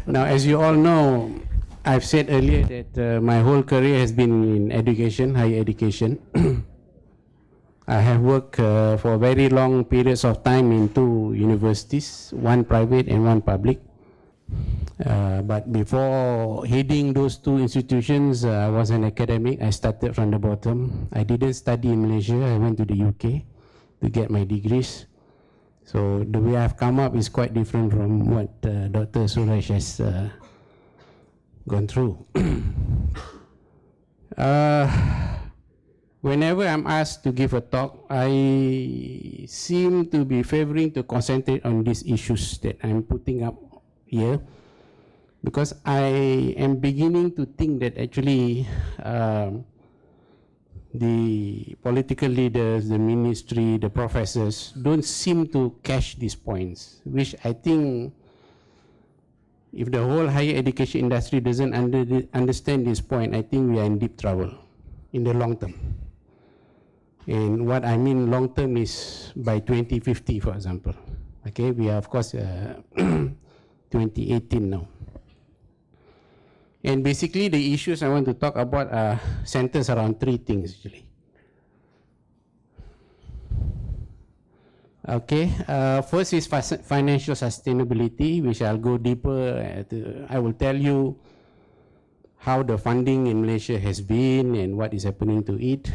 Now, as you all know, I've said earlier that my whole career has been in education, higher education. I have worked for very long periods of time in two universities, one private and one public. But before heading those two institutions, I was an academic. I started from the bottom. I didn't study in Malaysia. I went to the UK to get my degrees. So the way I've come up is quite different from what Dr. Suresh has gone through. Whenever I'm asked to give a talk, I seem to be favoring to concentrate on these issues that I'm putting up here, because I am beginning to think that actually the political leaders, the ministry, the professors don't seem to catch these points, which I think if the whole higher education industry doesn't understand this point, I think we are in deep trouble in the long term. And what I mean long term is by 2050, for example. Okay, we are of course 2018 now. And basically the issues I want to talk about are centers around three things actually. Okay, first is financial sustainability, which I'll go deeper. I will tell you how the funding in Malaysia has been and what is happening to it.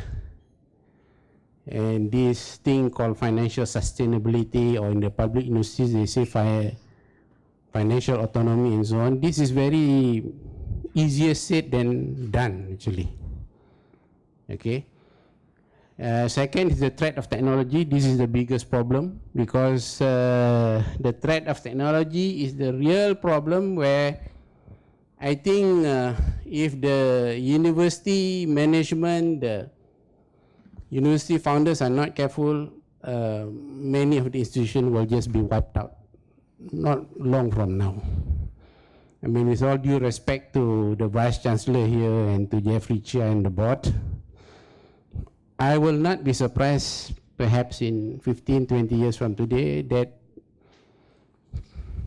And this thing called financial sustainability, or in the public universities they say financial autonomy and so on. This is very easier said than done actually. Okay. Second is the threat of technology. This is the biggest problem, because the threat of technology is the real problem, where I think if the university management, the university founders are not careful, many of the institutions will just be wiped out, not long from now. I mean, with all due respect to the Vice Chancellor here and to Jeffrey Chia and the board, I will not be surprised perhaps in 15, 20 years from today that,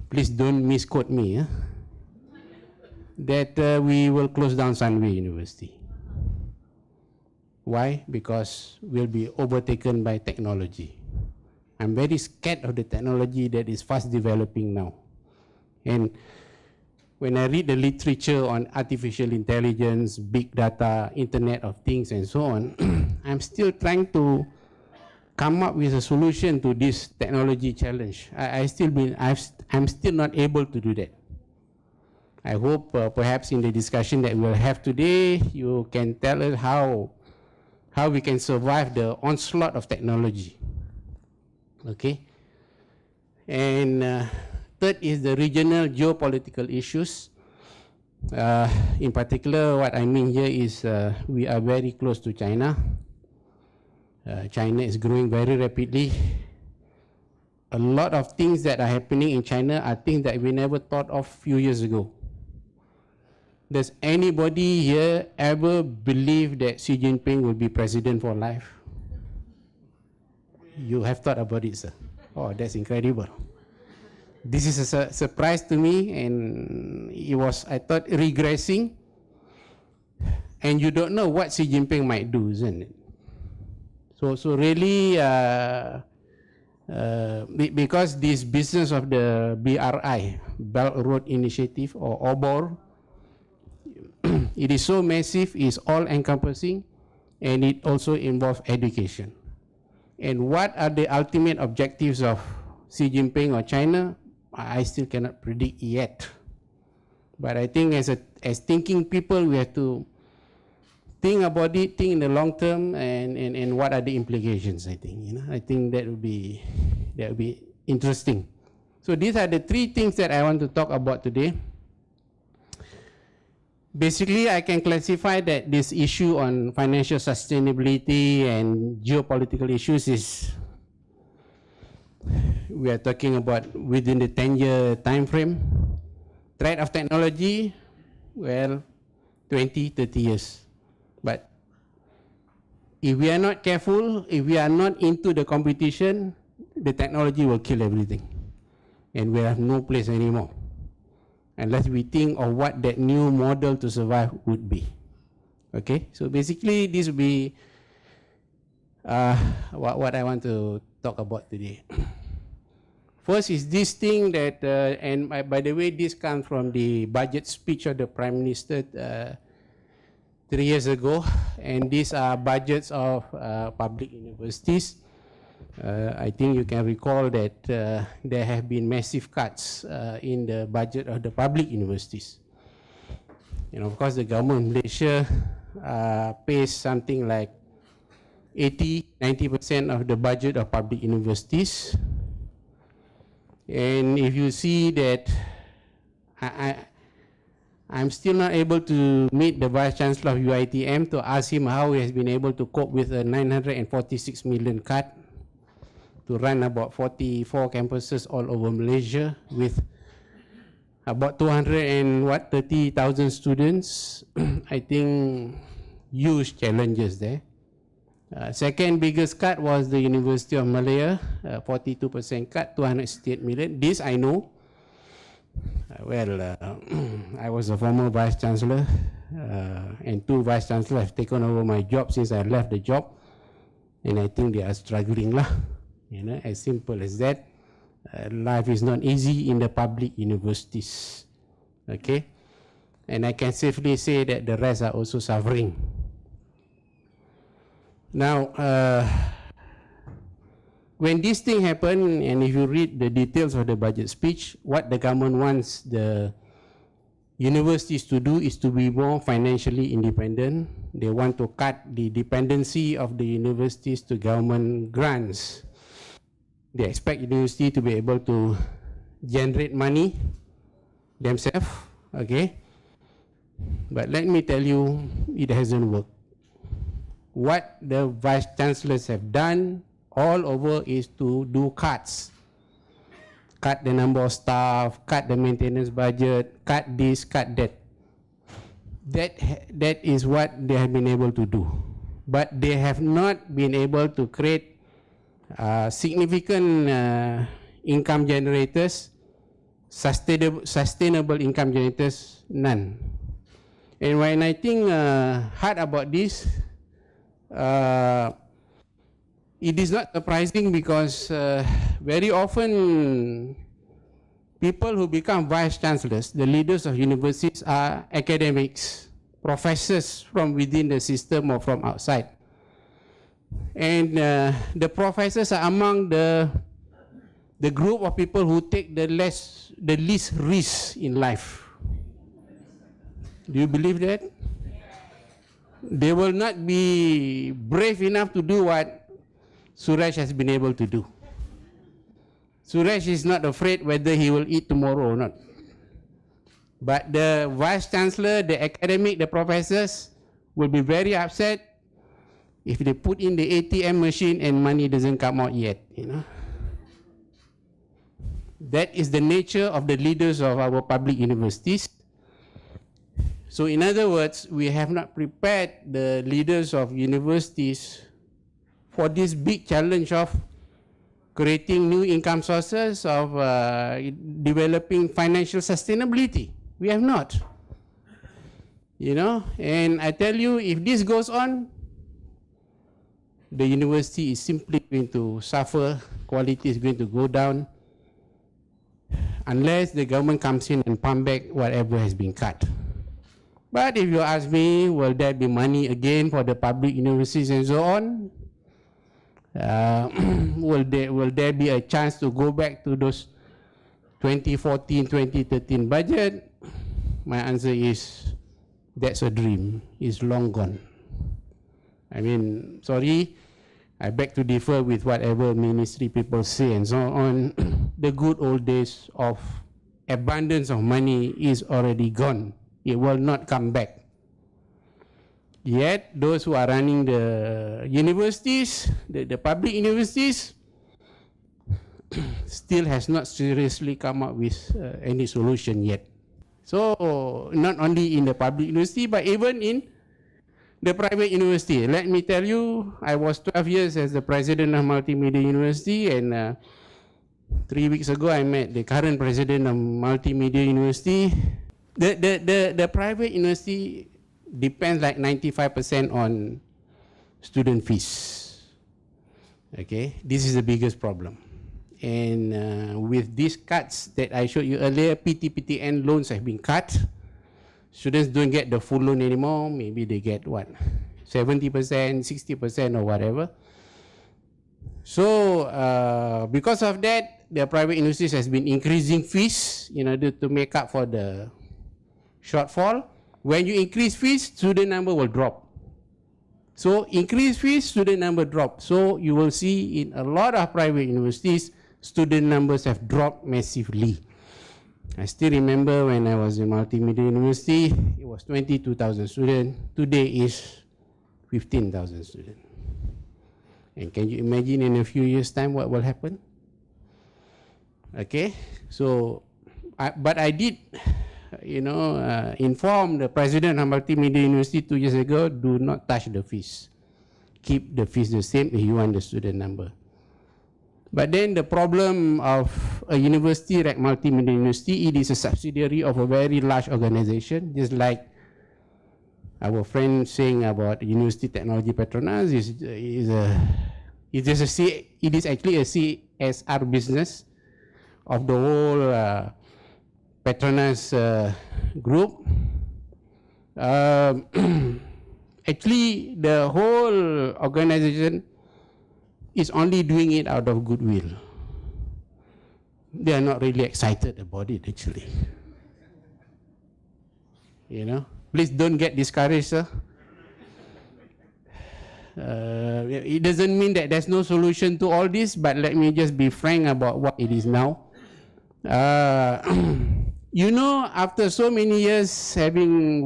please don't misquote me, that we will close down Sunway University. Why? Because we'll be overtaken by technology. I'm very scared of the technology that is fast developing now. And when I read the literature on artificial intelligence, big data, Internet of Things, and so on, I'm still trying to come up with a solution to this technology challenge. I'm still not able to do that. I hope perhaps in the discussion that we'll have today, you can tell us how we can survive the onslaught of technology. Okay? And third is the regional geopolitical issues. In particular, what I mean here is we are very close to China. China is growing very rapidly. A lot of things that are happening in China are things that we never thought of a few years ago. Does anybody here ever believe that Xi Jinping will be president for life? You have thought about it, sir. Oh, that's incredible. This is a surprise to me, and it was, I thought, regressing. And you don't know what Xi Jinping might do, isn't it? So really, because this business of the BRI, Belt Road Initiative, or OBOR, it is so massive, it's all-encompassing, and it also involves education. And what are the ultimate objectives of Xi Jinping or China? I still cannot predict yet. But I think as thinking people, we have to think about it, think in the long term, and what are the implications, I think. You know, I think that would be interesting. So these are the three things that I want to talk about today. Basically, I can classify that this issue on financial sustainability and geopolitical issues is, we are talking about within the 10-year time frame. Threat of technology, well, 20, 30 years. But if we are not careful, if we are not into the competition, the technology will kill everything. And we have no place anymore. unless we think of what that new model to survive would be. Okay, so basically this will be what I want to talk about today. First is this thing that, and by the way, this comes from the budget speech of the Prime Minister 3 years ago, and these are budgets of public universities. I think you can recall that there have been massive cuts in the budget of the public universities. And of course, the government of Malaysia pays something like 80–90% of the budget of public universities. And if you see that I'm still not able to meet the Vice Chancellor of UiTM to ask him how he has been able to cope with a 946 million cut to run about 44 campuses all over Malaysia with about 230,000 students. I think huge challenges there. Second biggest cut was the University of Malaya, 42% cut, 268 million. This I know. I was a former Vice Chancellor, and 2 Vice Chancellors have taken over my job since I left the job, and I think they are struggling lah. You know, as simple as that. Life is not easy in the public universities. Okay, and I can safely say that the rest are also suffering. Now, when this thing happened, and if you read the details of the budget speech, what the government wants the universities to do is to be more financially independent. They want to cut the dependency of the universities to government grants. They expect university to be able to generate money themselves, okay? But let me tell you, it hasn't worked. What the Vice Chancellors have done all over is to do cuts. Cut the number of staff, cut the maintenance budget, cut this, cut that. That is what they have been able to do. But they have not been able to create significant income generators, sustainable income generators, none. And when I think hard about this, it is not surprising because very often people who become vice chancellors, the leaders of universities, are academics, professors from within the system or from outside. And the professors are among the group of people who take the least risk in life. Do you believe that? They will not be brave enough to do what Suresh has been able to do. Suresh is not afraid whether he will eat tomorrow or not. But the Vice Chancellor, the academic, the professors will be very upset if they put in the ATM machine and money doesn't come out yet, you know. That is the nature of the leaders of our public universities. So in other words, we have not prepared the leaders of universities for this big challenge of creating new income sources, of developing financial sustainability. We have not. You know, and I tell you, if this goes on, the university is simply going to suffer, quality is going to go down, unless the government comes in and pump back whatever has been cut. But if you ask me, will there be money again for the public universities and so on? Will there be a chance to go back to those 2014, 2013 budget? My answer is, that's a dream. It's long gone. I mean, sorry, I beg to differ with whatever ministry people say and so on. The good old days of abundance of money is already gone. It will not come back. Yet, those who are running the universities, the public universities, still has not seriously come up with any solution yet. So, not only in the public university, but even in the private university. Let me tell you, I was 12 years as the president of Multimedia University, and 3 weeks ago, I met the current president of Multimedia University. The private university depends like 95% on student fees. Okay, this is the biggest problem. And with these cuts that I showed you earlier, PTPTN loans have been cut. Students don't get the full loan anymore. Maybe they get what, 70%, 60% or whatever. So because of that, the private universities has been increasing fees in order to make up for the shortfall. When you increase fees, student number will drop. So increase fees, student number drop. So you will see in a lot of private universities, student numbers have dropped massively. I still remember when I was in Multimedia University, it was 22,000 students. Today is 15,000 students. And can you imagine in a few years' time what will happen? Okay, so, but I did, inform the president of Multimedia University 2 years ago, do not touch the fees. Keep the fees the same if you want the student number. But then the problem of a university like Multimedia University, it is a subsidiary of a very large organization, just like our friend saying about University Technology Petronas it is actually a CSR business of the whole Petronas group. Actually, the whole organization is only doing it out of goodwill. They are not really excited about it, actually. Please don't get discouraged, sir. It doesn't mean that there's no solution to all this, but let me just be frank about what it is now. After so many years having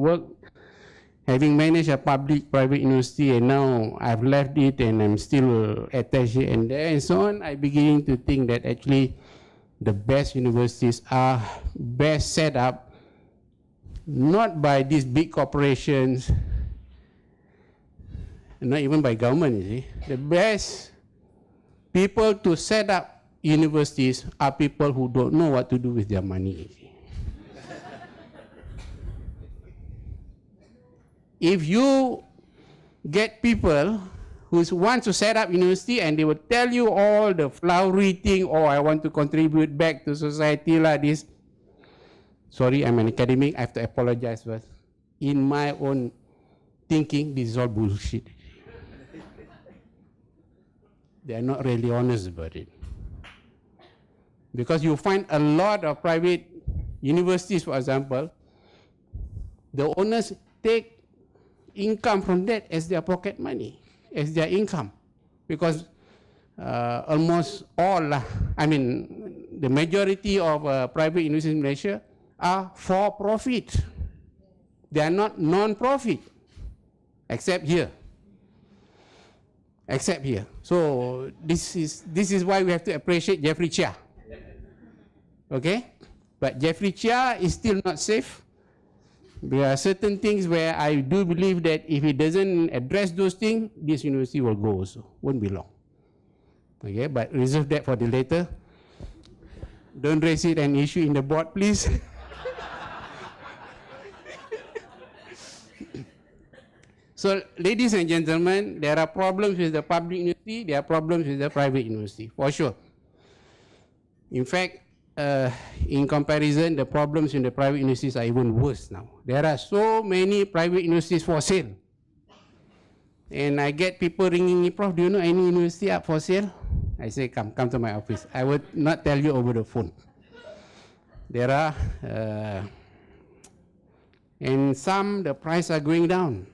managed a public-private university, and now I've left it and I'm still attached here and there and so on, I'm beginning to think that actually the best universities are best set up not by these big corporations, not even by government, you see. The best people to set up universities are people who don't know what to do with their money, you see. If you get people who want to set up university and they will tell you all the flowery thing, oh, I want to contribute back to society like this. Sorry, I'm an academic, I have to apologize first. In my own thinking, this is all bullshit. They are not really honest about it. Because you find a lot of private universities, for example, the owners take income from that as their pocket money, as their income. Because almost all, the majority of private universities in Malaysia are for profit. They are not non-profit, except here. So this is why we have to appreciate Jeffrey Chia. Okay? But Jeffrey Chia is still not safe. There are certain things where I do believe that if he doesn't address those things, this university will go also. Won't be long. Okay, but reserve that for the later. Don't raise it an issue in the board, please. So, ladies and gentlemen, there are problems with the public university, there are problems with the private university, for sure. In fact, in comparison, the problems in the private universities are even worse now. There are so many private universities for sale. And I get people ringing me, Prof, do you know any university up for sale? I say, come to my office. I would not tell you over the phone. There are, and some, the price are going down.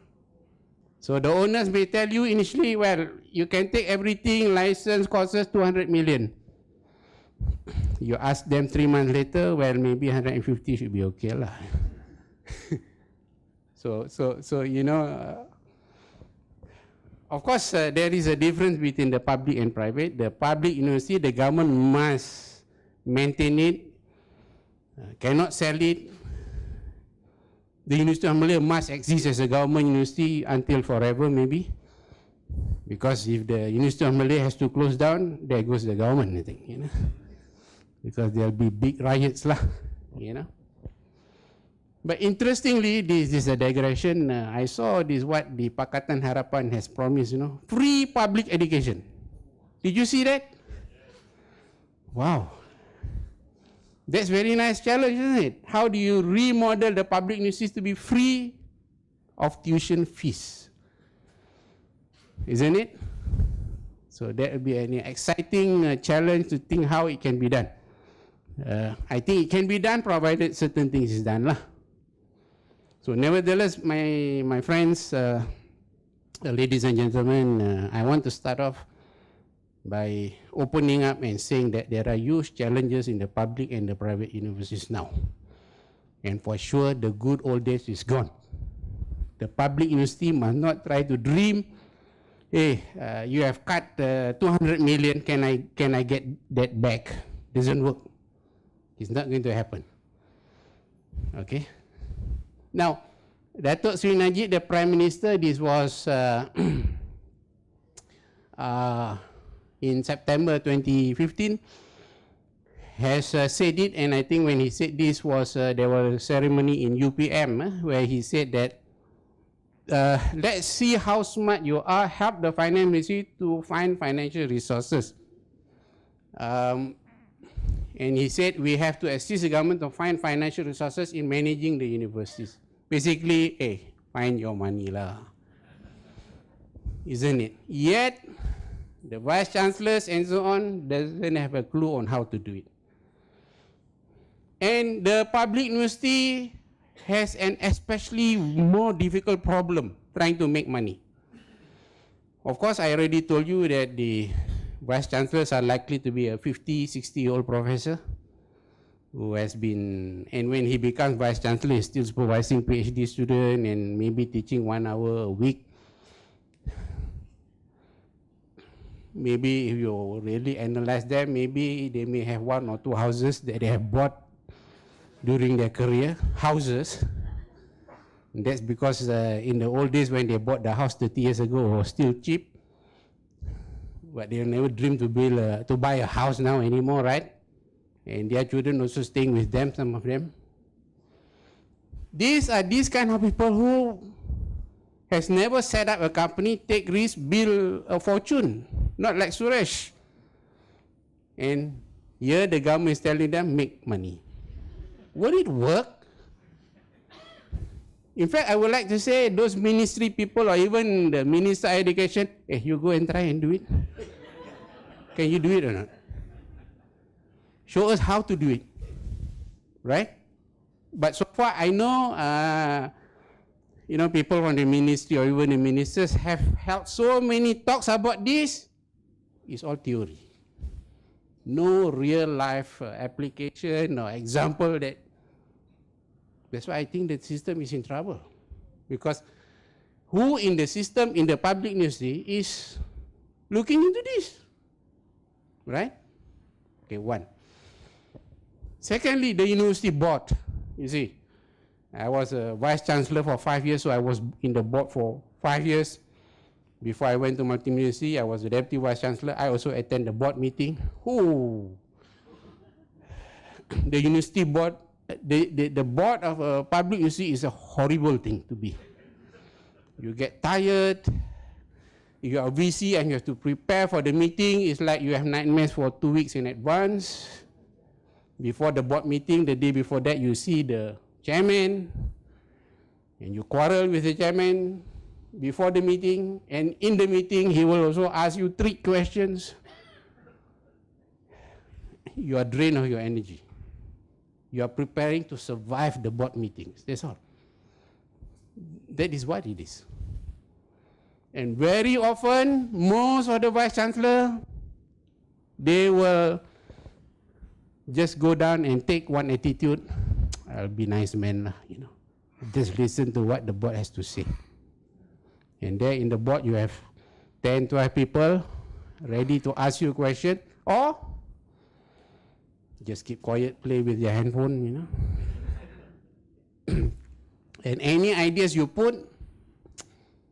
So the owners may tell you initially, well, you can take everything, license costs 200 million. You ask them 3 months later, well, maybe 150 should be okay lah. So of course, there is a difference between the public and private. The public university, the government must maintain it, cannot sell it. The University of Malaya must exist as a government university until forever, maybe. Because if the University of Malaya has to close down, there goes the government, I think. because there'll be big riots lah, you know. But interestingly, this is a digression. I saw this what the Pakatan Harapan has promised, you know, free public education. Did you see that? Wow. That's very nice challenge, isn't it? How do you remodel the public universities to be free of tuition fees? Isn't it? So that will be an exciting challenge to think how it can be done. I think it can be done provided certain things is done lah. So nevertheless, my friends, ladies and gentlemen, I want to start off by opening up and saying that there are huge challenges in the public and the private universities now. And for sure, the good old days is gone. The public university must not try to dream, hey, you have cut 200 million, can I get that back? Doesn't work. It's not going to happen. Okay? Now, Datuk Sri Najib, the Prime Minister, this was in September 2015, has said it, and I think when he said this was, there was a ceremony in UPM where he said that, let's see how smart you are, help the finance ministry to find financial resources. And he said we have to assist the government to find financial resources in managing the universities. Basically, hey, find your money lah. Isn't it? Yet, the vice chancellors and so on doesn't have a clue on how to do it. And the public university has an especially more difficult problem trying to make money. Of course, I already told you that the vice chancellors are likely to be a 50, 60-year-old professor who has been, and when he becomes vice chancellor, he's still supervising PhD students and maybe teaching 1 hour a week. Maybe if you really analyze them, maybe they may have 1 or 2 houses that they have bought during their career, houses. And that's because in the old days when they bought the house 30 years ago, it was still cheap. But they never dream to build to buy a house now anymore, right? And their children also staying with them, some of them. These are these kind of people who has never set up a company, take risk, build a fortune, not like Suresh. And here the government is telling them, make money. Will it work? In fact, I would like to say those ministry people or even the Minister of Education, hey, you go and try and do it. Can you do it or not? Show us how to do it, right? But so far, I know, you know, people from the ministry or even the ministers have held so many talks about this. It's all theory. No real life application or example that. That's why I think the system is in trouble. Because who in the system, in the public university, is looking into this? Right? Okay, one. Secondly, the university board. You see, I was a vice chancellor for 5 years, so I was in the board for 5 years. Before I went to multimedia university, I was the deputy vice chancellor. I also attend the board meeting. Ooh. The university board, the board of a public university is a horrible thing to be. You get tired. If you are a VC and you have to prepare for the meeting, it's like you have nightmares for 2 weeks in advance. Before the board meeting, the day before that, you see the chairman, and you quarrel with the chairman before the meeting, and in the meeting, he will also ask you 3 questions. You are drained of your energy. You are preparing to survive the board meetings. That's all. That is what it is. And very often, most of the vice chancellor, they will just go down and take one attitude. I'll be nice man, you know. Just listen to what the board has to say. And there in the board, you have 10, 12 people ready to ask you a question, or just keep quiet, play with your handphone, you know. And any ideas you put,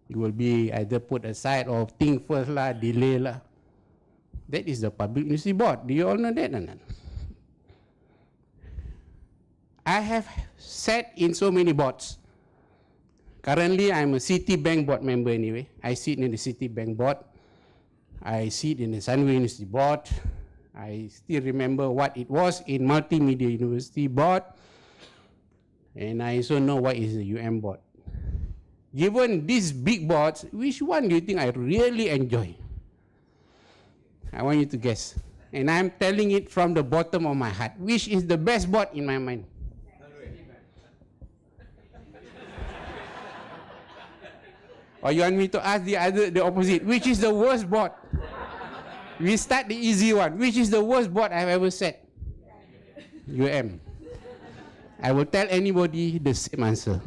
it will be either put aside or think first lah, delay lah. That is the public university board. Do you all know that or not? I have sat in so many boards. Currently, I'm a Citibank board member anyway. I sit in the Citibank board. I sit in the Sunway University board. I still remember what it was in Multimedia University board. And I also know what is the UM board. Given these big boards, which one do you think I really enjoy? I want you to guess. And I'm telling it from the bottom of my heart. Which is the best board in my mind? Or you want me to ask the opposite? Which is the worst board? We start the easy one. Which is the worst board I've ever set? UM. I will tell anybody the same answer.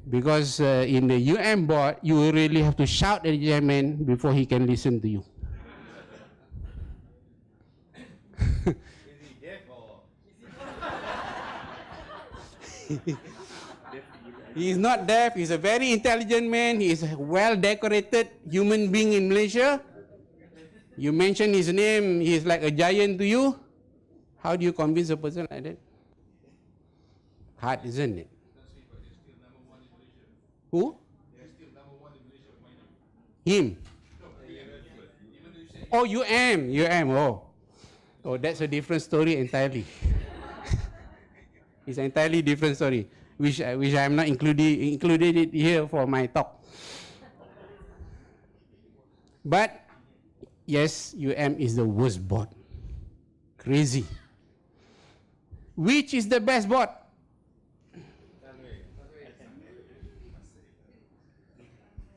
Because in the UM board, you will really have to shout at the chairman before he can listen to you. Is he deaf or? He is not deaf. He's a very intelligent man. He is a well-decorated human being in Malaysia. You mention his name, he is like a giant to you. How do you convince a person like that? Hard, isn't it? Who? Him. Oh, UM. Oh, that's a different story entirely. It's an entirely different story, which I'm not included it here for my talk. But yes, UM is the worst board. Crazy. Which is the best board?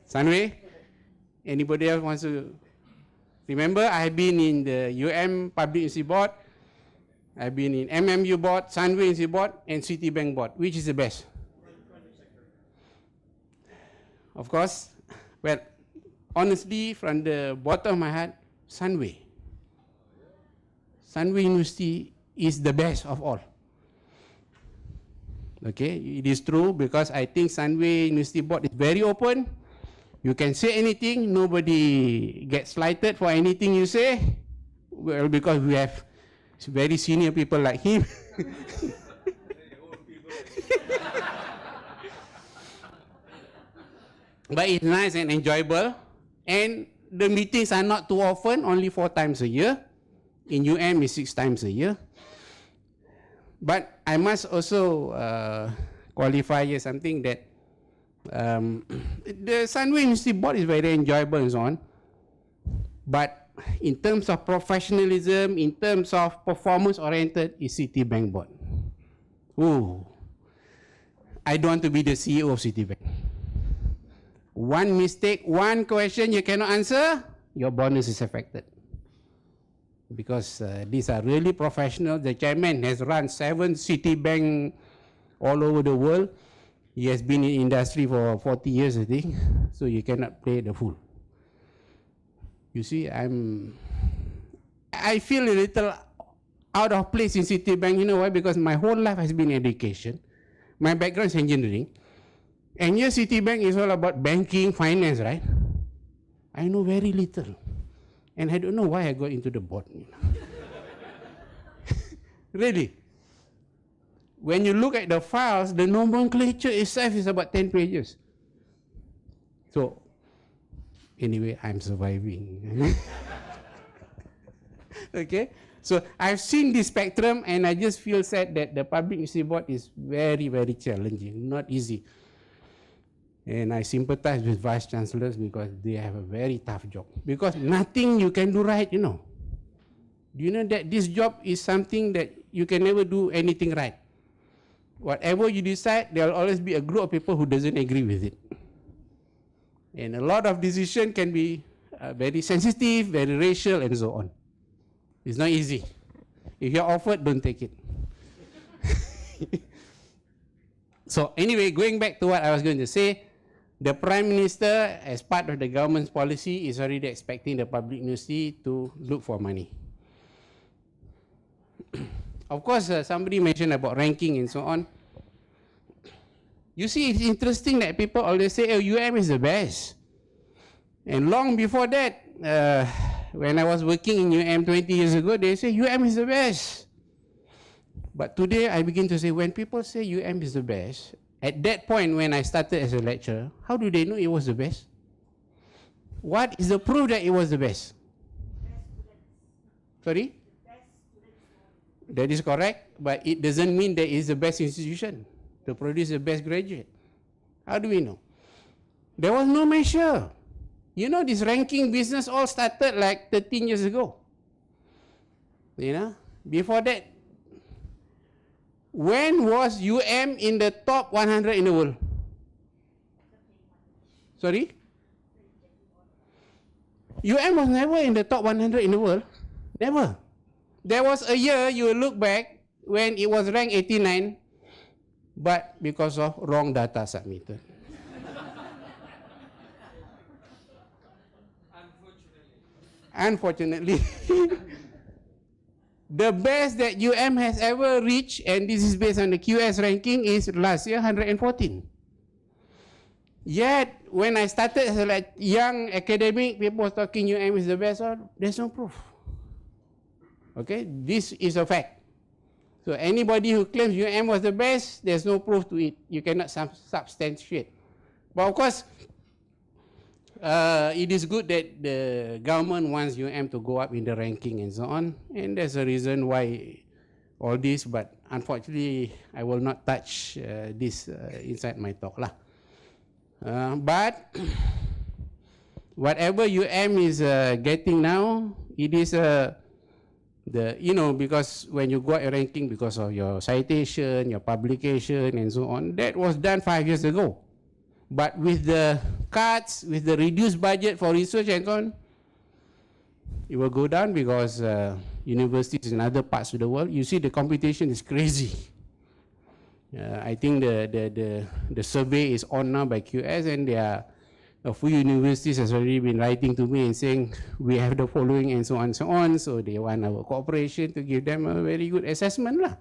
Sunway? Anybody else wants to? Remember, I've been in the UM Public University Board, I've been in MMU Board, Sunway University Board, and Citibank Board. Which is the best? Of course, well, honestly, from the bottom of my heart, Sunway. Sunway University is the best of all. Okay, it is true because I think Sunway University Board is very open. You can say anything, nobody gets slighted for anything you say. Well, because we have very senior people like him. But it's nice and enjoyable. And the meetings are not too often, only 4 times a year. In UM, it's 6 times a year. But I must also qualify here something that the Sunway University Board is very enjoyable and so on. But in terms of professionalism, in terms of performance-oriented, is Citibank Board. Ooh, I don't want to be the CEO of Citibank. One mistake, one question you cannot answer, your bonus is affected. Because these are really professional. The chairman has run 7 Citibank all over the world. He has been in industry for 40 years, I think. So you cannot play the fool. You see, I feel a little out of place in Citibank. You know why? Because my whole life has been education. My background is engineering. And here Citibank is all about banking, finance, right? I know very little. And I don't know why I got into the board. You know. Really. When you look at the files, the nomenclature itself is about 10 pages. So, anyway, I'm surviving. Okay? So, I've seen this spectrum and I just feel sad that the Public University Board is very, very challenging, not easy. And I sympathize with Vice Chancellors because they have a very tough job. Because nothing you can do right, you know. Do you know that this job is something that you can never do anything right? Whatever you decide, there will always be a group of people who doesn't agree with it. And a lot of decision can be very sensitive, very racial, and so on. It's not easy. If you're offered, don't take it. So anyway, going back to what I was going to say, the Prime Minister, as part of the government's policy, is already expecting the public university to look for money. Of course, somebody mentioned about ranking and so on. You see, it's interesting that people always say, oh, UM is the best. And long before that, when I was working in UM 20 years ago, they say UM is the best. But today I begin to say, when people say UM is the best, at that point when I started as a lecturer, how do they know it was the best? What is the proof that it was the best? Sorry? That is correct, but it doesn't mean that it's the best institution to produce the best graduate. How do we know? There was no measure. You know, this ranking business all started like 13 years ago. You know, before that, when was UM in the top 100 in the world? Sorry? UM was never in the top 100 in the world. Never. There was a year, you look back, when it was ranked 89, but because of wrong data submitted. Unfortunately. The best that UM has ever reached, and this is based on the QS ranking, is last year 114. Yet, when I started as a young academic, people were talking UM is the best, or there's no proof. Okay, this is a fact. So anybody who claims UM was the best, there's no proof to it. You cannot substantiate. But of course, it is good that the government wants UM to go up in the ranking and so on, and there's a reason why all this, but unfortunately, I will not touch this inside my talk lah. But whatever UM is getting now, it is because when you go out a ranking because of your citation, your publication, and so on, that was done 5 years ago. But with the cuts, with the reduced budget for research and so on, it will go down because universities in other parts of the world, you see the competition is crazy. I think the survey is on now by QS, and there are a few universities has already been writing to me and saying we have the following and so on and so on. So they want our cooperation to give them a very good assessment lah.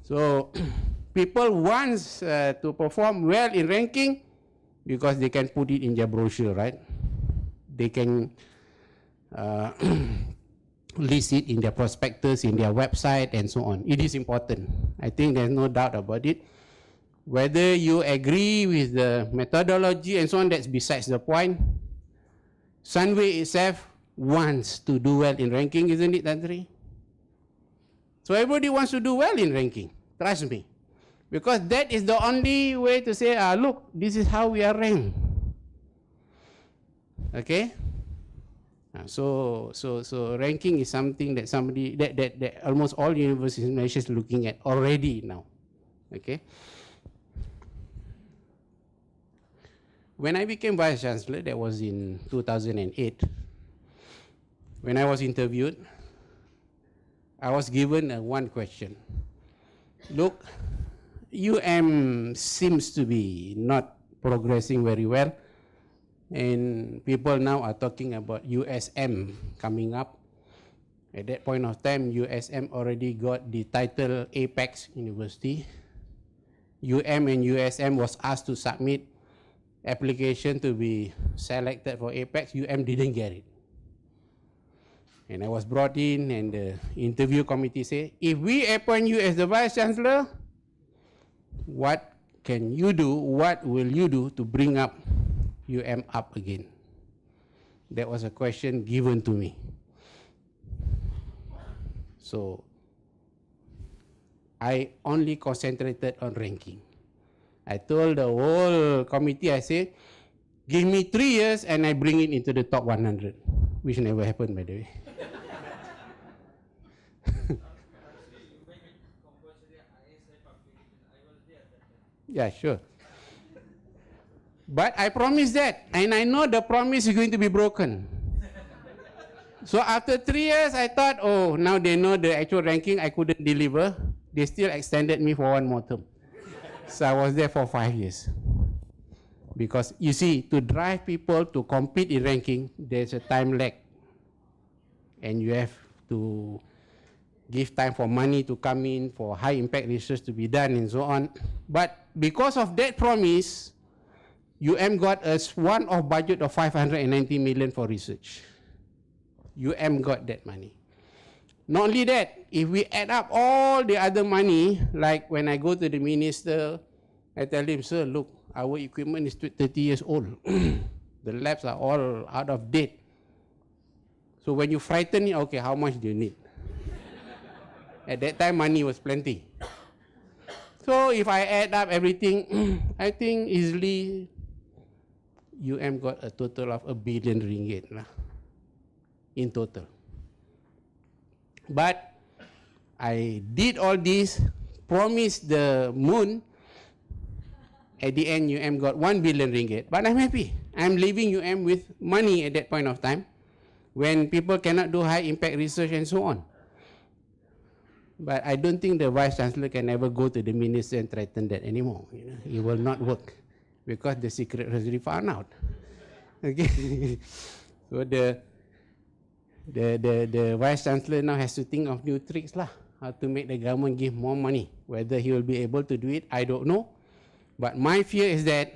So people want to perform well in ranking because they can put it in their brochure, right? They can list it in their prospectus, in their website, and so on. It is important. I think there's no doubt about it. Whether you agree with the methodology and so on, that's besides the point. Sunway itself wants to do well in ranking, isn't it, Tan Sri? So everybody wants to do well in ranking, trust me. Because that is the only way to say, look, this is how we are ranked. Okay? So ranking is something that that almost all universities in Malaysia is looking at already now. Okay? When I became Vice Chancellor, that was in 2008, when I was interviewed, I was given one question. Look, UM seems to be not progressing very well, and people now are talking about USM coming up. At that point of time, USM already got the title Apex University. UM and USM was asked to submit application to be selected for Apex. UM didn't get it. And I was brought in, and the interview committee said, if we appoint you as the Vice Chancellor, what can you do, what will you do to bring up UM up again? That was a question given to me. So I only concentrated on ranking. I told the whole committee, I said, give me 3 years and I bring it into the top 100, which never happened, by the way. Yeah, sure. But I promised that, and I know the promise is going to be broken. So after 3 years, I thought, oh, now they know the actual ranking, I couldn't deliver. They still extended me for 1 more term. So I was there for 5 years. Because you see, to drive people to compete in ranking, there's a time lag. And you have to give time for money to come in, for high impact research to be done, and so on. But because of that promise, UM got a one-off budget of 590 million for research. UM got that money. Not only that, if we add up all the other money, like when I go to the minister, I tell him, sir, look, our equipment is 30 years old. The labs are all out of date. So when you frighten me, okay, how much do you need? At that time, money was plenty. So if I add up everything, I think easily got a total of R1 billion in total. But I did all this, promised the moon. At the end, got R1 billion. But I'm happy. I'm leaving with money at that point of time when people cannot do high impact research and so on. But I don't think the Vice Chancellor can ever go to the minister and threaten that anymore. It will not work because the secret has already found out. Okay. So the Vice Chancellor now has to think of new tricks lah, how to make the government give more money. Whether he will be able to do it, I don't know. But my fear is that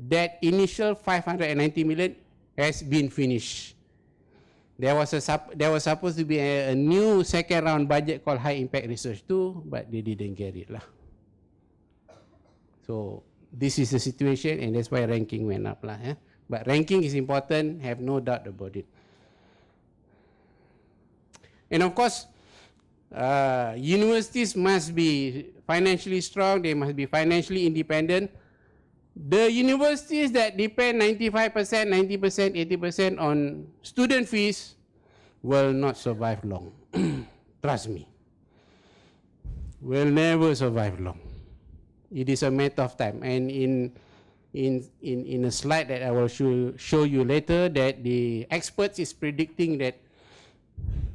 that initial 590 million has been finished. There was supposed to be a new second round budget called High Impact Research 2, but they didn't get it lah. So this is the situation, and that's why ranking went up lah. But ranking is important, have no doubt about it. And of course, universities must be financially strong, they must be financially independent. The universities that depend 95%, 90%, 80% on student fees will not survive long. Trust me. Will never survive long. It is a matter of time. And in a slide that I will show you later, that the experts is predicting that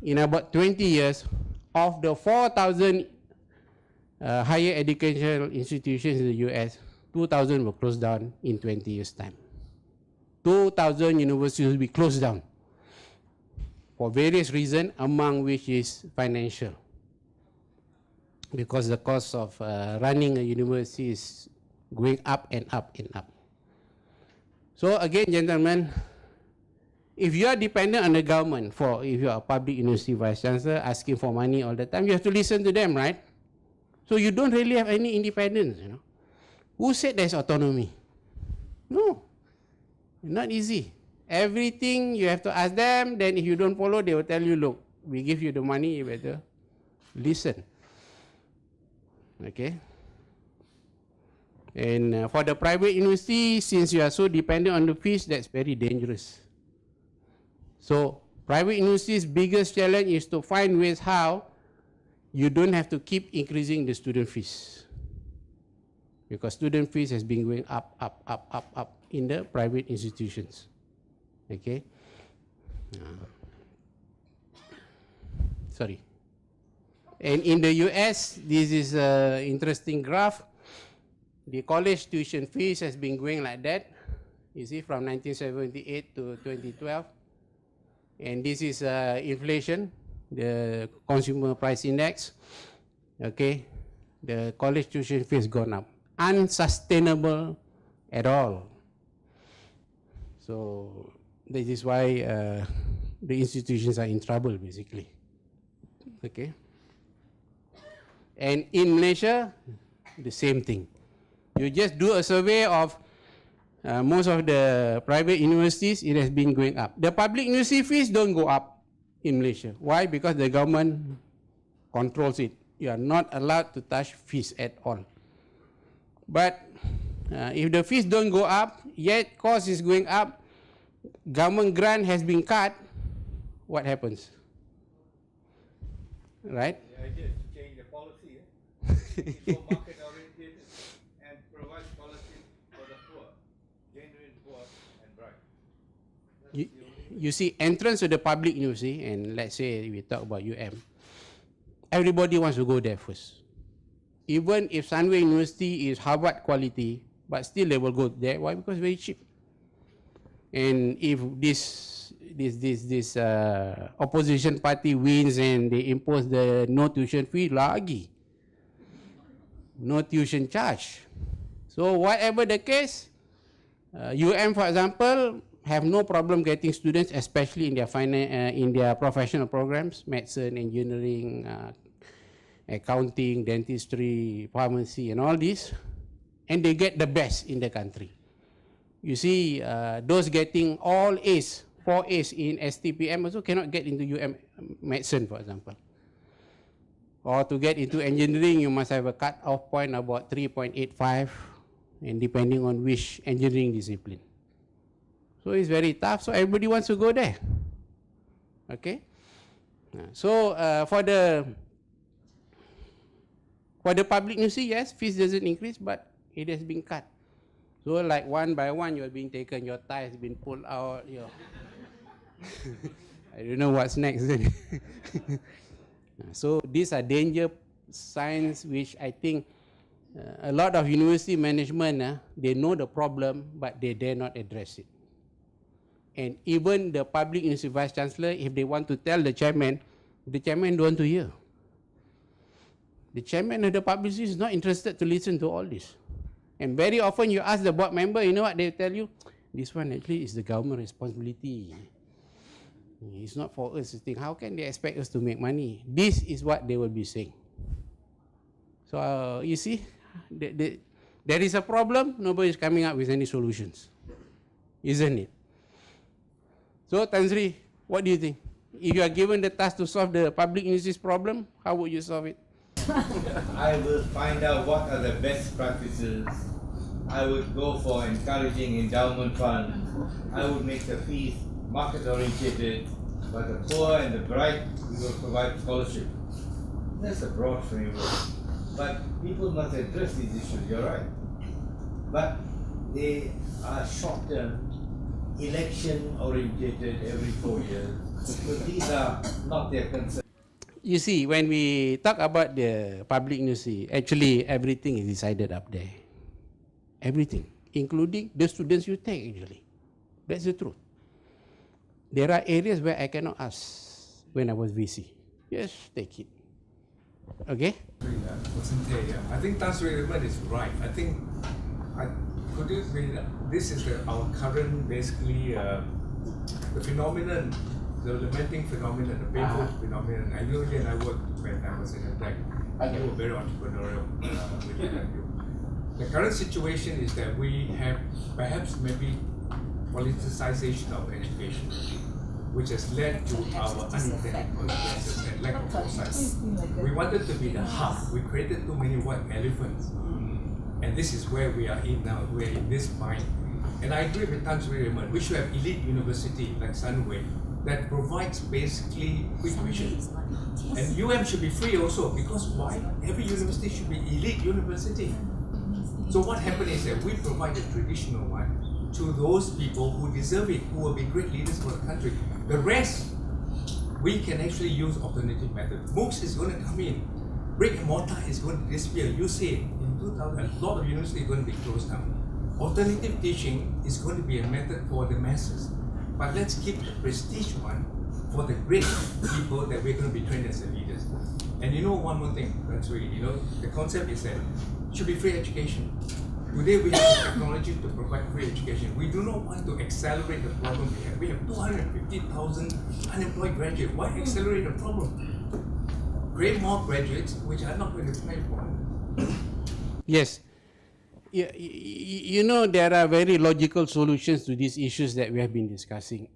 in about 20 years, of the 4,000 higher educational institutions in the US, 2,000 will close down in 20 years' time. 2,000 universities will be closed down for various reasons, among which is financial. Because the cost of running a university is going up and up and up. So again, gentlemen, if you are dependent on the government if you are a public university vice chancellor asking for money all the time, you have to listen to them, right? So you don't really have any independence, Who said there's autonomy? No, not easy. Everything you have to ask them, then if you don't follow, they will tell you, look, we give you the money, you better listen. Okay? And for the private university, since you are so dependent on the fees, that's very dangerous. So private university's biggest challenge is to find ways how you don't have to keep increasing the student fees. Because student fees has been going up in the private institutions. Okay? Sorry. And in the US, this is an interesting graph. The college tuition fees has been going like that. You see, from 1978 to 2012. And this is inflation, the consumer price index. Okay? The college tuition fee has gone up. Unsustainable at all. So this is why the institutions are in trouble, basically. Okay? And in Malaysia, the same thing. You just do a survey of most of the private universities, it has been going up. The public university fees don't go up in Malaysia. Why? Because the government controls it. You are not allowed to touch fees at all. But if the fees don't go up, yet cost is going up, government grant has been cut, what happens? Right? The idea is to change the policy. It's more market oriented and provide policies for the poor, genuine poor and bright. You see, entrance to the public university, and let's say we talk about everybody wants to go there first. Even if Sunway University is Harvard quality, but still they will go there. Why? Because it's very cheap. And if this opposition party wins and they impose the no tuition fee, lagi. No tuition charge. So whatever the case, for example, have no problem getting students, especially in their professional programs, medicine, engineering, accounting, dentistry, pharmacy, and all this, and they get the best in the country. You see, those getting all A's, 4 A's in STPM also cannot get into UM medicine, for example. Or to get into engineering, you must have a cut-off point about 3.85, and depending on which engineering discipline. So it's very tough, so everybody wants to go there. Okay? So for the public university, yes, fees doesn't increase, but it has been cut. So like one by one, you're being taken, your tie has been pulled out, I don't know what's next then. So these are danger signs which I think a lot of university management, they know the problem, but they dare not address it. And even the public university vice chancellor, if they want to tell the chairman don't want to hear. The chairman of the public university is not interested to listen to all this. And very often you ask the board member, you know what they tell you? This one actually is the government responsibility. It's not for us to think, how can they expect us to make money? This is what they will be saying. So you see, there is a problem, nobody is coming up with any solutions, isn't it? So Tan Sri, what do you think? If you are given the task to solve the public university's problem, how would you solve it? I will find out what are the best practices. I would go for encouraging endowment funds. I would make the fees market oriented. For the poor and the bright, we will provide scholarship. That's a broad framework. But people must address these issues, you're right. But they are short-term, election-oriented every 4 years. So these are not their concern. You see, when we talk about the public university, actually everything is decided up there. Everything, including the students you take actually. That's the truth. There are areas where I cannot ask when I was VC. Yes, take it. Okay? I think Tan Sri Raymond is right. I think, could you say that this is our current, basically, the phenomenon, the lamenting phenomenon, the painful phenomenon. I know and I worked when I was in a tech. You were very entrepreneurial with you. The current situation is that we have perhaps maybe politicization of education, which has led to our unintended consequences and lack of foresight. We wanted to be the hub. We created too many white elephants. And this is where we are in now. We're in this mind. And I agree with Tan Sri Raymond. We should have elite university like Sunway that provides basically quick vision. And UM should be free also, because why? Every university should be elite university. So what happened is that we provide the traditional one to those people who deserve it, who will be great leaders for the country. The rest, we can actually use alternative methods. MOOCs is going to come in. Brick and mortar is going to disappear. You see, in 2000, a lot of universities are going to be closed down. Alternative teaching is going to be a method for the masses. But let's keep the prestige one for the great people that we're going to be trained as the leaders. And you know one more thing, that's really, the concept is that it should be free education. Today we have the technology to provide free education. We do not want to accelerate the problem we have. We have 250,000 unemployed graduates. Why accelerate the problem? Create more graduates which are not going to pay for it. Yes. You know, there are very logical solutions to these issues that we have been discussing.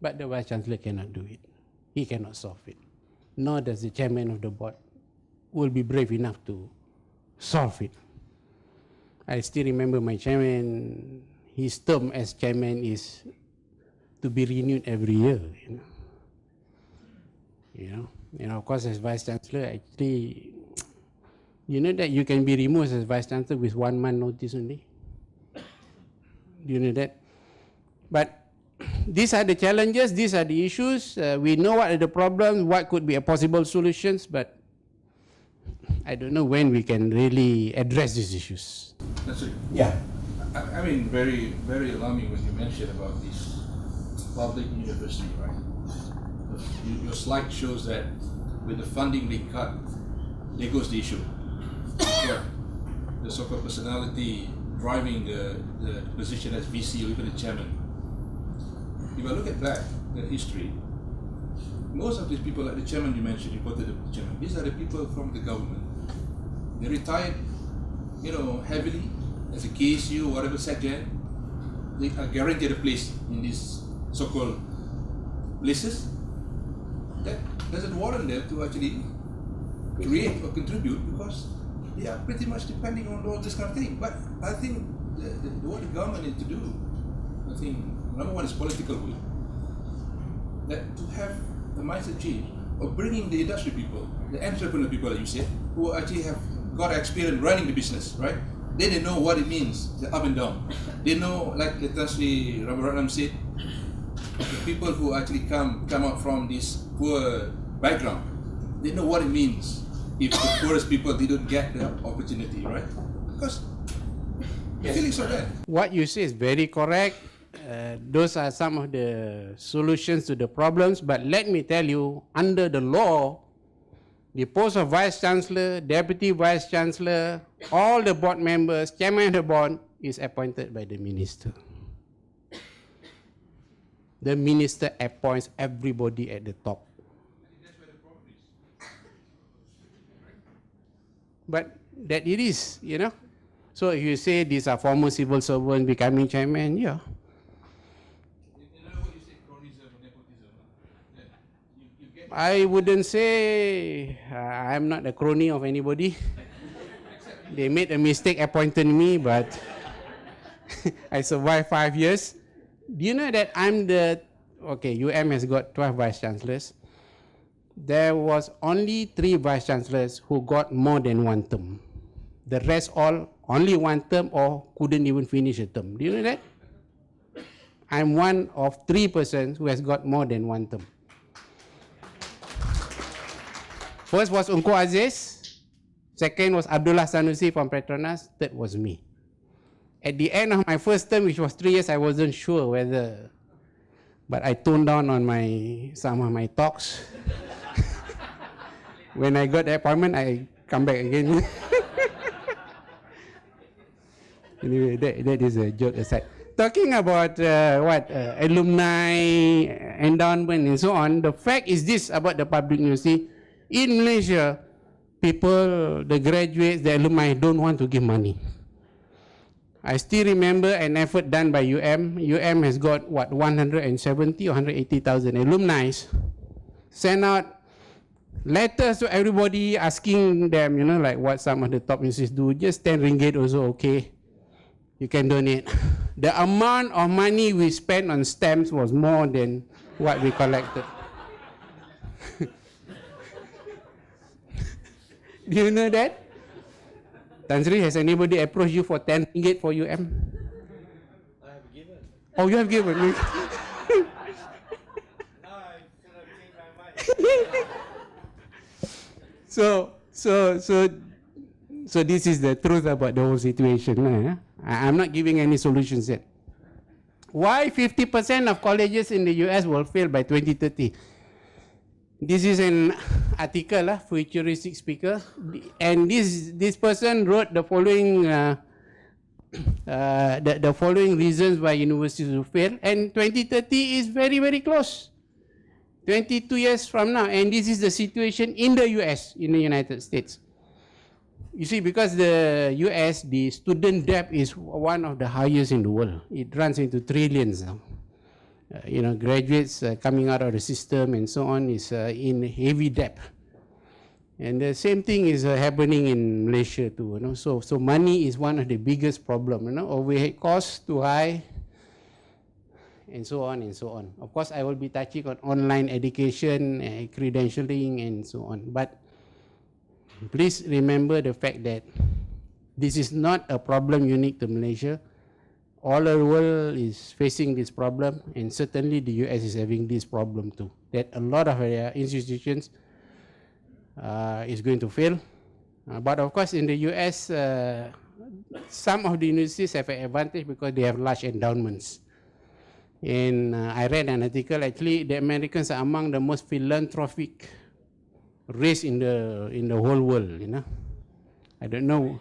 But the Vice Chancellor cannot do it. He cannot solve it. Nor does the chairman of the board will be brave enough to solve it. I still remember my chairman, his term as chairman is to be renewed every year. And of course, as Vice Chancellor, actually, you know that you can be removed as Vice Chancellor with 1 month notice only? Do you know that? But these are the challenges, these are the issues. We know what are the problems, what could be a possible solutions, but I don't know when we can really address these issues. That's it. Yeah. I mean, very, very alarming when you mention about this public university, right? Your slide shows that with the funding being cut, there goes the issue. Yeah. The so-called personality driving the position as VC or even the chairman. if I look at back the history, most of these people, like the chairman you mentioned, you quoted the chairman, these are the people from the government. They retired, heavily as a KSU or whatever section. They are guaranteed a place in these so-called places. That doesn't warrant them to actually create or contribute, because they are pretty much depending on all this kind of thing. But I think what the government needs to do, I think number one is political will. That to have the mindset change of bringing the industry people, the entrepreneur people, like you said, who actually have got experience running the business, right? Then they know what it means, the up and down. They know, like Tan Sri Rajaratnam said, the people who actually come out from this poor background, they know what it means if the poorest people didn't get the opportunity, right? Because the feelings are there. What you say is very correct. Those are some of the solutions to the problems. But let me tell you, under the law, the post of Vice Chancellor, Deputy Vice Chancellor, all the board members, Chairman of the board is appointed by the Minister. The Minister appoints everybody at the top. But that it is, So if you say these are former civil servants becoming chairman, yeah. I wouldn't say I'm not a crony of anybody. They made a mistake appointing me, but I survived 5 years. Do you know that UM has got 12 vice chancellors. There was only 3 vice chancellors who got more than 1 term. The rest all only 1 term or couldn't even finish a term. Do you know that? I'm one of 3 persons who has got more than 1 term. First was Unko Aziz, second was Abdullah Sanusi from Petronas, third was me. At the end of my first term, which was 3 years, I wasn't sure whether, but I toned down on some of my talks. When I got the appointment, I come back again. Anyway, that is a joke aside. Talking about alumni, endowment and so on, the fact is this about the public university. In Malaysia, people, the graduates, the alumni don't want to give money. I still remember an effort done by UM. UM has got 170 or 180,000 alumni. Send out letters to everybody asking them, like what some of the top universities do, just 10 ringgit also, okay, you can donate. The amount of money we spent on stamps was more than what we collected. Do you know that? Tan Sri, has anybody approached you for 10 ringgit for UM? I have given. Oh, you have given? Now I should have changed my mind. So this is the truth about the whole situation. I'm not giving any solutions yet. Why 50% of colleges in the US will fail by 2030? This is an article, futuristic speaker, and this person wrote the following the following reasons why universities will fail, and 2030 is very, very close. 22 years from now, and this is the situation in the US, in the United States. You see, because the US, the student debt is one of the highest in the world. It runs into trillions now. Graduates coming out of the system and so on is in heavy debt. And the same thing is happening in Malaysia too. So money is one of the biggest problems. Overhead costs too high, and so on and so on. Of course, I will be touching on online education, credentialing, and so on. But please remember the fact that this is not a problem unique to Malaysia. All the world is facing this problem, and certainly the US is having this problem too. That a lot of institutions is going to fail. But of course, in the US, some of the universities have an advantage because they have large endowments. And I read an article, actually, the Americans are among the most philanthropic race in the whole world. I don't know.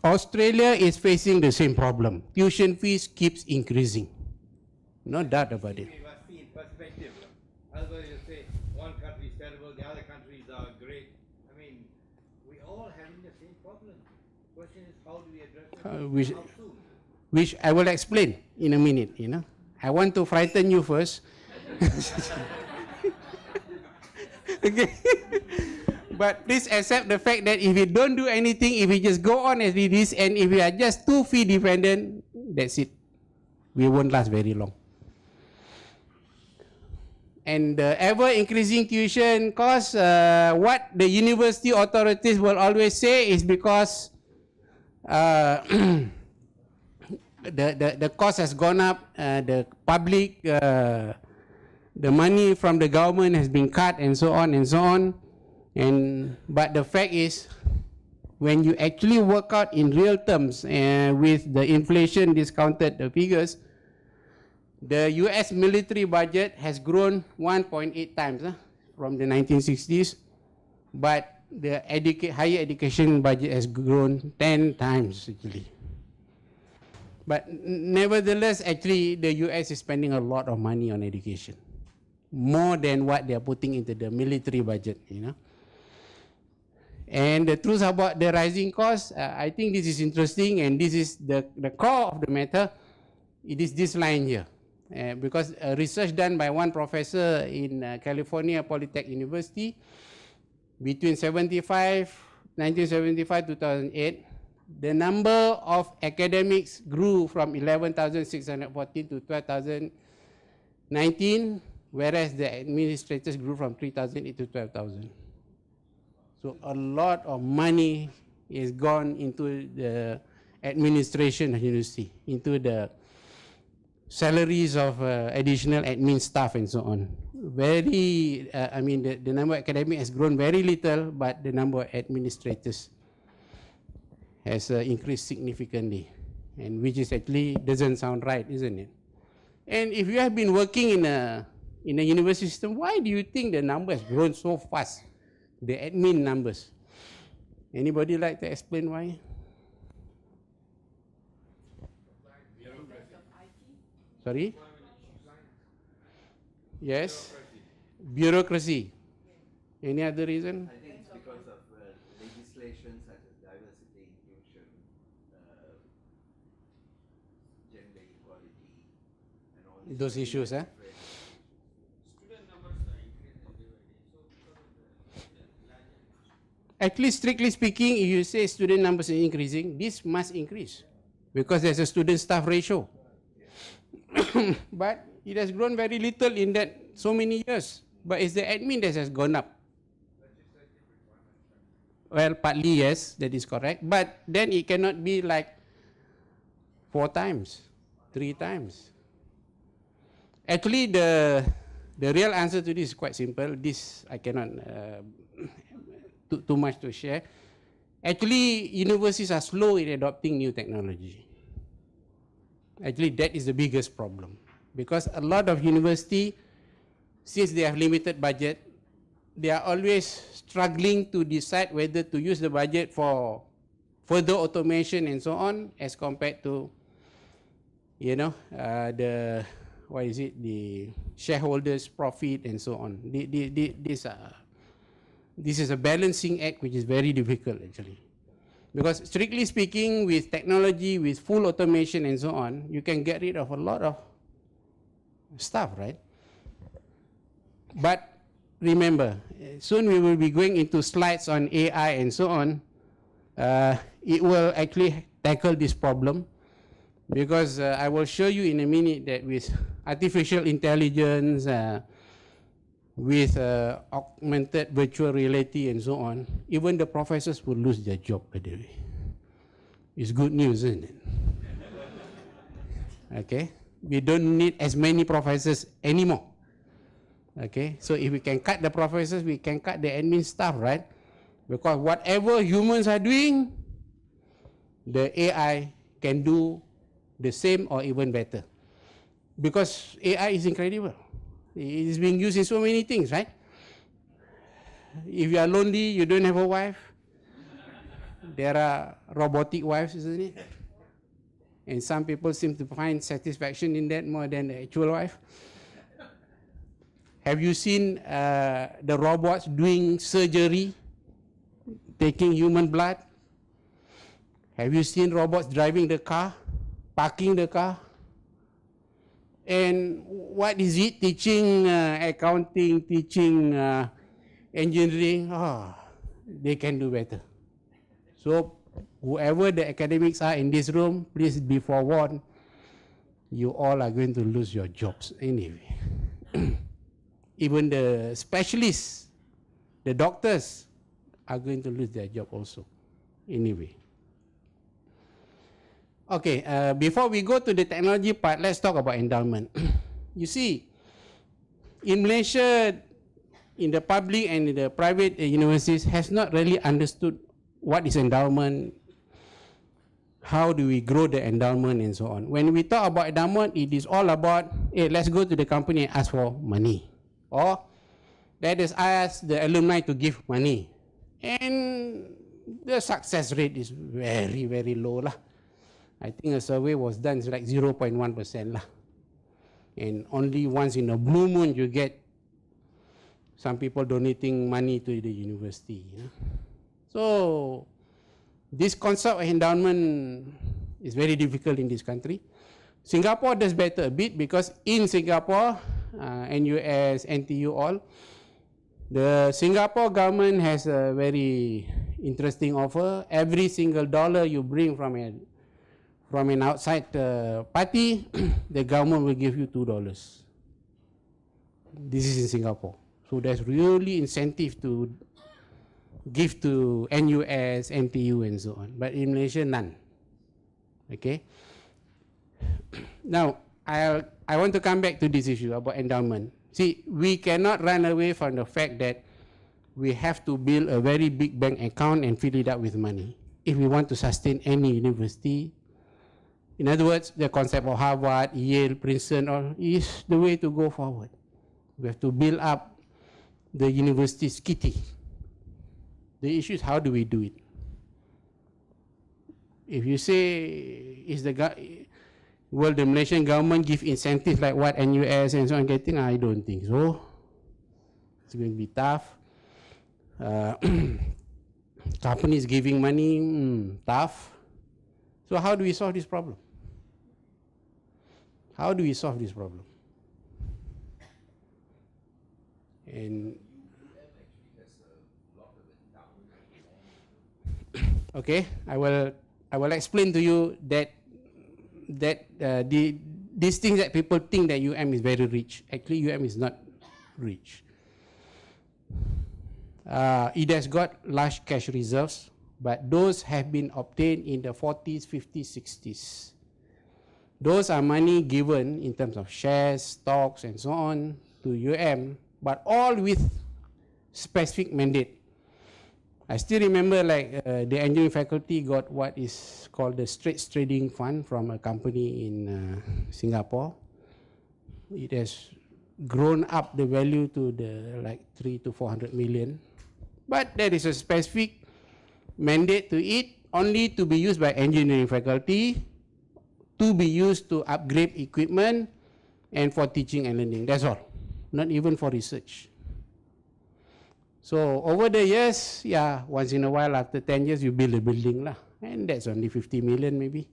Australia is facing the same problem. Tuition fees keeps increasing. No doubt about it. We must see in perspective. Otherwise you say one country is terrible, the other countries are great. I mean, we all having the same problem. Question is, how do we address it? How soon? Which I will explain in a minute, I want to frighten you first. Okay. But please accept the fact that if we don't do anything, if we just go on as it is, and if we are just too fee dependent, that's it. We won't last very long. And the ever increasing tuition costs, what the university authorities will always say is because the cost has gone up, the public, the money from the government has been cut, and so on and so on. But the fact is, when you actually work out in real terms with the inflation discounted figures, the US military budget has grown 1.8 times from the 1960s, but the higher education budget has grown 10 times actually. But nevertheless, actually, the US is spending a lot of money on education, more than what they are putting into the military budget, And the truth about the rising costs, I think this is interesting, and this is the core of the matter. It is this line here. Because research done by one professor in California Polytechnic University between 1975 to 2008, the number of academics grew from 11,614 to 12,019, whereas the administrators grew from 3,008 to 12,000. So a lot of money is gone into the administration of university, into the salaries of additional admin staff and so on. The number of academics has grown very little, but the number of administrators has increased significantly, and which is actually doesn't sound right, isn't it? And if you have been working in a university system, why do you think the number has grown so fast, the admin numbers? Anybody like to explain why? Sorry? Yes? Bureaucracy. Any other reason? I think it's because of legislation such as diversity, inclusion, gender equality, and all Those issues, Student numbers are increasing day by day. So because of the larger. Actually, strictly speaking, if you say student numbers are increasing, this must increase because there's a student-staff ratio. But it has grown very little in that so many years. But it's the admin that has gone up. Well, partly yes, that is correct. But then it cannot be like 4 times, 3 times. Actually, the real answer to this is quite simple. This I cannot too much to share. Actually, universities are slow in adopting new technology. Actually, that is the biggest problem, because a lot of university, since they have limited budget, they are always struggling to decide whether to use the budget for further automation and so on, as compared to, the shareholders' profit and so on. This is a balancing act which is very difficult actually. Because strictly speaking, with technology, with full automation and so on, you can get rid of a lot of stuff, right? But remember, soon we will be going into slides on AI and so on. It will actually tackle this problem, because I will show you in a minute that with artificial intelligence, with augmented virtual reality and so on, even the professors will lose their job, by the way. It's good news, isn't it? Okay? We don't need as many professors anymore. Okay? So if we can cut the professors, we can cut the admin staff, right? Because whatever humans are doing, the AI can do the same or even better. Because AI is incredible. It is being used in so many things, right? If you are lonely, you don't have a wife, there are robotic wives, isn't it? And some people seem to find satisfaction in that more than the actual wife. Have you seen the robots doing surgery, taking human blood? Have you seen robots driving the car, parking the car? And what is it? Teaching accounting, teaching engineering. They can do better. So whoever the academics are in this room, please be forewarned. You all are going to lose your jobs anyway. Even the specialists, the doctors, are going to lose their job also anyway. Okay, before we go to the technology part, let's talk about endowment. You see, in Malaysia, in the public and in the private universities has not really understood what is endowment, how do we grow the endowment and so on. When we talk about endowment, it is all about, hey, let's go to the company and ask for money. Or let us ask the alumni to give money. And the success rate is very, very low lah. I think a survey was done, it's like 0.1% lah. And only once in a blue moon you get some people donating money to the university. So this concept of endowment is very difficult in this country. Singapore does better a bit because in Singapore, NUS, NTU all, the Singapore government has a very interesting offer. Every single dollar you bring from an outside party, the government will give you $2. This is in Singapore. So there's really incentive to give to NUS, NTU and so on. But in Malaysia, none. Okay. Now, I want to come back to this issue about endowment. See, we cannot run away from the fact that we have to build a very big bank account and fill it up with money if we want to sustain any university. In other words, the concept of Harvard, Yale, Princeton is the way to go forward. We have to build up the university's kitty. The issue is how do we do it? If you say, will the Malaysian government give incentives like what NUS and so on getting? I don't think so. It's going to be tough. Companies giving money, tough. So how do we solve this problem? How do we solve this problem? And okay, I will explain to you that these things that people think that UM is very rich. Actually, UM is not rich. It has got large cash reserves, but those have been obtained in the 40s, 50s, 60s. Those are money given in terms of shares, stocks, and so on to UM, but all with specific mandate. I still remember like the engineering faculty got what is called the Straits Trading Fund from a company in Singapore. It has grown up the value to the like 300 to 400 million. But there is a specific mandate to it only to be used by engineering faculty, to be used to upgrade equipment and for teaching and learning. That's all, not even for research. So over the years, yeah, once in a while after 10 years you build a building lah, and that's only 50 million maybe.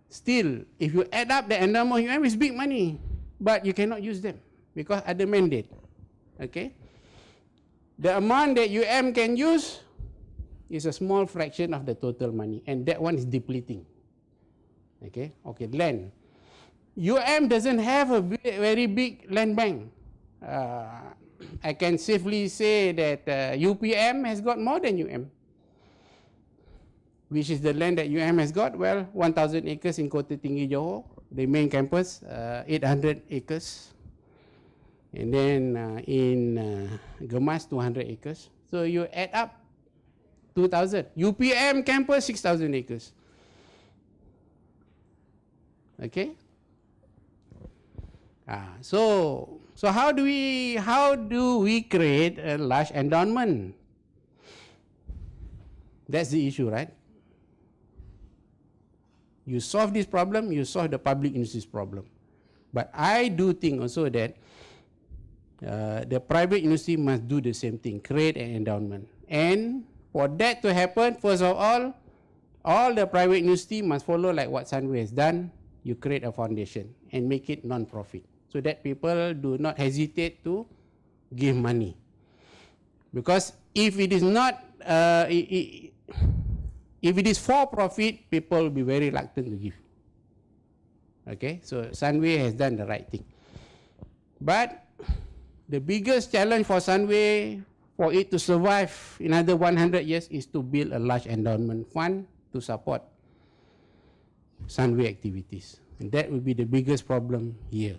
Still, if you add up the endowment UM, it's big money, but you cannot use them because ada mandate. Okay, the amount that UM can use is a small fraction of the total money, and that one is depleting. Okay, land. UM doesn't have a very big land bank. I can safely say that UPM has got more than UM. Which is the land that UM has got? Well, 1,000 acres in Kota Tinggi, Johor. The main campus, 800 acres. And then in Gemas, 200 acres. So you add up 2,000. UPM campus, 6,000 acres. Okay? So how do we create a large endowment? That's the issue, right? You solve this problem, you solve the public university's problem. But I do think also that the private university must do the same thing, create an endowment. And for that to happen, first of all the private university must follow like what Sunway has done. You create a foundation and make it non-profit, so that people do not hesitate to give money. Because if it is not, if it is for profit, people will be very reluctant to give. Okay, so Sunway has done the right thing. But the biggest challenge for Sunway, for it to survive another 100 years, is to build a large endowment fund to support Sunway activities. And that will be the biggest problem here.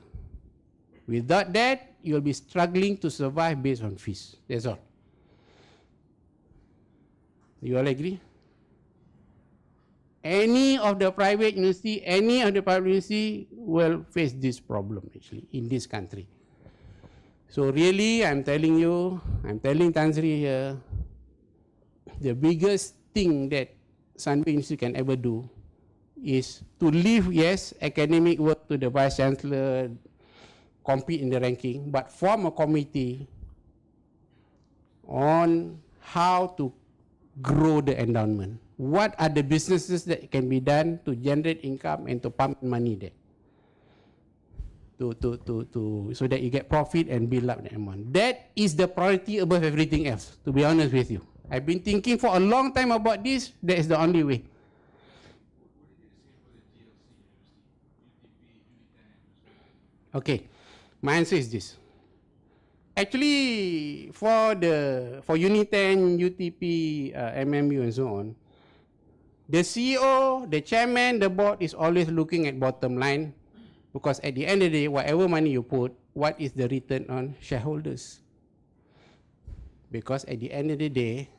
Without that, you will be struggling to survive based on fees. That's all. You all agree? Any of the private university will face this problem actually in this country. So really, I'm telling you, I'm telling Tan Sri here, the biggest thing that Sunway University can ever do is to leave, yes, academic work to the Vice Chancellor, compete in the ranking, but form a committee on how to grow the endowment. What are the businesses that can be done to generate income and to pump money there? So that you get profit and build up the amount. That is the priority above everything else, to be honest with you. I've been thinking for a long time about this. That is the only way. Okay, my answer is this. Actually, for Uni10, UTP, MMU and so on, the CEO, the chairman, the board is always looking at bottom line, because at the end of the day, whatever money you put, what is the return on shareholders? Because at the end of the day,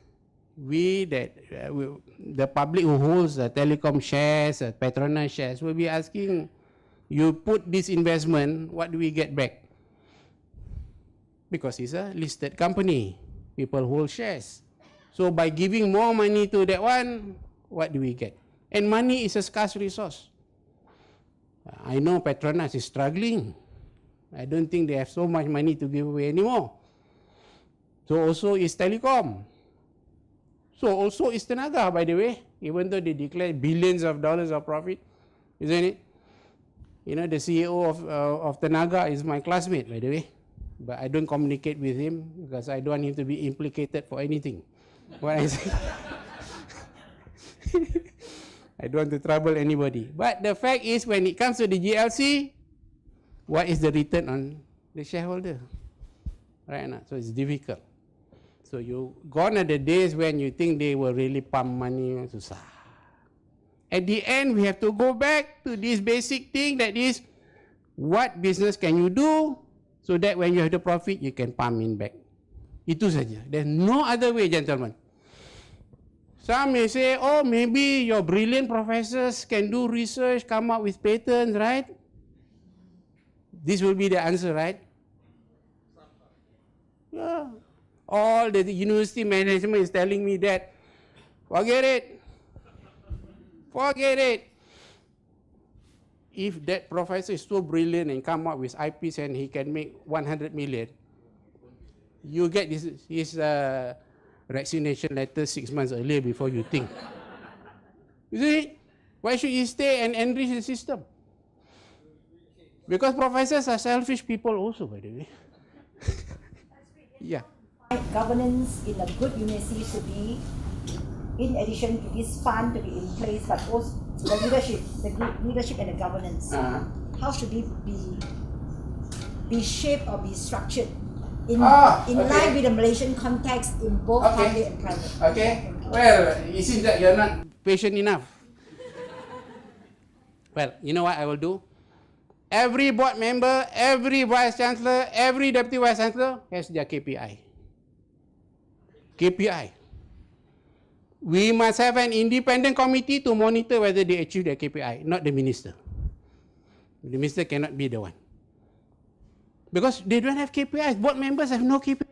the public who holds the telecom shares, Petronas shares, will be asking, you put this investment, what do we get back? Because it's a listed company, people hold shares. So by giving more money to that one, what do we get? And money is a scarce resource. I know Petronas is struggling. I don't think they have so much money to give away anymore. So also is Telecom. So also is Tenaga, by the way, even though they declare billions of dollars of profit, isn't it? You know, the CEO of Tenaga is my classmate, by the way. But I don't communicate with him because I don't want him to be implicated for anything. What I say. I don't want to trouble anybody. But the fact is, when it comes to the GLC, what is the return on the shareholder? Right now, so it's difficult. So you gone are the days when you think they will really pump money. Susah. At the end, we have to go back to this basic thing, that is, what business can you do so that when you have the profit, you can pump in back. Itu saja. There's no other way, gentlemen. Some may say, oh, maybe your brilliant professors can do research, come up with patents, right? This will be the answer, right? Yeah. All the university management is telling me that, forget it. Forget it. If that professor is so brilliant and come up with IPs and he can make 100 million, you get his resignation letter 6 months earlier before you think. You see? Why should you stay and enrich the system? Because professors are selfish people also, by the way. Yeah. Governance in a good university should be, in addition to this fund to be in place, but also the leadership and the governance. How should it be shaped or be structured in line with the Malaysian context in both public and private? Okay. Well, it seems that you're not patient enough. Well, you know what I will do? Every board member, every vice chancellor, every deputy vice chancellor has their KPI. KPI. We must have an independent committee to monitor whether they achieve their KPI, not the minister. The minister cannot be the one. Because they don't have KPIs. Board members have no KPI.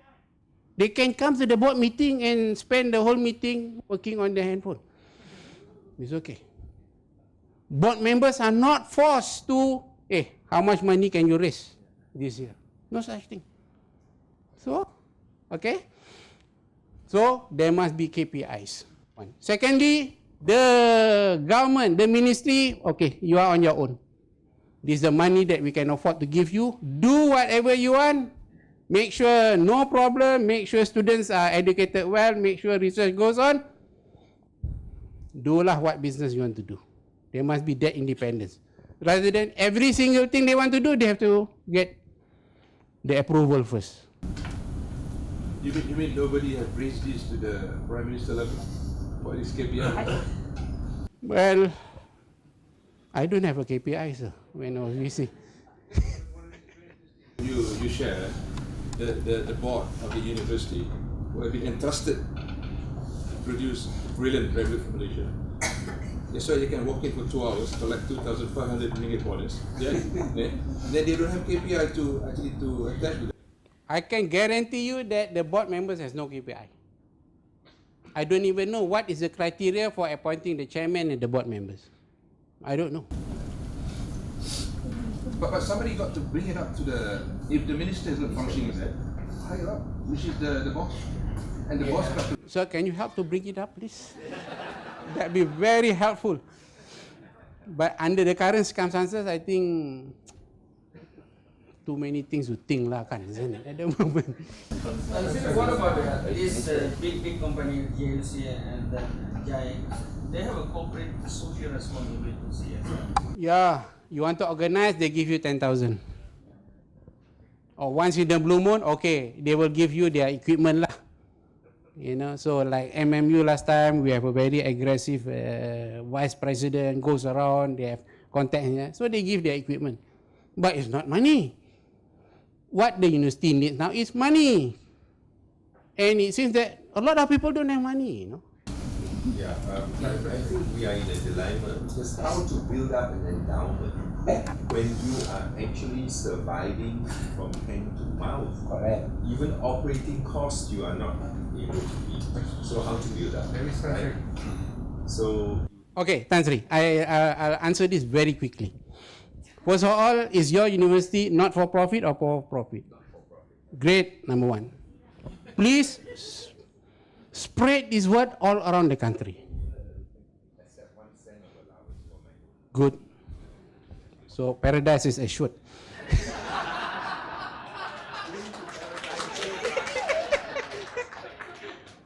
They can come to the board meeting and spend the whole meeting working on their handphone. It's okay. Board members are not forced to, hey, how much money can you raise this year? No such thing. So, okay. So, there must be KPIs. One. Secondly, the government, the ministry, okay, you are on your own. This is the money that we can afford to give you. Do whatever you want. Make sure no problem. Make sure students are educated well. Make sure research goes on. Do lah what business you want to do. There must be that independence. Rather than every single thing they want to do, they have to get the approval first. You mean nobody have raised this to the Prime Minister level? What is KPI? Well, I don't have a KPI, sir, when I was VC. You share the board of the university who have been entrusted to produce brilliant graduate from Malaysia. That's why you can walk in for 2 hours, collect 2,500 ringgit bonus. Then they don't have KPI to actually to attach to that. I can guarantee you that the board members has no KPI. I don't even know what is the criteria for appointing the chairman and the board members. I don't know. But somebody got to bring it up to the, if the minister isn't functioning as that, higher up, which is the boss. And the boss got to... Sir, can you help to bring it up, please? That'd be very helpful. But under the current circumstances, I think too many things to think lah, kan, isn't it, at the moment. What about this big company, GLC and Giant? They have a corporate social responsibility as well. Yeah, you want to organize, they give you 10,000. Or once in the blue moon, okay, they will give you their equipment lah. You know, so like MMU last time, we have a very aggressive vice president, goes around, they have contacts, yeah? So they give their equipment. But it's not money. What the university needs now is money. And it seems that a lot of people don't have money, you know. Yeah, I think we are in a dilemma because how to build up an endowment when you are actually surviving from hand to mouth. Correct. Even operating costs you are not able to meet. So how to build up? Right? So Okay, Tan Sri, I'll answer this very quickly. First of all, is your university not for profit or for profit? not for profit. Great, number one. Please spread this word all around the country. Except 1 cent of allowance for my Good. So paradise is assured.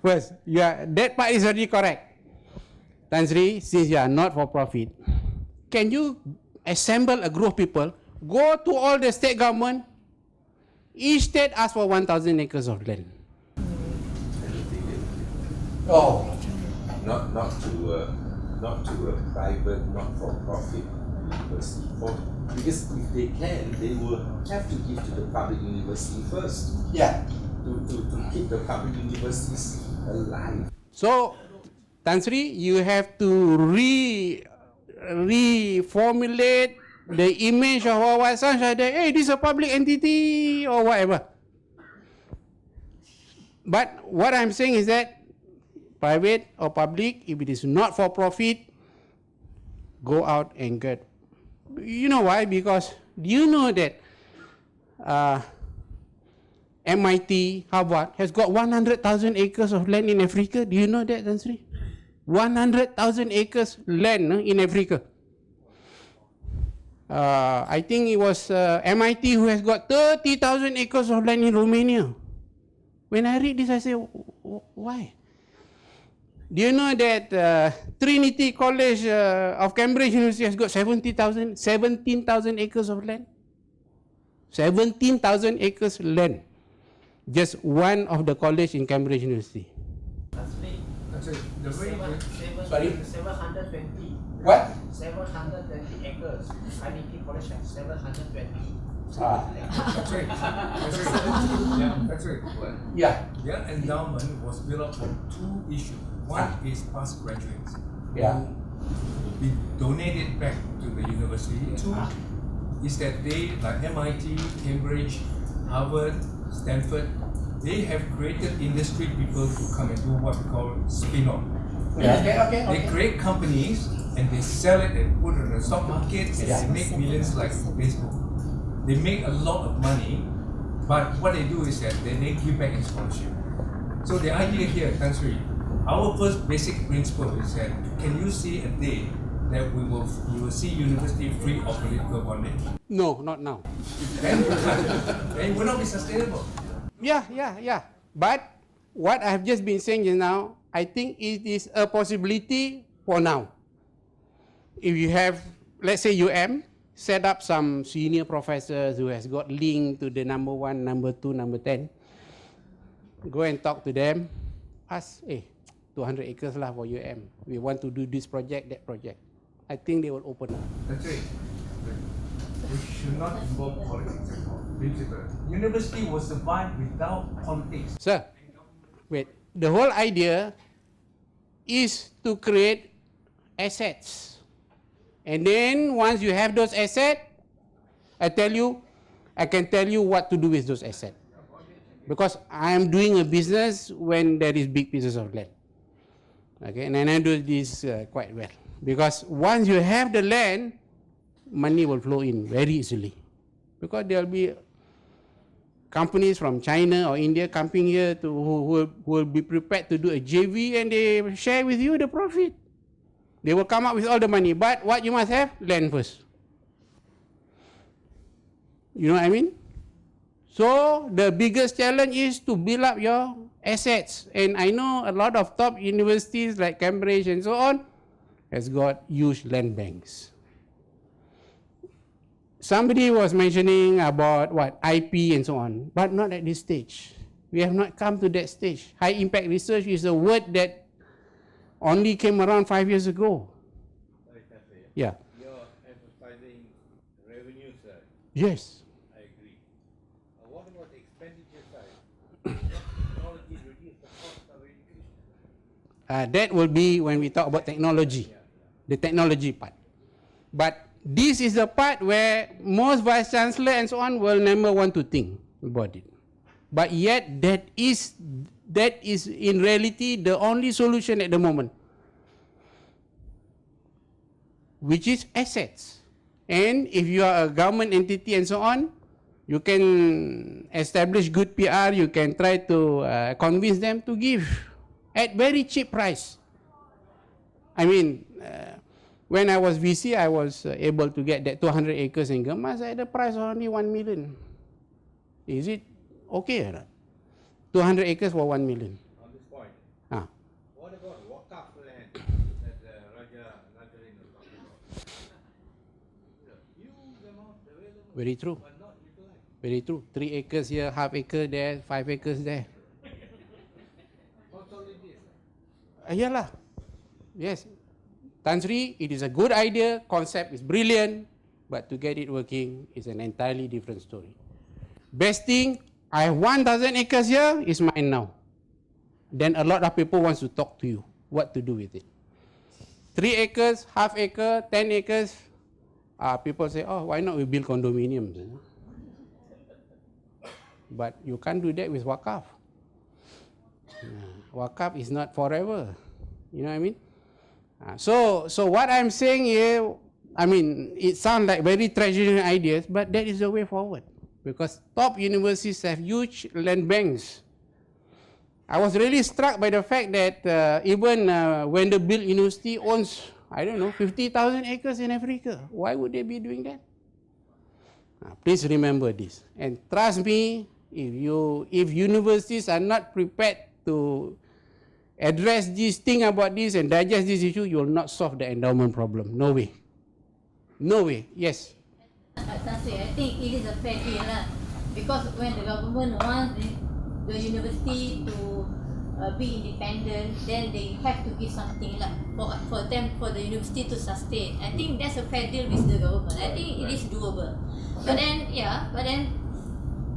First, that part is already correct. Tan Sri, since you are not for profit, can you assemble a group of people, go to all the state government, each state ask for 1,000 acres of land? Oh, not to a private, not-for-profit university. Because if they can, they will have to give to the public university first. Yeah. To keep the public universities alive. So, Tan Sri, you have to reformulate the image of our son that, hey, this is a public entity or whatever. But what I'm saying is that private or public, if it is not for profit, go out and get. You know why? Because do you know that MIT, Harvard, has got 100,000 acres of land in Africa? Do you know that, Tan Sri? 100,000 acres land in Africa. I think it was MIT who has got 30,000 acres of land in Romania. When I read this, I say, why? Do you know that Trinity College of Cambridge University has got 17,000 acres of land? 17,000 acres land. Just one of the college in Cambridge University. Sorry? 720. What? 720 acres. IDP College has 720. That's right. That's right. Yeah. Their endowment was built up from 2 issues. One is past graduates. Yeah. We donated back to the university. 2 is that they, like MIT, Cambridge, Harvard, Stanford, they have created industry people to come and do what we call spin-off. They create companies and they sell it and put it on the stock market and they make millions like Facebook. They make a lot of money, but what they do is that they give back in scholarship. So the idea here, Tan Sri, our first basic principle is that can you see a day that you will see university free of political bondage? No, not now. Then it will not be sustainable. Yeah. But what I have just been saying just now, I think it is a possibility for now. If you have, let's say UM, set up some senior professors who has got link to the number 1, number 2, number 10, go and talk to them, ask, 200 acres lah for UM. We want to do this project, that project. I think they will open up. That's right. We should not involve politics at all. Principle. University will survive without politics. Sir, wait. The whole idea is to create assets. And then once you have those assets, I can tell you what to do with those assets. Because I am doing a business when there is big pieces of land. Okay, and I do this quite well. Because once you have the land, money will flow in very easily. Because there will be companies from China or India coming here who will be prepared to do a JV and they share with you the profit. They will come up with all the money, but what you must have? Land first. You know what I mean? So the biggest challenge is to build up your assets. And I know a lot of top universities like Cambridge and so on has got huge land banks. Somebody was mentioning about IP and so on, but not at this stage. We have not come to that stage. High impact research is a word that only came around 5 years ago. Yeah. You're emphasizing revenue side. Yes. I agree. What about the expenditure side? Technology reduce the cost of education. That will be when we talk about technology, the technology part. But this is the part where most vice chancellor and so on will never want to think about it. But yet that is in reality the only solution at the moment, which is assets. And if you are a government entity and so on, you can establish good PR, you can try to convince them to give at very cheap price. I mean, when I was VC, I was able to get that 200 acres in Gemas at the price of only 1 million. Is it okay or not? 200 acres for 1 million. On this point, what about wakaf land that Raja Nazarin was talking about? Huge amount available, Very true. but not utilized. Very true. 3 acres here, half acre there, 5 acres there. Consolidate. Yalah. Yes. Tan Sri, it is a good idea, concept is brilliant, but to get it working is an entirely different story. Best thing, I have 1,000 acres here, is mine now. Then a lot of people want to talk to you, what to do with it. 3 acres, half acre, 10 acres, people say, why not we build condominiums? You know? But you can't do that with wakaf. Wakaf is not forever. You know what I mean? So what I'm saying here, I mean, it sounds like very traditional ideas, but that is the way forward. Because top universities have huge land banks. I was really struck by the fact that even when the Bill University owns, 50,000 acres in Africa, why would they be doing that? Please remember this. And trust me, if universities are not prepared to address this thing about this and digest this issue, you will not solve the endowment problem. No way. No way. Yes. I think it is a fair deal because when the government wants the university to be independent, then they have to give something for the university to sustain. I think that's a fair deal with the government. I think it is doable. But then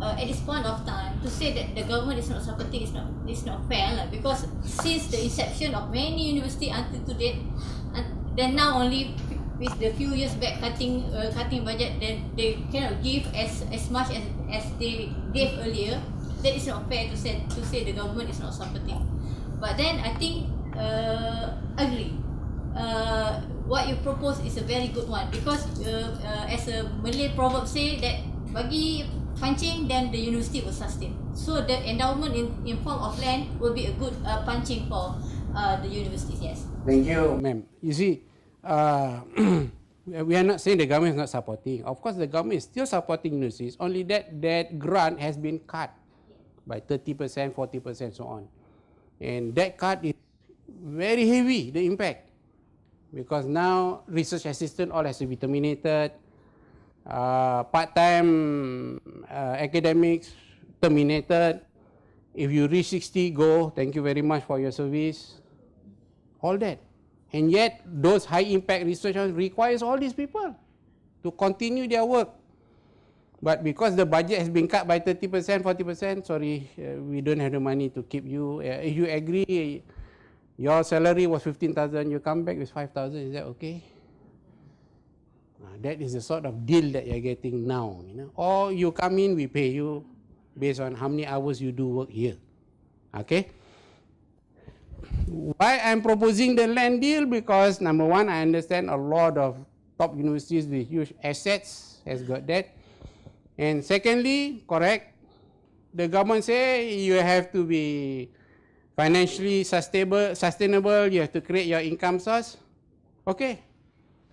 at this point of time, to say that the government is not supporting is not fair because since the inception of many universities until today, then now only with the few years back cutting budget, then they cannot give as much as they gave earlier. that is not fair to say the government is not supporting. But then I think agree. What you propose is a very good one because as a Malay proverb say that bagi punching then the university will sustain. So the endowment in form of land will be a good punching for the universities. Yes. Thank you, ma'am. You see, we are not saying the government is not supporting. Of course, the government is still supporting universities. Only that grant has been cut by 30%, 40%, so on. And that cut is very heavy, the impact. Because now research assistant all has to be terminated. Part-time academics terminated. If you reach 60, go. Thank you very much for your service. All that. And yet, those high-impact researchers requires all these people to continue their work. But because the budget has been cut by 30%, 40%, sorry, we don't have the money to keep you. If you agree, your salary was 15,000, you come back with 5,000, is that okay? That is the sort of deal that you're getting now. Or you come in, we pay you based on how many hours you do work here. Okay? Why I'm proposing the land deal? Because number one, I understand a lot of top universities with huge assets has got that. And secondly, correct, the government say you have to be financially sustainable, you have to create your income source. Okay,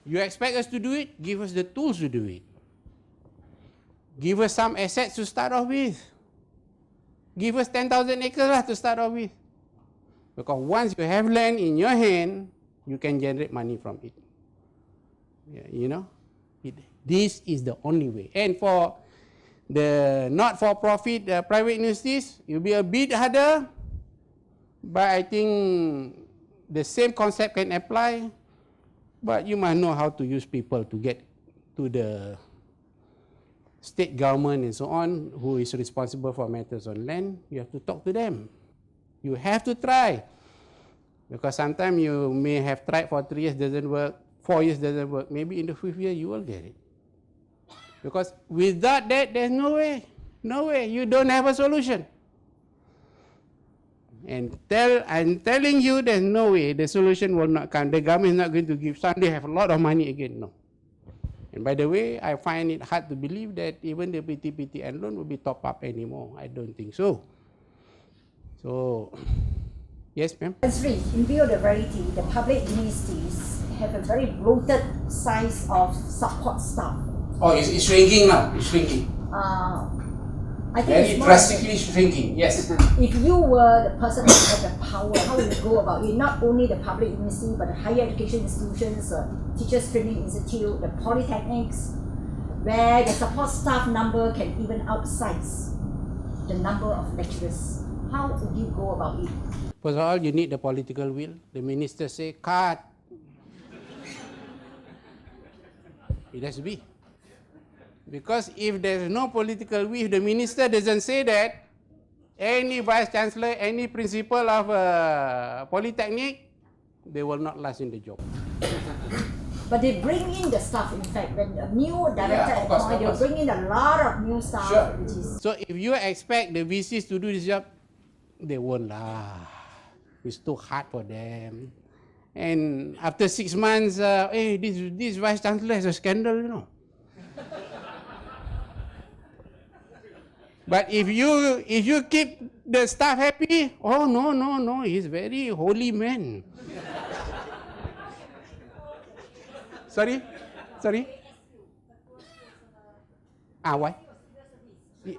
you expect us to do it, give us the tools to do it. Give us some assets to start off with. Give us 10,000 acres to start off with. Because once you have land in your hand, you can generate money from it. This is the only way. And for the not-for-profit private universities, it will be a bit harder, but I think the same concept can apply, but you must know how to use people to get to the state government and so on, who is responsible for matters on land. You have to talk to them. You have to try. Because sometimes you may have tried for 3 years, doesn't work, 4 years doesn't work. Maybe in the 5th year you will get it. Because without that, there's no way. No way. You don't have a solution. And I'm telling you, there's no way the solution will not come. The government is not going to give. Suddenly have a lot of money again. No. And by the way, I find it hard to believe that even the PTPT and loan will be top up anymore. I don't think so. So, yes, ma'am. In view of the reality, the public universities have a very bloated size of support staff. Oh, it's shrinking now. It's shrinking. I think Very it's more drastically shrinking. Yes. if you were the person that had the power, how would you go about it? Not only the public university, but the higher education institutions, teachers training institute, the polytechnics, where the support staff number can even outsize the number of lecturers. How would you go about it? First of all, you need the political will. The minister say, cut. It has to be. Because if there is no political will, if the minister doesn't say that, any vice chancellor, any principal of a polytechnic, they will not last in the job. But they bring in the staff, in fact, when a new director Yeah, of course, appointed, they'll bring in a lot of new staff. Sure. Which is So if you expect the VCs to do this job, they won't lah. It's too hard for them. And after 6 months, hey, this vice chancellor has a scandal, you know. But if you keep the staff happy, oh no, he's very holy man. Sorry? Why? Yeah.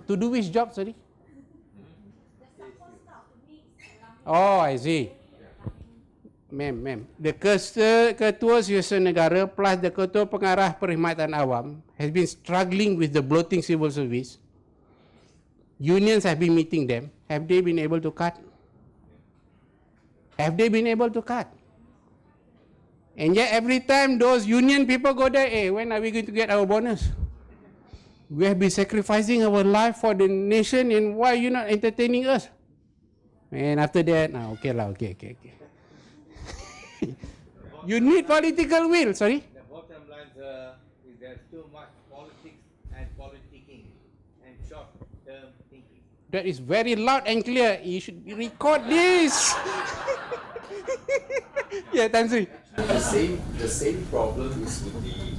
To do which job, sorry? Oh, I see. Ma'am. The Ketua Susunan Negara plus the Ketua Pengarah Perkhidmatan Awam has been struggling with the bloating civil service. Unions have been meeting them. Have they been able to cut? And yet every time those union people go there, hey, when are we going to get our bonus? We have been sacrificing our life for the nation, and why are you not entertaining us? And after that, okay. You need political will, sorry? The bottom line is there's too much politics and politics That is very loud and clear. You should record this. Yeah, Tan Sri. The same problem is with the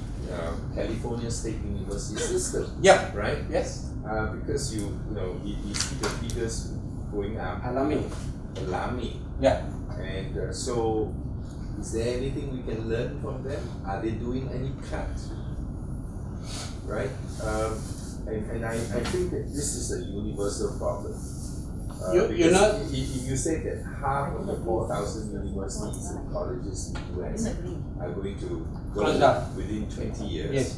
California State University system. Yeah. Right. Yes. Because you see the figures going up. Alarming. Yeah. And so, is there anything we can learn from them? Are they doing any cuts? Right? And I think that this is a universal problem. You know, if you say that half of the 4,000 universities and colleges in the US are going to Close go down within 20 years, yes.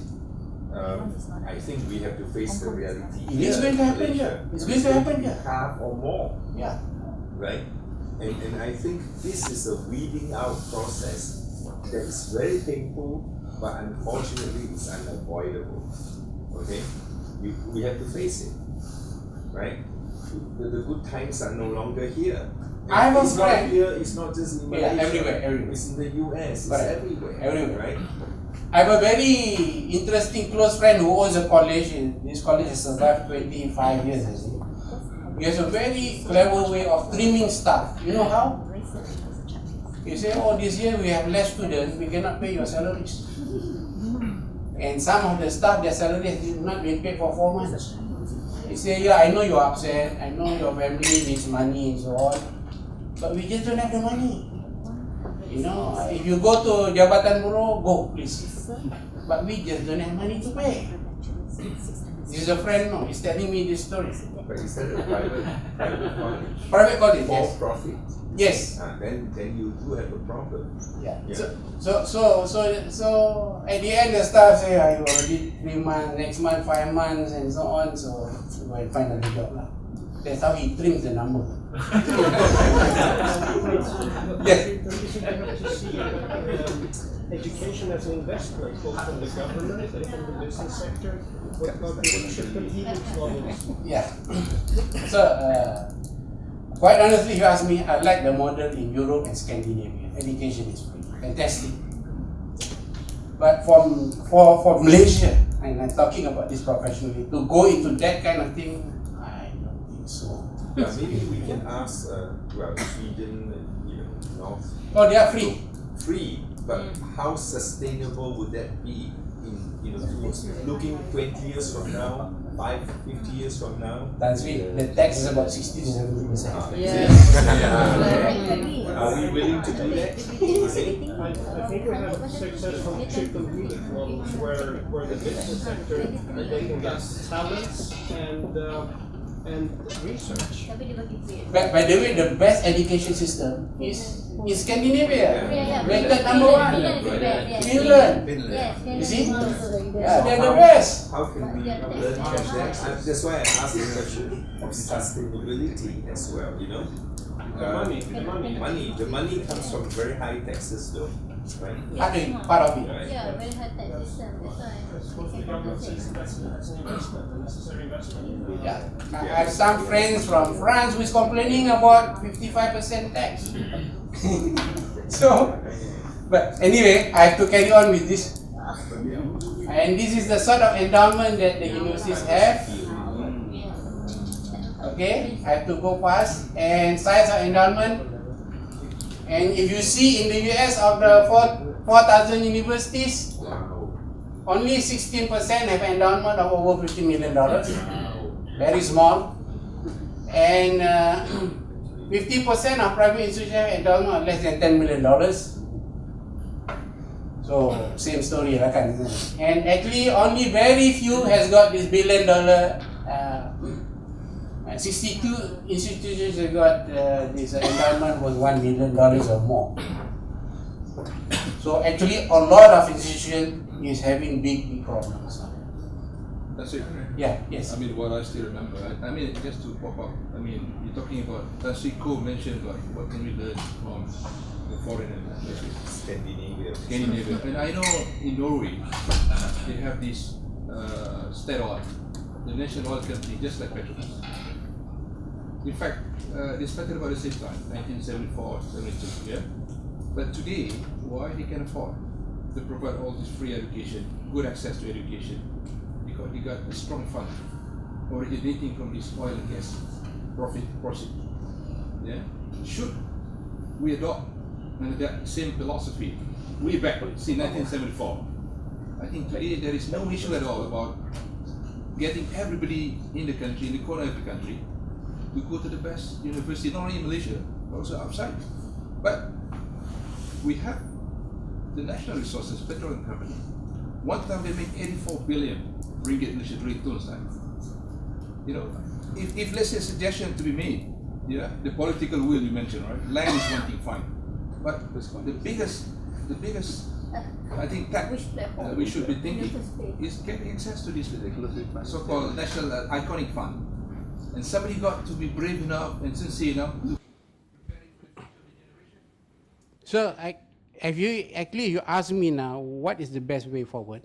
I think we have to face the reality. It is going to happen here. It's going to happen here. Half or more. Yeah. Right? And I think this is a weeding out process that is very painful, but unfortunately it's unavoidable. Okay? We have to face it. Right? The good times are no longer here. I have a it's not friend. here, it's not just in Malaysia. Yeah, everywhere. It's in the US, it's Correct. everywhere. Right? I have a very interesting close friend who owns a college. This college has survived 25 years, I think. He has a very clever way of trimming staff. You know how? You say, oh, this year we have less students, we cannot pay your salaries. And some of the staff, their salaries did not been paid for 4 months. He say, yeah, I know you're upset, I know your family needs money and so on, but we just don't have the money. You know, if you go to Jabatan Buruh, go please. But we just don't have money to pay. This is a friend, no, he's telling me this story. But is that a private college? Private college, For yes. profit? Yes. Then you do have a problem. Yeah. Yeah. So at the end the staff say, you already 3 months, next month 5 months and so on, so go and find another job lah. That's how he trims the number. Yes. Education as an investment, both from the government and from the business sector. What about the ownership competing models? Yeah. So, quite honestly, if you ask me, I like the model in Europe and Scandinavia. Education is free, fantastic. But for Malaysia, and I'm talking about this professionally, to go into that kind of thing, I don't think so. Yeah, maybe we can ask, Sweden and even North. Oh, they are free. Free, but how sustainable would that be looking 20 years from now, 50 years from now? That's it. The tax is about 60 to 70%. Are we willing to do that? I think we have successful chicken wheat models where the business sector they can get talents and research. By the way, the best education system is Scandinavia. Rated number 1. Finland. You see? Yeah, they're the best. How can we learn from that? That's why I asked the question of sustainability as well, The money comes from very high taxes though, right? Part of it. Yeah, very high tax system, that's why. The government sees that's an investment, a necessary investment. Yeah. I have some friends from France who is complaining about 55% tax. So, but anyway, I have to carry on with this. And this is the sort of endowment that the universities have. Okay, I have to go fast. And size of endowment. And if you see in the US of the 4,000 universities, only 16% have endowment of over $50 million. Very small. And 50% of private institutions have endowment of less than $10 million. So, same story lah kan. And actually, only very few has got this $1 billion. 62 institutions have got this endowment worth $1 million or more. So actually, a lot of institutions is having big problems. That's it. Yeah. Yes. I mean, what I still remember. I mean, just to pop up. I mean, you're talking about. Ko mentioned about what can we learn from the foreigners, Scandinavia. And I know in Norway they have this Statoil, the national oil company, just like Petronas. In fact, they started about the same time, 1974, 72. Yeah. But today, why they can afford to provide all this free education, good access to education? Because they got a strong fund originating from this oil and gas. profit proceed. Yeah, should we adopt that same philosophy way back, see 1974? I think today there is no issue at all about getting everybody in the country, in the corner of the country, to go to the best university, not only in Malaysia, but also outside. But we have the national resources, petroleum company. One time they made 84 billion ringgit Malaysia during time. You know, if let's say a suggestion to be made, yeah, the political will you mentioned, right? Land is one thing, fine. But the biggest I think that we should be thinking is getting access to this so-called national iconic fund. And somebody got to be brave enough and sincere enough to So, if you ask me now, what is the best way forward?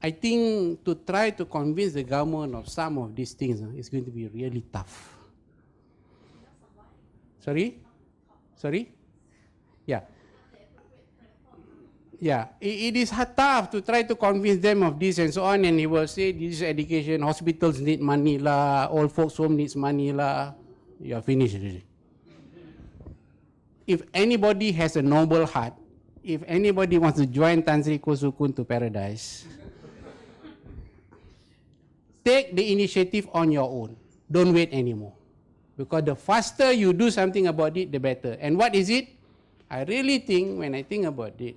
I think to try to convince the government of some of these things is going to be really tough. Sorry? Yeah. Yeah, it is tough to try to convince them of this and so on, and he will say this is education, hospitals need money lah, old folks home needs money lah. You are finished already. If anybody has a noble heart, if anybody wants to join Tan Sri Kosukun to paradise, take the initiative on your own. Don't wait anymore. Because the faster you do something about it, the better. And what is it? I really think, when I think about it,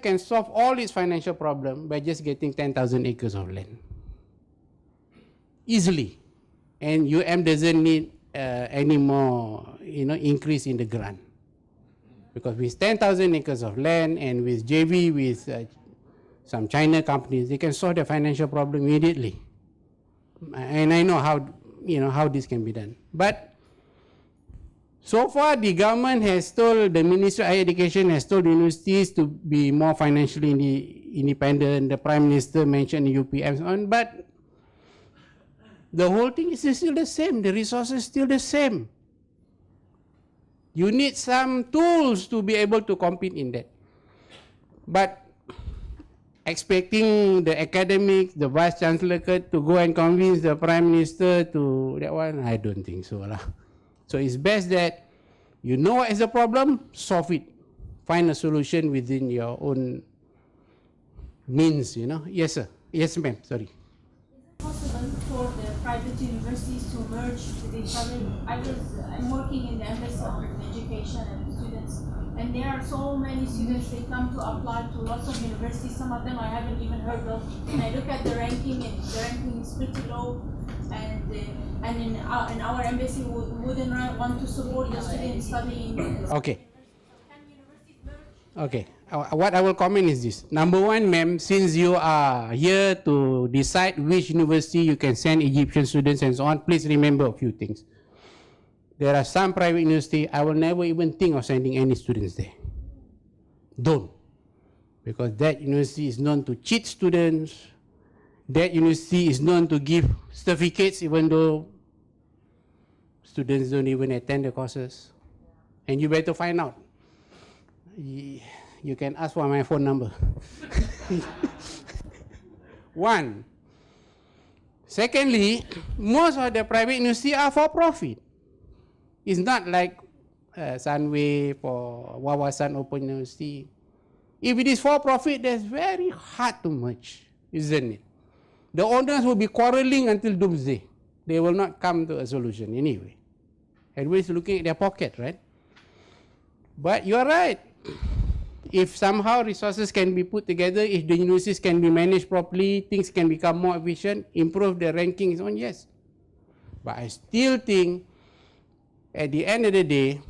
can solve all its financial problem by just getting 10,000 acres of land. Easily. And doesn't need any more, increase in the grant. Because with 10,000 acres of land and with JV with some China companies, they can solve their financial problem immediately. And I know how this can be done. But so far, the government has told, the Ministry of Higher Education has told universities to be more financially independent. The Prime Minister mentioned UPM and so on, but the whole thing is still the same. The resources still the same. You need some tools to be able to compete in that. But expecting the academics, the Vice Chancellor to go and convince the Prime Minister to that one, I don't think so lah. So it's best that you know what is the problem, solve it. Find a solution within your own means, Yes, sir. Yes, ma'am. Sorry. Possible for the private universities to merge with each other. I'm working in the Embassy of Education and students, and there are so many students, they come to apply to lots of universities. Some of them I haven't even heard of. And I look at the ranking, and the ranking is pretty low. And in our embassy, we wouldn't want to support the students studying. Okay. Okay. What I will comment is this. Number one, ma'am, since you are here to decide which university you can send Egyptian students and so on, please remember a few things. There are some private universities, I will never even think of sending any students there. Don't. Because that university is known to cheat students. That university is known to give certificates even though students don't even attend the courses. And you better find out. You can ask for my phone number. One. Secondly, most of the private universities are for profit. It's not like Sunway or Wawasan Open University. If it is for profit, that's very hard to merge, isn't it? The owners will be quarreling until doomsday. They will not come to a solution anyway. Everybody's looking at their pocket, right? But you are right. If somehow resources can be put together, if the universities can be managed properly, things can become more efficient, improve the rankings on, yes. But I still think, at the end of the day,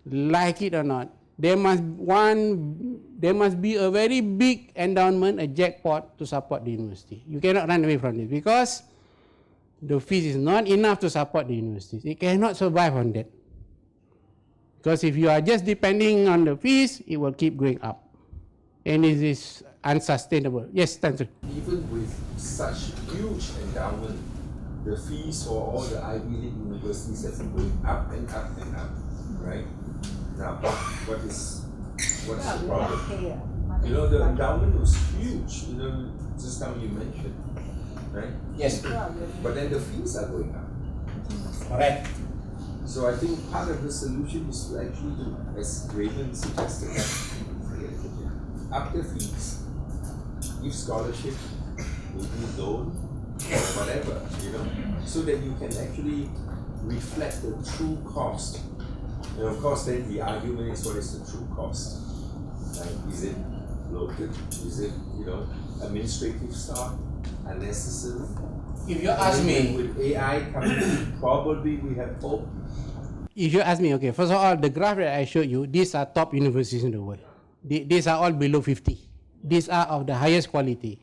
like it or not, there must be a very big endowment, a jackpot to support the university. You cannot run away from this because the fees is not enough to support the universities. It cannot survive on that. Because if you are just depending on the fees, it will keep going up. And it is unsustainable. Yes, Tan Sri. Even with such huge endowment, the fees for all the Ivy League universities have been going up and up and up, right? Now, what is the problem? The endowment was huge, just now you mentioned, right? Yes. But then the fees are going up. Correct. So I think part of the solution is to actually do, as Raymond suggested, up the fees, give scholarship, maybe loan, or whatever, so that you can actually reflect the true cost. And of course, then the argument is, what is the true cost? Is it bloated? Is it, administrative staff, unnecessary? If you ask me, with AI coming in, probably we have hope. If you ask me, okay, first of all, the graph that I showed you, these are top universities in the world. These are all below 50. These are of the highest quality.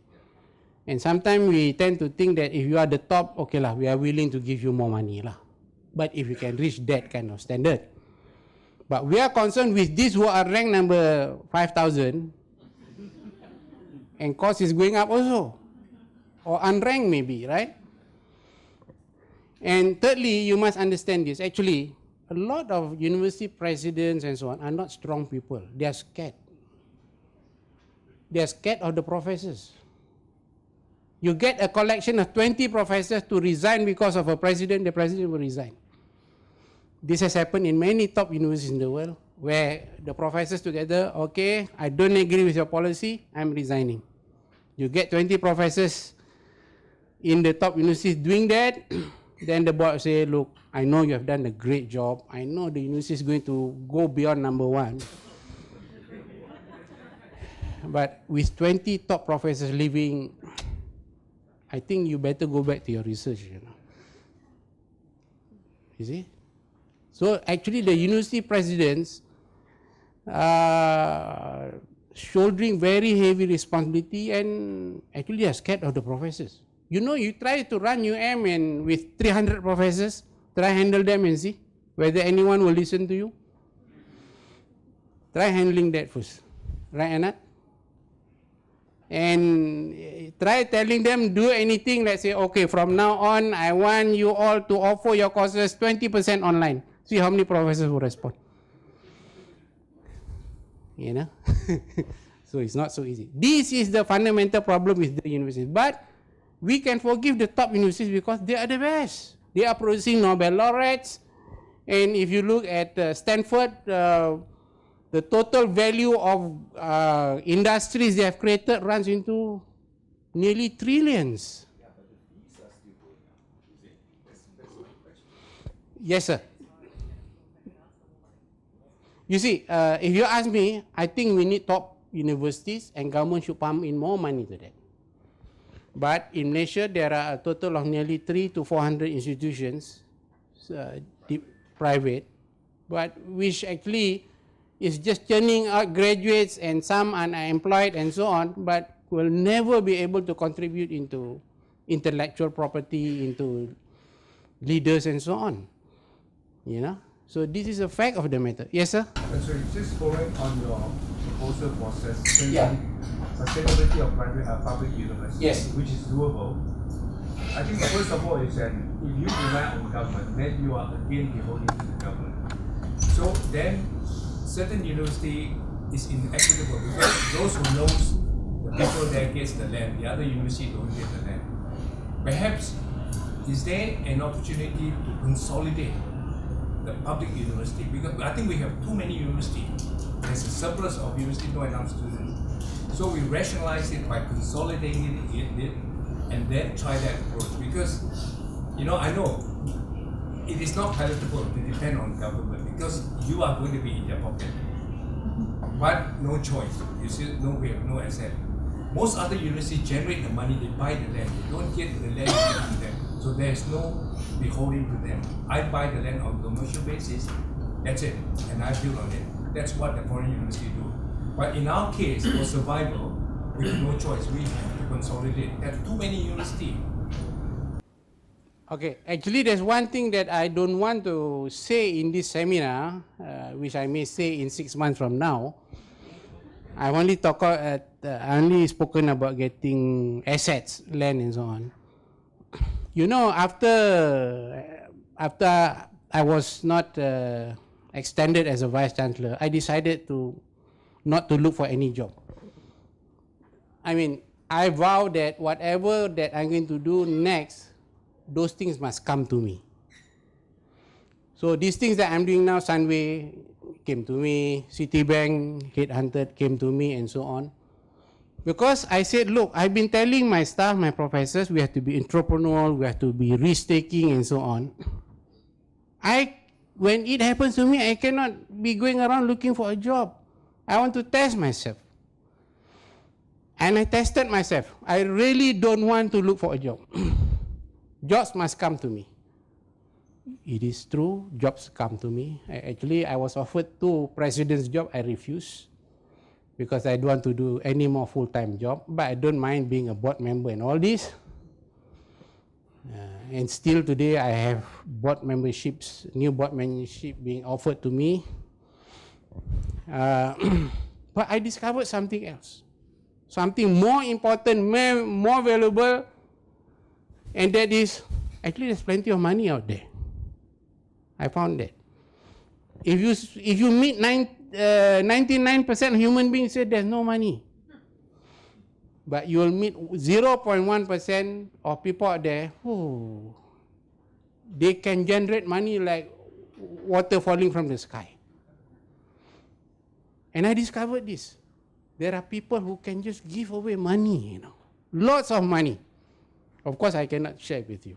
And sometimes we tend to think that if you are the top, okay lah, we are willing to give you more money lah. But if you can reach that kind of standard. But we are concerned with these who are ranked number 5,000, and cost is going up also, or unranked maybe, right? And thirdly, you must understand this. Actually, a lot of university presidents and so on are not strong people. They are scared. They are scared of the professors. You get a collection of 20 professors to resign because of a president, the president will resign. This has happened in many top universities in the world, where the professors together, okay, I don't agree with your policy, I'm resigning. You get 20 professors in the top universities doing that, then the board say, look, I know you have done a great job. I know the university is going to go beyond number 1. But with 20 top professors leaving, I think you better go back to your research, You see? So actually the university presidents are shouldering very heavy responsibility, and actually they are scared of the professors. You try to run UM and with 300 professors, try handle them and see whether anyone will listen to you. Try handling that first, right, Anat? And try telling them, do anything, let's say, okay, from now on, I want you all to offer your courses 20% online. See how many professors will respond. So it's not so easy. This is the fundamental problem with the universities. But we can forgive the top universities because they are the best. They are producing Nobel laureates. And if you look at Stanford, the total value of industries they have created runs into nearly trillions. Yes, sir. You see, if you ask me, I think we need top universities and government should pump in more money to that. But in Malaysia, there are a total of nearly 300 to 400 institutions, private, but which actually is just churning out graduates and some unemployed and so on, but will never be able to contribute into intellectual property, into leaders and so on. So this is a fact of the matter. Yes, sir? So just following on your proposal process, sustainability of private public universities, yes, which is doable. I think first of all is that if you rely on government, then you are again beholden to the government. So then certain university is inequitable because those who knows the people there gets the land, the other university don't get the land. Perhaps is there an opportunity to consolidate the public university, because I think we have too many universities. There's a surplus of university, not enough students. So we rationalize it by consolidating it and then try that approach. Because, I know it is not palatable to depend on government because you are going to be in their pocket. But no choice. You see, we have no asset. Most other universities generate the money, they buy the land. They don't get the land from them. So there's no beholden to them. I buy the land on commercial basis, that's it, and I build on it. That's what the foreign university do. But in our case, for survival, we have no choice. We have to consolidate. There are too many universities. Okay, actually there's one thing that I don't want to say in this seminar, which I may say in 6 months from now. I've only spoken about getting assets, land and so on. After I was not extended as a vice chancellor, I decided not to look for any job. I vow that whatever that I'm going to do next, those things must come to me. So these things that I'm doing now, Sunway came to me, Citibank, Headhunted came to me, and so on. Because I said, look, I've been telling my staff, my professors, we have to be entrepreneurial, we have to be risk-taking, and so on. When it happens to me, I cannot be going around looking for a job. I want to test myself. And I tested myself. I really don't want to look for a job. Jobs must come to me. It is true, jobs come to me. Actually, I was offered 2 president's job, I refused. Because I don't want to do any more full-time job. But I don't mind being a board member and all this. And still today, I have board memberships, new board membership being offered to me. But I discovered something else. Something more important, more valuable. And that is, actually there's plenty of money out there. I found that. If you meet 99% of human beings say there's no money. But you will meet 0.1% of people out there who they can generate money like water falling from the sky. And I discovered this. There are people who can just give away money, you know, lots of money. Of course, I cannot share it with you.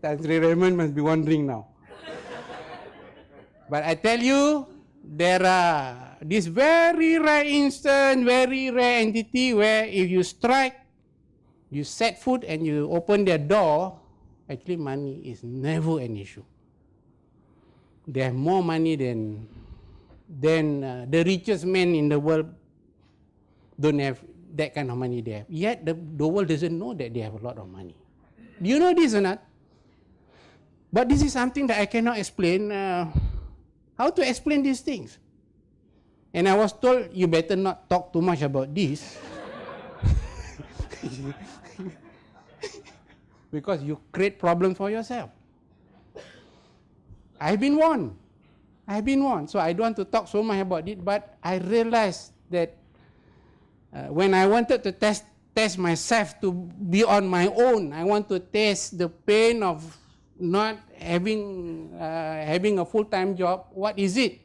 Tan Sri Raymond must be wondering now. But I tell you, there are this very rare instance, very rare entity where if you strike, you set foot and you open their door, actually money is never an issue. They have more money than the richest men in the world don't have that kind of money they have. Yet the world doesn't know that they have a lot of money. Do you know this or not? But this is something that I cannot explain. How to explain these things? And I was told, you better not talk too much about this. Because you create problems for yourself. I've been warned. So I don't want to talk so much about it, but I realized that when I wanted to test myself to be on my own, I want to test the pain of not having a full-time job. What is it?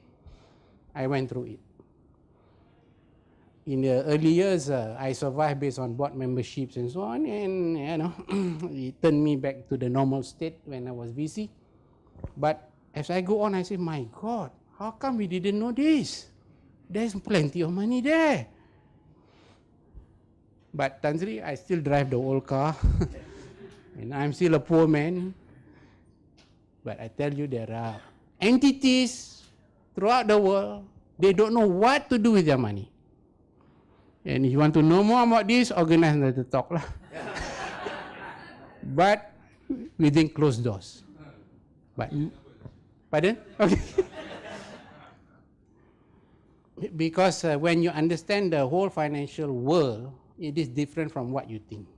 I went through it. In the early years, I survived based on board memberships and so on, and you know, it turned me back to the normal state when I was VC. But as I go on, I say, my God, how come we didn't know this? There's plenty of money there. But Tan Sri, I still drive the old car, and I'm still a poor man. But I tell you, there are entities throughout the world, they don't know what to do with their money. And if you want to know more about this, organize another talk. But within closed doors. But, pardon? Okay. Because when you understand the whole financial world, it is different from what you think.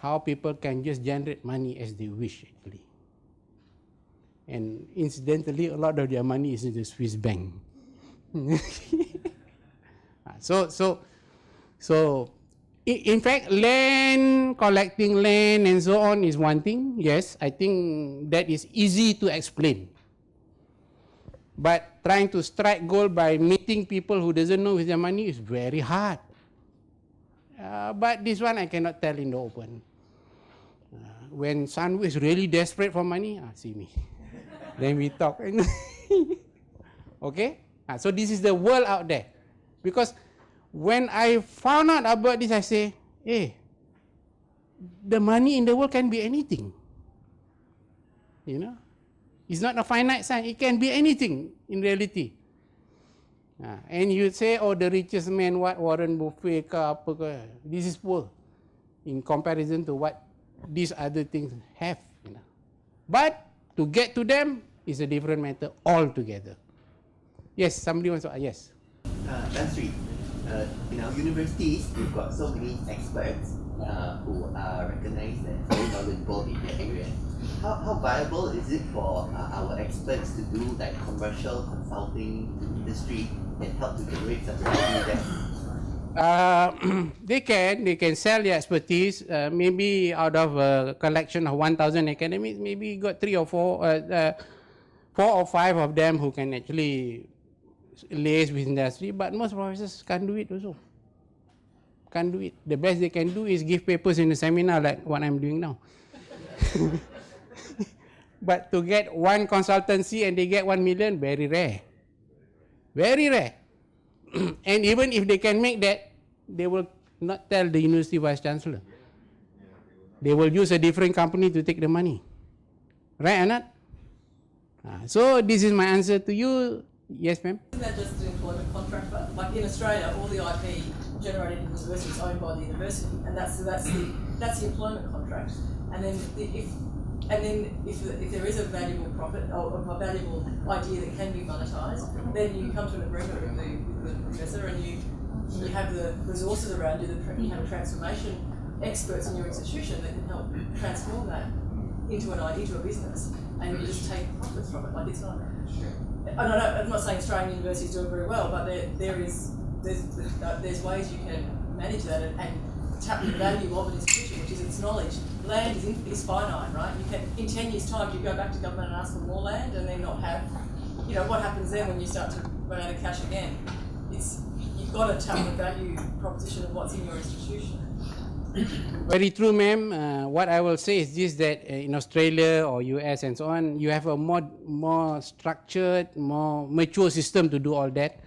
How people can just generate money as they wish, actually. And incidentally, a lot of their money is in the Swiss bank. So, in fact, land, collecting land and so on is one thing. Yes, I think that is easy to explain. But trying to strike gold by meeting people who doesn't know with their money is very hard. But this one I cannot tell in the open. When Sanwu is really desperate for money, see me. Then we talk. Okay? So this is the world out there. Because when I found out about this, I say, hey, the money in the world can be anything. You know? It's not a finite sign. It can be anything in reality. And you say, oh, the richest man, what, Warren Buffett, apa ke. This is poor in comparison to what these other things have. You know? But to get to them is a different matter altogether. Yes, somebody wants to, yes. That's right. In our universities, we've got so many experts who are recognized and very knowledgeable in their area. How viable is it for our experts to do like commercial consulting to industry and help to generate such revenue there? They can sell their expertise. Maybe out of a collection of 1,000 academics, maybe got 3 or 4, 4 or 5 of them who can actually liaise with industry. But most professors can't do it also. Can't do it. The best they can do is give papers in a seminar like what I'm doing now. But to get one consultancy and they get 1 million, very rare. Very rare. And even if they can make that, they will not tell the university vice chancellor. They will use a different company to take the money. Right or not? So this is my answer to you. Yes, ma'am? Isn't that just an employment contract? But like in Australia, all the IP generated in the university is owned by the university, and that's the employment contract. And then if there is a valuable profit or a valuable idea that can be monetised, then you come to an agreement with the professor, and you have the resources around you. You have transformation experts in your institution that can help transform that into a business, and you just take profits from it. Like it's not. I'm not saying Australian universities do it very well, but there's ways you can manage that and tap the value of an institution, which is its knowledge. Land is finite, right? You can, in 10 years' time, you go back to government and ask for more land, and then not have. What happens then when you start to run out of cash again? You've got to tap the value proposition of what's in your institution. Very true, ma'am. What I will say is this, that in Australia or US and so on, you have a more structured, more mature system to do all that.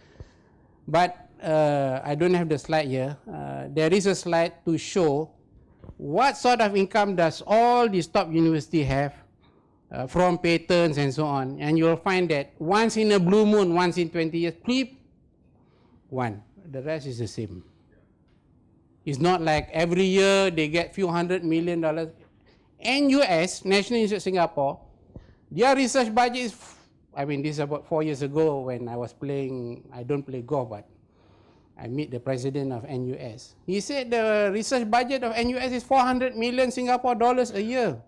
But I don't have the slide here. There is a slide to show what sort of income does all these top universities have from patents and so on. And you'll find that once in a blue moon, once in 20 years, one. The rest is the same. It's not like every year they get few $100 million. NUS, National Institute of Singapore, their research budget is, this is about 4 years ago when I was playing, I don't play golf, but I meet the president of NUS. He said the research budget of NUS is 400 million Singapore dollars a year.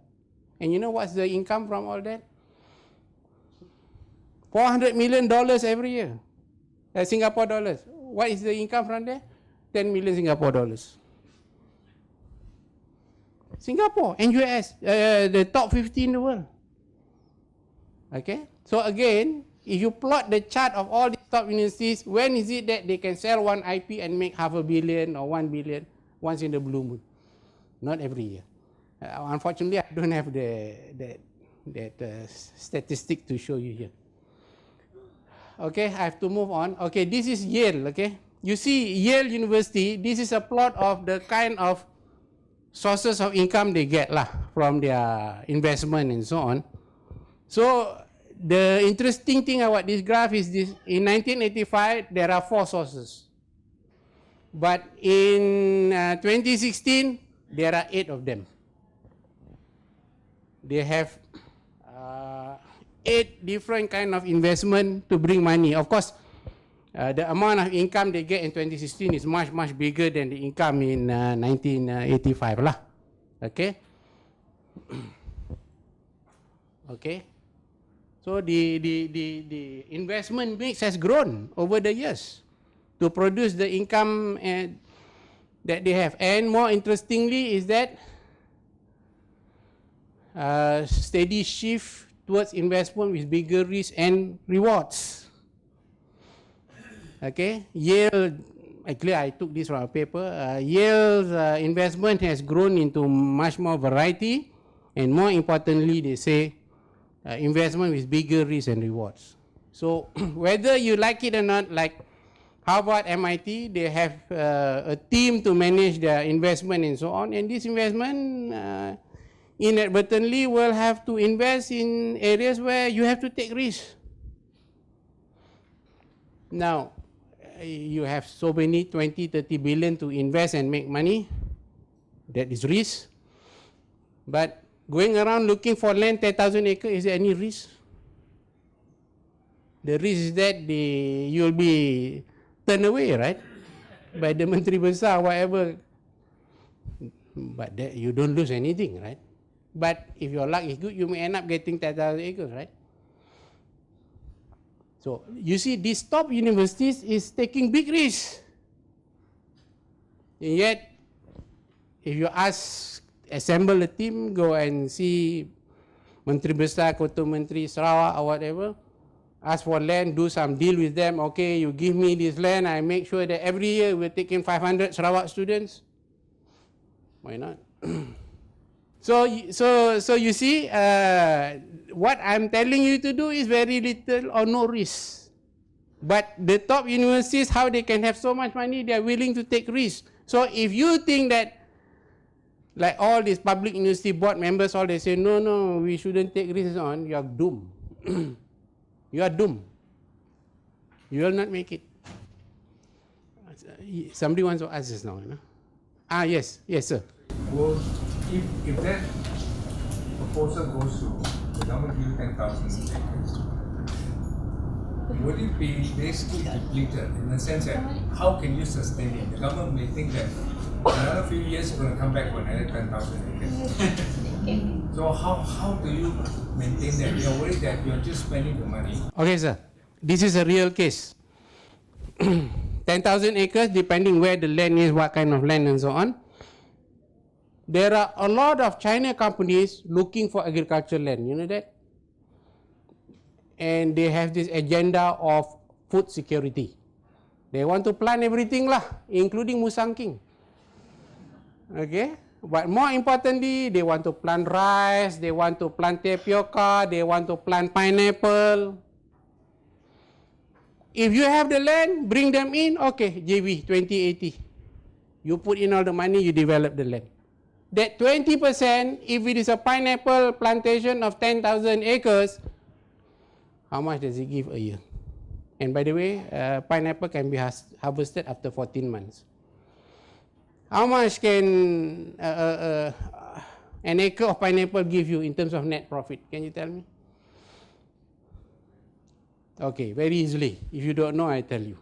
And you know what's the income from all that? $400 million every year. Singapore dollars. What is the income from there? 10 million Singapore dollars. Singapore, NUS, the top 50 in the world. Okay? So again, if you plot the chart of all the top universities, when is it that they can sell one IP and make $500 million or 1 billion once in the blue moon? Not every year. Unfortunately, I don't have that statistic to show you here. Okay, I have to move on. Okay, this is Yale, okay? You see Yale University, this is a plot of the kind of sources of income they get from their investment and so on. So the interesting thing about this graph is this: in 1985 there are 4 sources, but in 2016 there are 8 of them. They have 8 different kind of investment to bring money. Of course, the amount of income they get in 2016 is much bigger than the income in 1985 lah. Okay. Okay. So the investment mix has grown over the years to produce the income that they have. And more interestingly is that steady shift towards investment with bigger risk and rewards. Okay, Yale, actually I took this from a paper, Yale's investment has grown into much more variety, and more importantly they say investment with bigger risk and rewards. So whether you like it or not, like Harvard, MIT, they have a team to manage their investment and so on, and this investment inadvertently will have to invest in areas where you have to take risks. Now, you have so many 20, 30 billion to invest and make money. That is risk. But going around looking for land 10,000 acres, is there any risk? The risk is that you'll be turned away, right? By the Menteri Besar, whatever. But that, you don't lose anything, right? But if your luck is good, you may end up getting 10,000 acres, right? So you see, these top universities is taking big risks. And yet, if you assemble a team, go and see Menteri Besar, Ketua Menteri Sarawak or whatever, ask for land, do some deal with them. Okay, you give me this land, I make sure that every year we're taking 500 Sarawak students. Why not? So you see, what I'm telling you to do is very little or no risk. But the top universities, how they can have so much money, they are willing to take risks. So if you think that, like all these public university board members, all they say, no, we shouldn't take risks on, you are doomed. You are doomed. You will not make it. Somebody wants to ask this now, you know? Yes, sir. Well, if that proposal goes through, the government gives 10,000 acres, would it be basically depleted in the sense that how can you sustain it? The government may think that in another few years you're going to come back for another 10,000 acres. So how do you maintain that? You're worried that you're just spending the money. Okay, sir. This is a real case. 10,000 acres, depending where the land is, what kind of land and so on. There are a lot of China companies looking for agricultural land, you know that? And they have this agenda of food security. They want to plant everything lah, including musang king. Okay? But more importantly, they want to plant rice, they want to plant tapioca, they want to plant pineapple. If you have the land, bring them in, okay, JV 2080. You put in all the money, you develop the land. That 20%, if it is a pineapple plantation of 10,000 acres, how much does it give a year? And by the way, pineapple can be harvested after 14 months. How much can an acre of pineapple give you in terms of net profit? Can you tell me? Okay, very easily. If you don't know, I tell you.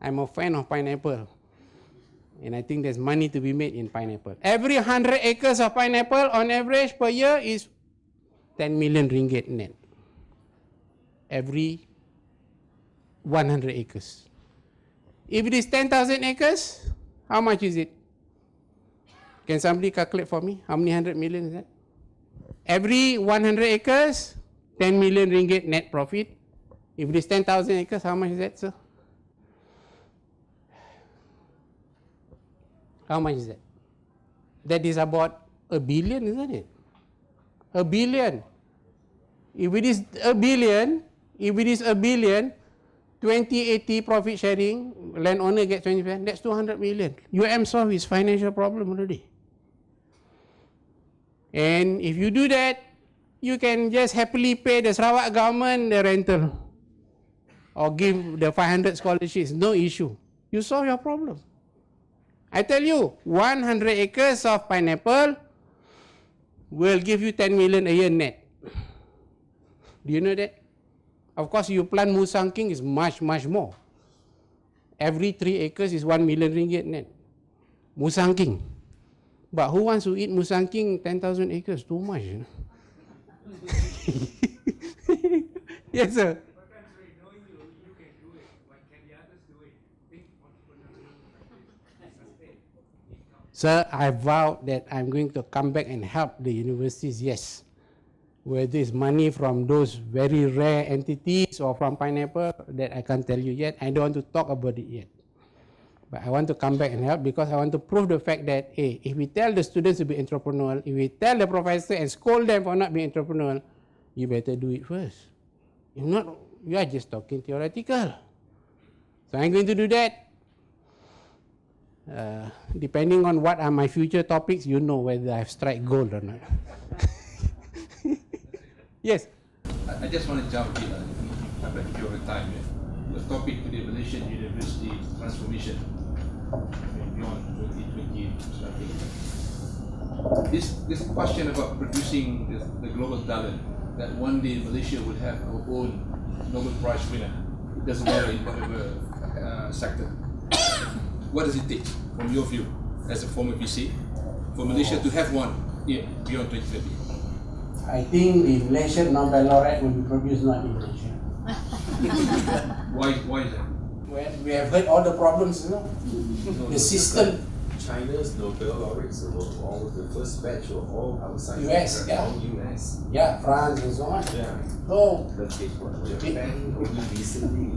I'm a fan of pineapple. And I think there's money to be made in pineapple. Every 100 acres of pineapple on average per year is 10 million ringgit net. Every 100 acres. If it is 10,000 acres, how much is it? Can somebody calculate for me? How many 100 million is that? Every 100 acres, 10 million ringgit net profit. If it is 10,000 acres, how much is that, sir? How much is that? That is about $1 billion, isn't it? $1 billion. If it is $1 billion, 2080 profit sharing, landowner gets 20%, that's 200 million. UM solve his financial problem already. And if you do that, you can just happily pay the Sarawak government the rental or give the 500 scholarships, no issue. You solve your problem. I tell you, 100 acres of pineapple will give you 10 million a year net. Do you know that? Of course, you plant musang king is much, much more. Every 3 acres is 1 million ringgit net. Musang king. But who wants to eat musang king 10,000 acres? Too much, you know. Yes, sir. Sir, I vowed that I'm going to come back and help the universities, yes. Whether it's money from those very rare entities or from pineapple, that I can't tell you yet. I don't want to talk about it yet. But I want to come back and help because I want to prove the fact that, hey, if we tell the students to be entrepreneurial, if we tell the professor and scold them for not being entrepreneurial, you better do it first. If not, you are just talking theoretical. So I'm going to do that. Depending on what are my future topics, you know whether I've strike gold or not. Yes. I just want to jump in. I'm back to your time. The topic today, Malaysian University transformation beyond 2020. This question about producing the global talent, that one day Malaysia will have our own Nobel Prize winner. It doesn't matter in whatever sector. What does it take, from your view, as a former VC, for Malaysia to have one beyond 2030? I think the Malaysian Nobel laureate will be produced not in Malaysia. Why is that? where we have heard all the problems, you know. The system. China's Nobel laureates were all the first batch were all outside. US, yeah. All US. Yeah, France and so on. Yeah. So, But Japan only recently.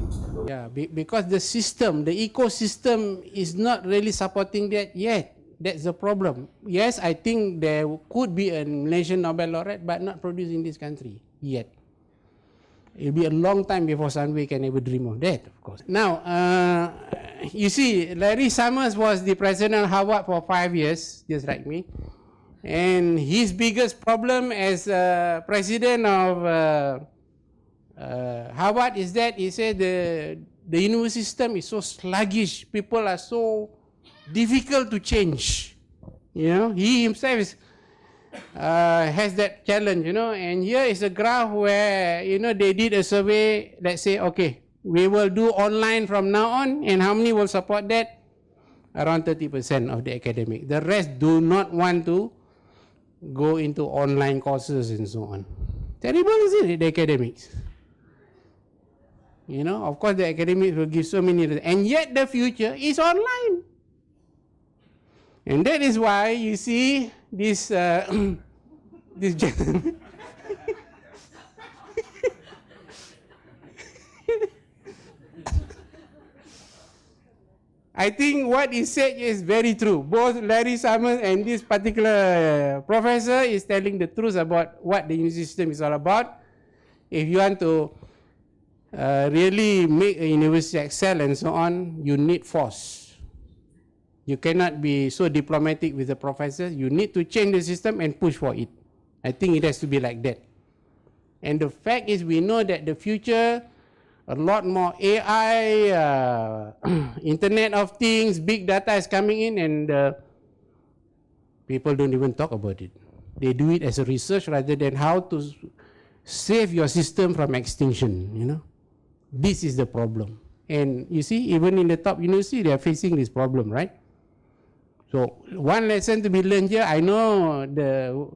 Yeah, because the system, the ecosystem is not really supporting that yet. That's the problem. Yes, I think there could be a Malaysian Nobel laureate, but not produced in this country yet. It'll be a long time before Sunway can ever dream of that, of course. Now, you see, Larry Summers was the president of Harvard for 5 years, just like me. And his biggest problem as president of Harvard is that he said the university system is so sluggish. People are so difficult to change. You know, he himself is, has that challenge, you know. And here is a graph where, you know, they did a survey. Let's say, okay, we will do online from now on, and how many will support that? Around 30% of the academic. The rest do not want to go into online courses and so on. Terrible, isn't it, the academics? You know, of course the academics will give so many, and yet the future is online. And that is why you see this this gentleman. I think what he said is very true. Both Larry Summers and this particular professor is telling the truth about what the university system is all about. If you want to really make a university excel and so on, you need force. You cannot be so diplomatic with the professors. You need to change the system and push for it. I think it has to be like that. And the fact is, we know that the future, a lot more AI, Internet of Things, big data is coming in, and people don't even talk about it. They do it as a research rather than how to save your system from extinction, you know. This is the problem. And you see, even in the top university, they are facing this problem, right? So one lesson to be learned here, I know the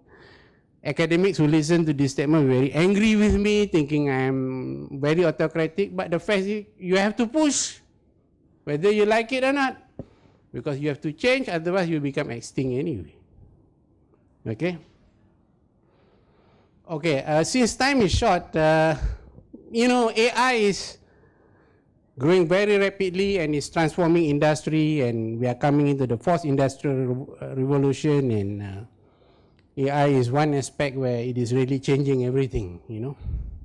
academics who listen to this statement are very angry with me, thinking I'm very autocratic, but the fact is you have to push, whether you like it or not, because you have to change, otherwise you become extinct anyway. Okay? Okay, since time is short, you know, AI is growing very rapidly and is transforming industry, and we are coming into the fourth industrial revolution, and AI is one aspect where it is really changing everything, you know.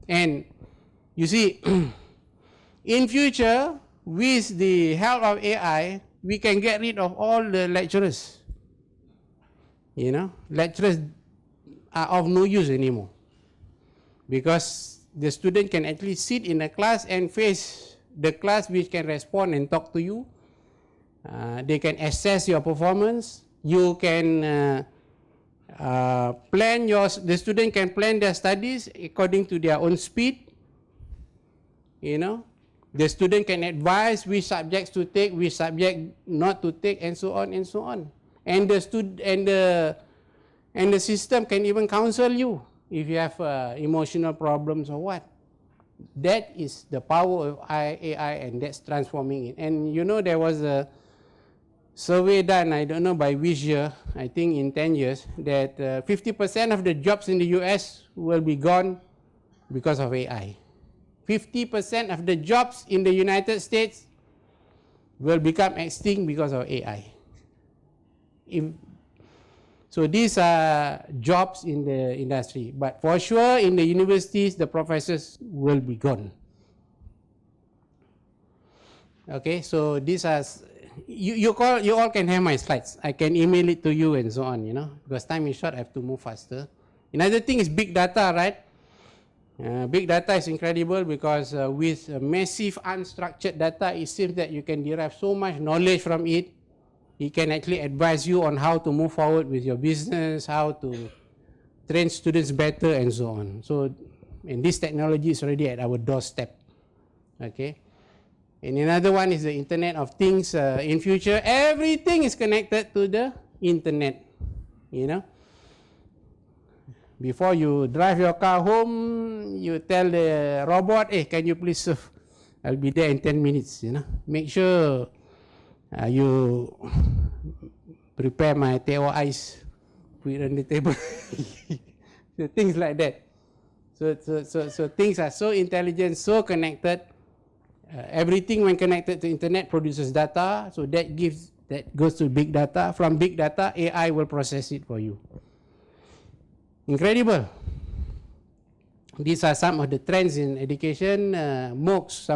And you see, in future, with the help of AI, we can get rid of all the lecturers. You know, lecturers are of no use anymore, because the student can actually sit in a class and face the class which can respond and talk to you. They can assess your performance. You can the student can plan their studies according to their own speed. You know, the student can advise which subjects to take, which subject not to take, and so on and so on. And the system can even counsel you if you have emotional problems or what. That is the power of AI, and that's transforming it. And you know, there was a survey done, I don't know by which year, I think in 10 years, that 50% of the jobs in the US will be gone because of AI. 50% of the jobs in the United States will become extinct because of AI. So these are jobs in the industry, but for sure in the universities, the professors will be gone. Okay, so these are, you all can have my slides. I can email it to you and so on, you know, because time is short, I have to move faster. Another thing is big data, right? Big data is incredible because with massive unstructured data, it seems that you can derive so much knowledge from it. It can actually advise you on how to move forward with your business, how to train students better, and so on. So, and this technology is already at our doorstep. Okay. And another one is the Internet of Things. In future, everything is connected to the Internet. You know. Before you drive your car home, you tell the robot, "Hey, can you please I'll be there in 10 minutes, you know. Make sure you prepare my teh ice, put it on the table. So things like that. So things are so intelligent, so connected. Everything when connected to internet produces data, so that goes to big data. From big data, AI will process it for you. Incredible. These are some of the trends in education. MOOCs,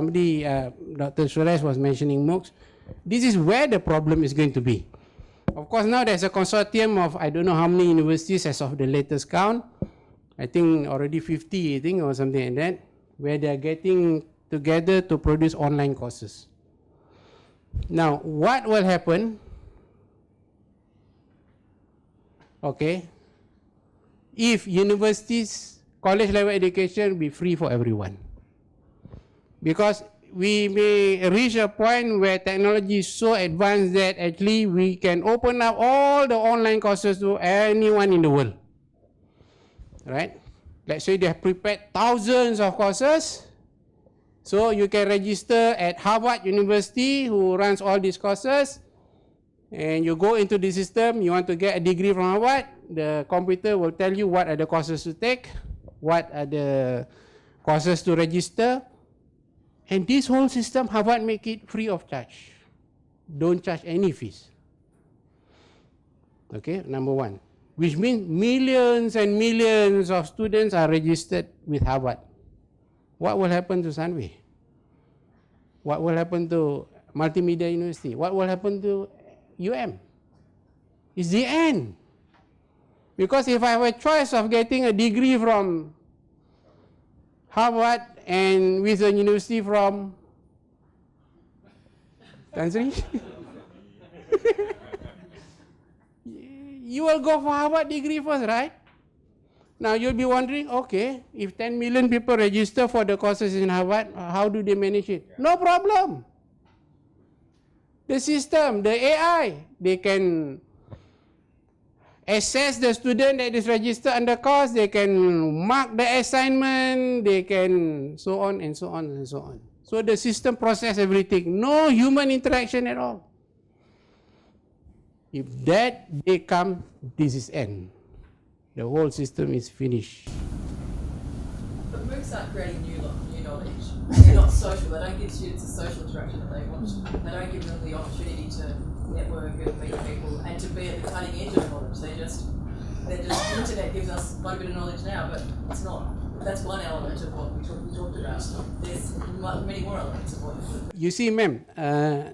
Dr. Suresh was mentioning MOOCs. This is where the problem is going to be. Of course, now there's a consortium of I don't know how many universities as of the latest count. I think already 50, or something like that, where they are getting together to produce online courses. Now, what will happen? Okay, if universities, college level education be free for everyone, because we may reach a point where technology is so advanced that actually we can open up all the online courses to anyone in the world. Right? Let's say they have prepared thousands of courses. So you can register at Harvard University, who runs all these courses, and you go into the system, you want to get a degree from Harvard, the computer will tell you what are the courses to take, what are the courses to register, and this whole system, Harvard make it free of charge. Don't charge any fees. Okay, number one. Which means millions and millions of students are registered with Harvard. What will happen to Sunway? What will happen to Multimedia University? What will happen to It's the end. Because if I have a choice of getting a degree from Harvard and with a university from Tan Sri, you will go for Harvard degree first, right? Now you'll be wondering, okay, if 10 million people register for the courses in Harvard, how do they manage it? No problem. The system, the AI, they can assess the student that is registered under course, they can mark the assignment, they can so on and so on and so on. So the system process everything, no human interaction at all. If that day comes, this is end. The whole system is finished. But MOOCs aren't creating new knowledge. They're not social. They don't give students a social interaction that they want. They don't give them the opportunity to network and meet people and to be at the cutting edge of knowledge. They're just the internet gives us quite a bit of knowledge now, but it's not. That's one element of what we talked about. There's many more elements of what we talked about. You see, ma'am,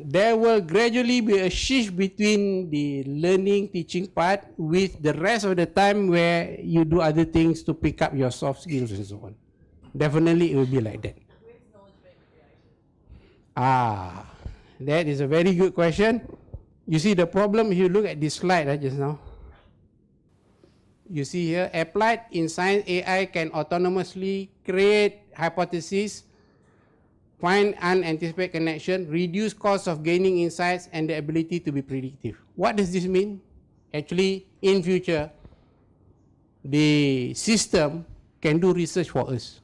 there will gradually be a shift between the learning, teaching part with the rest of the time where you do other things to pick up your soft skills and so on. Definitely it will be like that. That is a very good question. You see the problem, if you look at this slide just now, you see here, applied in science, AI can autonomously create hypotheses, find unanticipated connection, reduce cost of gaining insights, and the ability to be predictive. What does this mean? Actually, in future, the system can do research for us.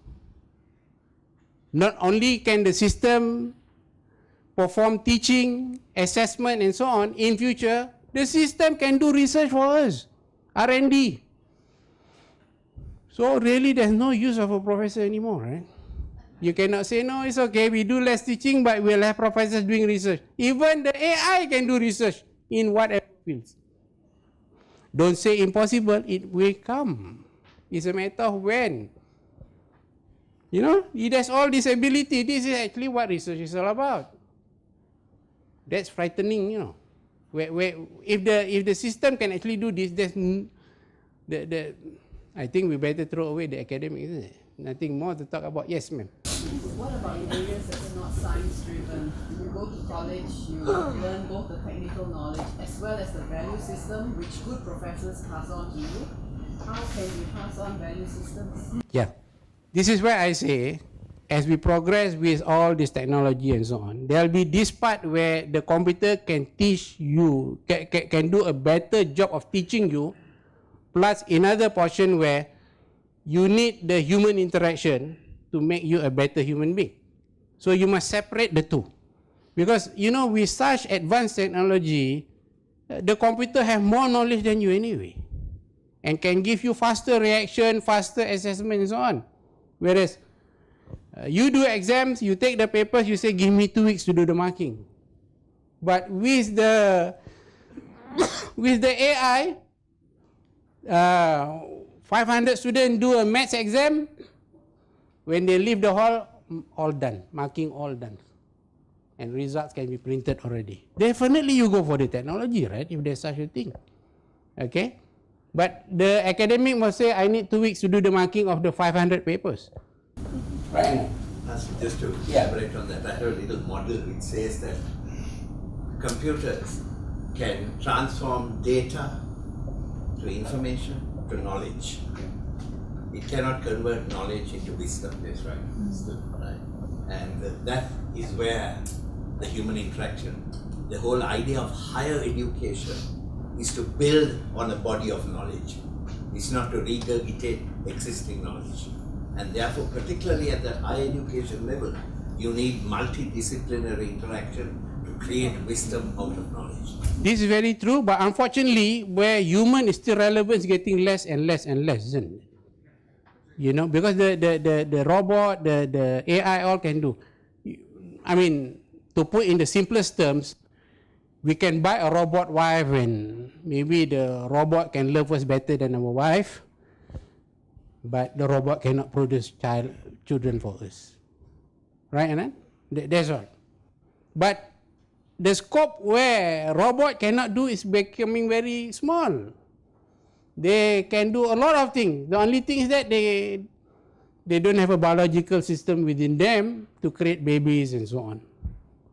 Not only can the system perform teaching, assessment, and so on, in future, the system can do research for us, R&D. So really there's no use of a professor anymore, right? You cannot say, no, it's okay, we do less teaching, but we'll have professors doing research. Even the AI can do research in whatever fields. Don't say impossible, it will come. It's a matter of when. You know, it has all this ability. This is actually what research is all about. That's frightening, you know. If the system can actually do this, there's I think we better throw away the academic, isn't it? Nothing more to talk about. Yes, ma'am. What about in areas that's not science driven? You go to college, you learn both the technical knowledge as well as the value system, which good professors pass on to you. How can you pass on value systems? Yeah. This is where I say, as we progress with all this technology and so on, there will be this part where the computer can teach you, can do a better job of teaching you, plus another portion where you need the human interaction to make you a better human being. So you must separate the two. Because, you know, with such advanced technology, the computer have more knowledge than you anyway. And can give you faster reaction, faster assessment and so on. Whereas, you do exams, you take the papers, you say, give me 2 weeks to do the marking. But with the AI, 500 students do a maths exam, when they leave the hall, all done, marking all done. And results can be printed already. Definitely you go for the technology, right, if there's such a thing. Okay? But the academic must say, I need 2 weeks to do the marking of the 500 papers. Right? Just to elaborate on that, I have a little model which says that computers can transform data to information to knowledge. It cannot convert knowledge into wisdom. That's right. Right. And that is where the human interaction, the whole idea of higher education is to build on a body of knowledge. It's not to regurgitate existing knowledge. And therefore, particularly at the higher education level, you need multidisciplinary interaction to create wisdom out of knowledge. This is very true, but unfortunately, where human is still relevant is getting less and less and less, isn't it? You know, because the robot, the AI all can do. I mean, to put in the simplest terms, we can buy a robot wife and maybe the robot can love us better than our wife, but the robot cannot produce children for us. Right, Anand? That's all. But the scope where robot cannot do is becoming very small. They can do a lot of things. The only thing is that they don't have a biological system within them to create babies and so on.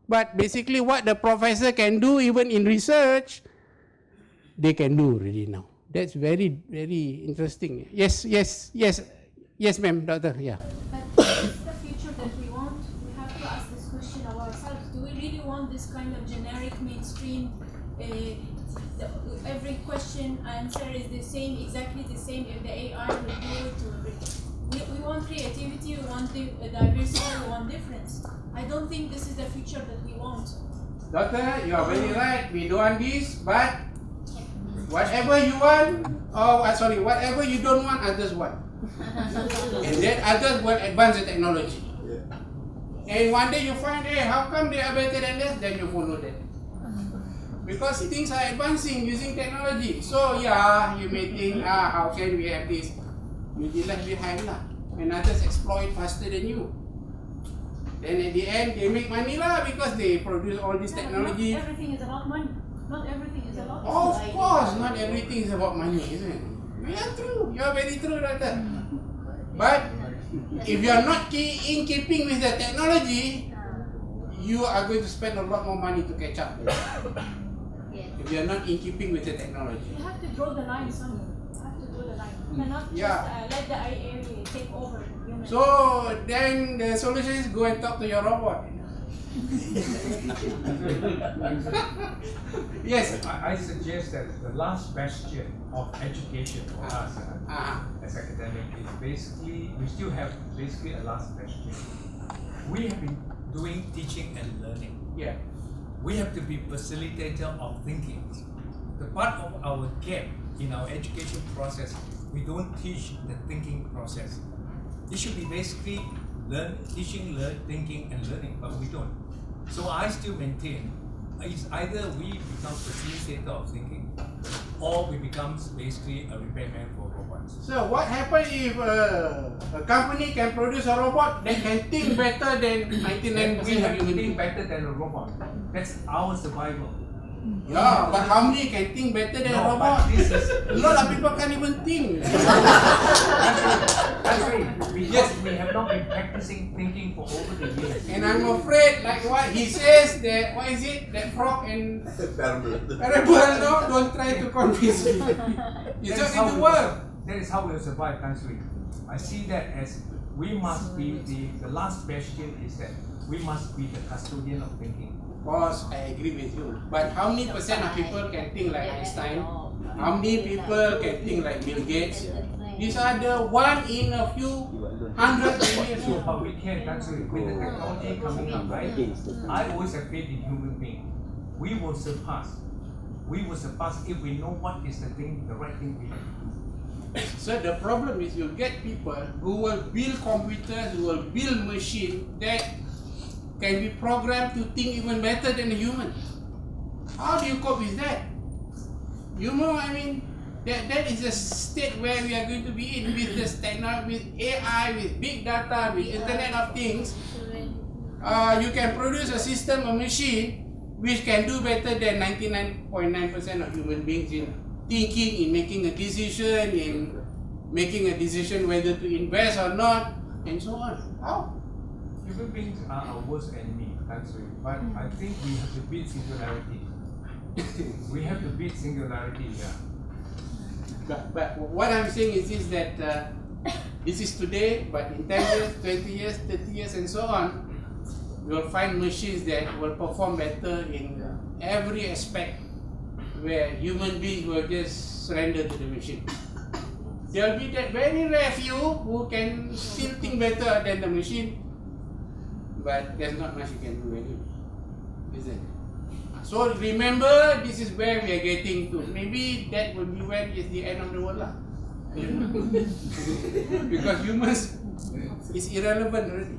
But basically what the professor can do even in research, they can do already now. That's very, very interesting. Yes, ma'am, doctor, yeah. But is the future that we want? We have to ask this question of ourselves. Do we really want this kind of generic mainstream, every question answer is the same, exactly the same, if the AI will do it? We want creativity, we want diversity, we want difference. I don't think this is the future that we want. Doctor, you are very right. We don't want this, but whatever you want, whatever you don't want, others want. And then others will advance the technology. And one day you find, hey, how come they are better than us? Then you follow them. Because things are advancing using technology. So yeah, you may think, how can we have this? You'll be left behind lah. When others exploit faster than you. Then at the end, they make money lah because they produce all this technology. Not everything is about money. Not everything is about money. Of course, not everything is about money, isn't it? Yeah, true. You are very true, doctor. But if you are not in keeping with the technology, you are going to spend a lot more money to catch up. If you are not in keeping with the technology. You have to draw the line somewhere. You have to draw the line. You cannot just let the AI take over humans. So then the solution is go and talk to your robot. Yes. I suggest that the last bastion of education for us as academic is basically, we still have basically a last bastion. We have been doing teaching and learning. Yeah. We have to be facilitator of thinking. The part of our gap in our education process, we don't teach the thinking process. It should be basically teaching, thinking and learning, but we don't. So I still maintain it's either we become facilitator of thinking or we become basically a repairman for robots. So what happens if a company can produce a robot that can think better than 99% We have of to human think better than a robot. That's our survival. Yeah, but how many can think better than a robot? A lot of people can't even think. That's right. Because we have not been practicing thinking for over the years. And I'm afraid, like what he says, that what is it? That frog and parable, no? Don't try to convince me. It's just going to work. That is how we will survive, country. I see that as we must be the last bastion is that we must be the custodian of thinking. Of course, I agree with you. But how many percent of people can think like Einstein? How many people can think like Bill Gates? These are the one in a few 100 million. So how we can actually, with the technology coming up, right? I always have faith in human being. We will surpass. We will surpass if we know what is the thing, the right thing we do. So the problem is you get people who will build computers, who will build machines that can be programmed to think even better than a human. How do you cope with that? You know what I mean? That is the state where we are going to be in with this technology, with AI, with big data, with Internet of Things. You can produce a system, a machine, which can do better than 99.9% of human beings in thinking, in making a decision whether to invest or not, and so on. How? Human beings are our worst enemy, actually. But I think we have to beat singularity. We have to beat singularity, yeah. But what I'm saying is that this is today, but in 10 years, 20 years, 30 years, and so on, you'll find machines that will perform better in every aspect, where human beings will just surrender to the machine. There will be that very rare few who can still think better than the machine, but there's not much you can do anyway, isn't it? So remember, this is where we are getting to. Maybe that will be when it's the end of the world. Because humans is irrelevant already.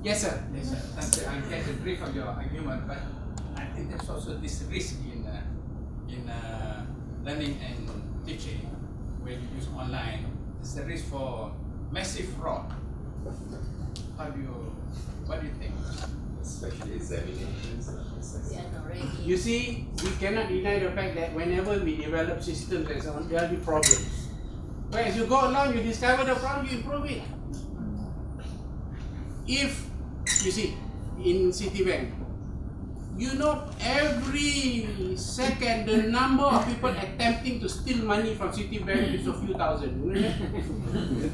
Yes, sir. Yes, sir. I get the brief of your argument, but I think there's also this risk in learning and teaching when you use online. There's a risk for massive fraud. What do you think? Especially examinations. You see, we cannot deny the fact that whenever we develop systems and so on, there will be problems. But as you go along, you discover the problem, you improve it. If, you see, in Citibank, you know every second the number of people attempting to steal money from Citibank is a few thousand. You know that?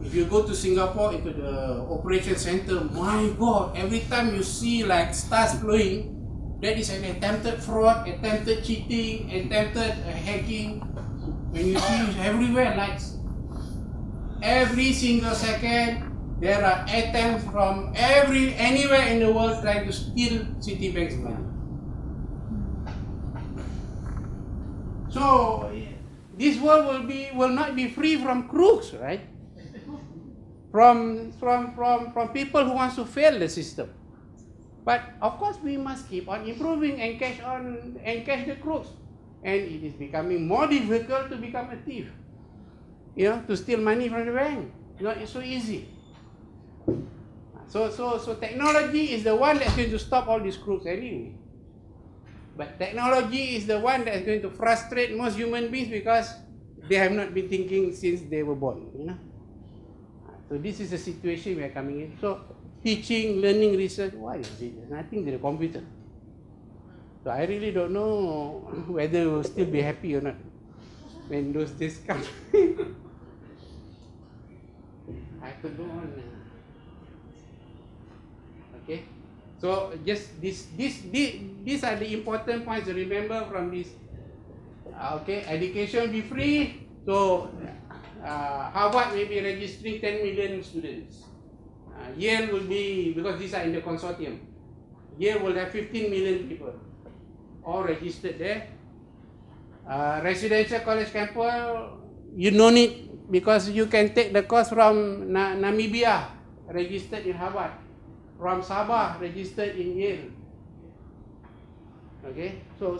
If you go to Singapore into the operation center, my God, every time you see like stars flowing, that is an attempted fraud, attempted cheating, attempted hacking. When you see everywhere lights, every single second there are attempts from anywhere in the world trying to steal Citibank's money. So this world will not be free from crooks, right? From people who want to fail the system. But of course we must keep on improving and catch the crooks. And it is becoming more difficult to become a thief. You know, to steal money from the bank. Not so easy. So technology is the one that's going to stop all these crooks anyway. But technology is the one that's going to frustrate most human beings because they have not been thinking since they were born, you know. So this is the situation we are coming in. So teaching, learning, research, why is it? There's nothing to the computer. So I really don't know whether we'll still be happy or not when those days come. I could go on. Okay. So just these are the important points to remember from this. Okay, education be free. So Harvard may be registering 10 million students. Yale will be, because these are in the consortium, Yale will have 15 million people all registered there. Residential college campus, you don't need, because you can take the course from Namibia, registered in Harvard, from Sabah, registered in Yale. Okay, so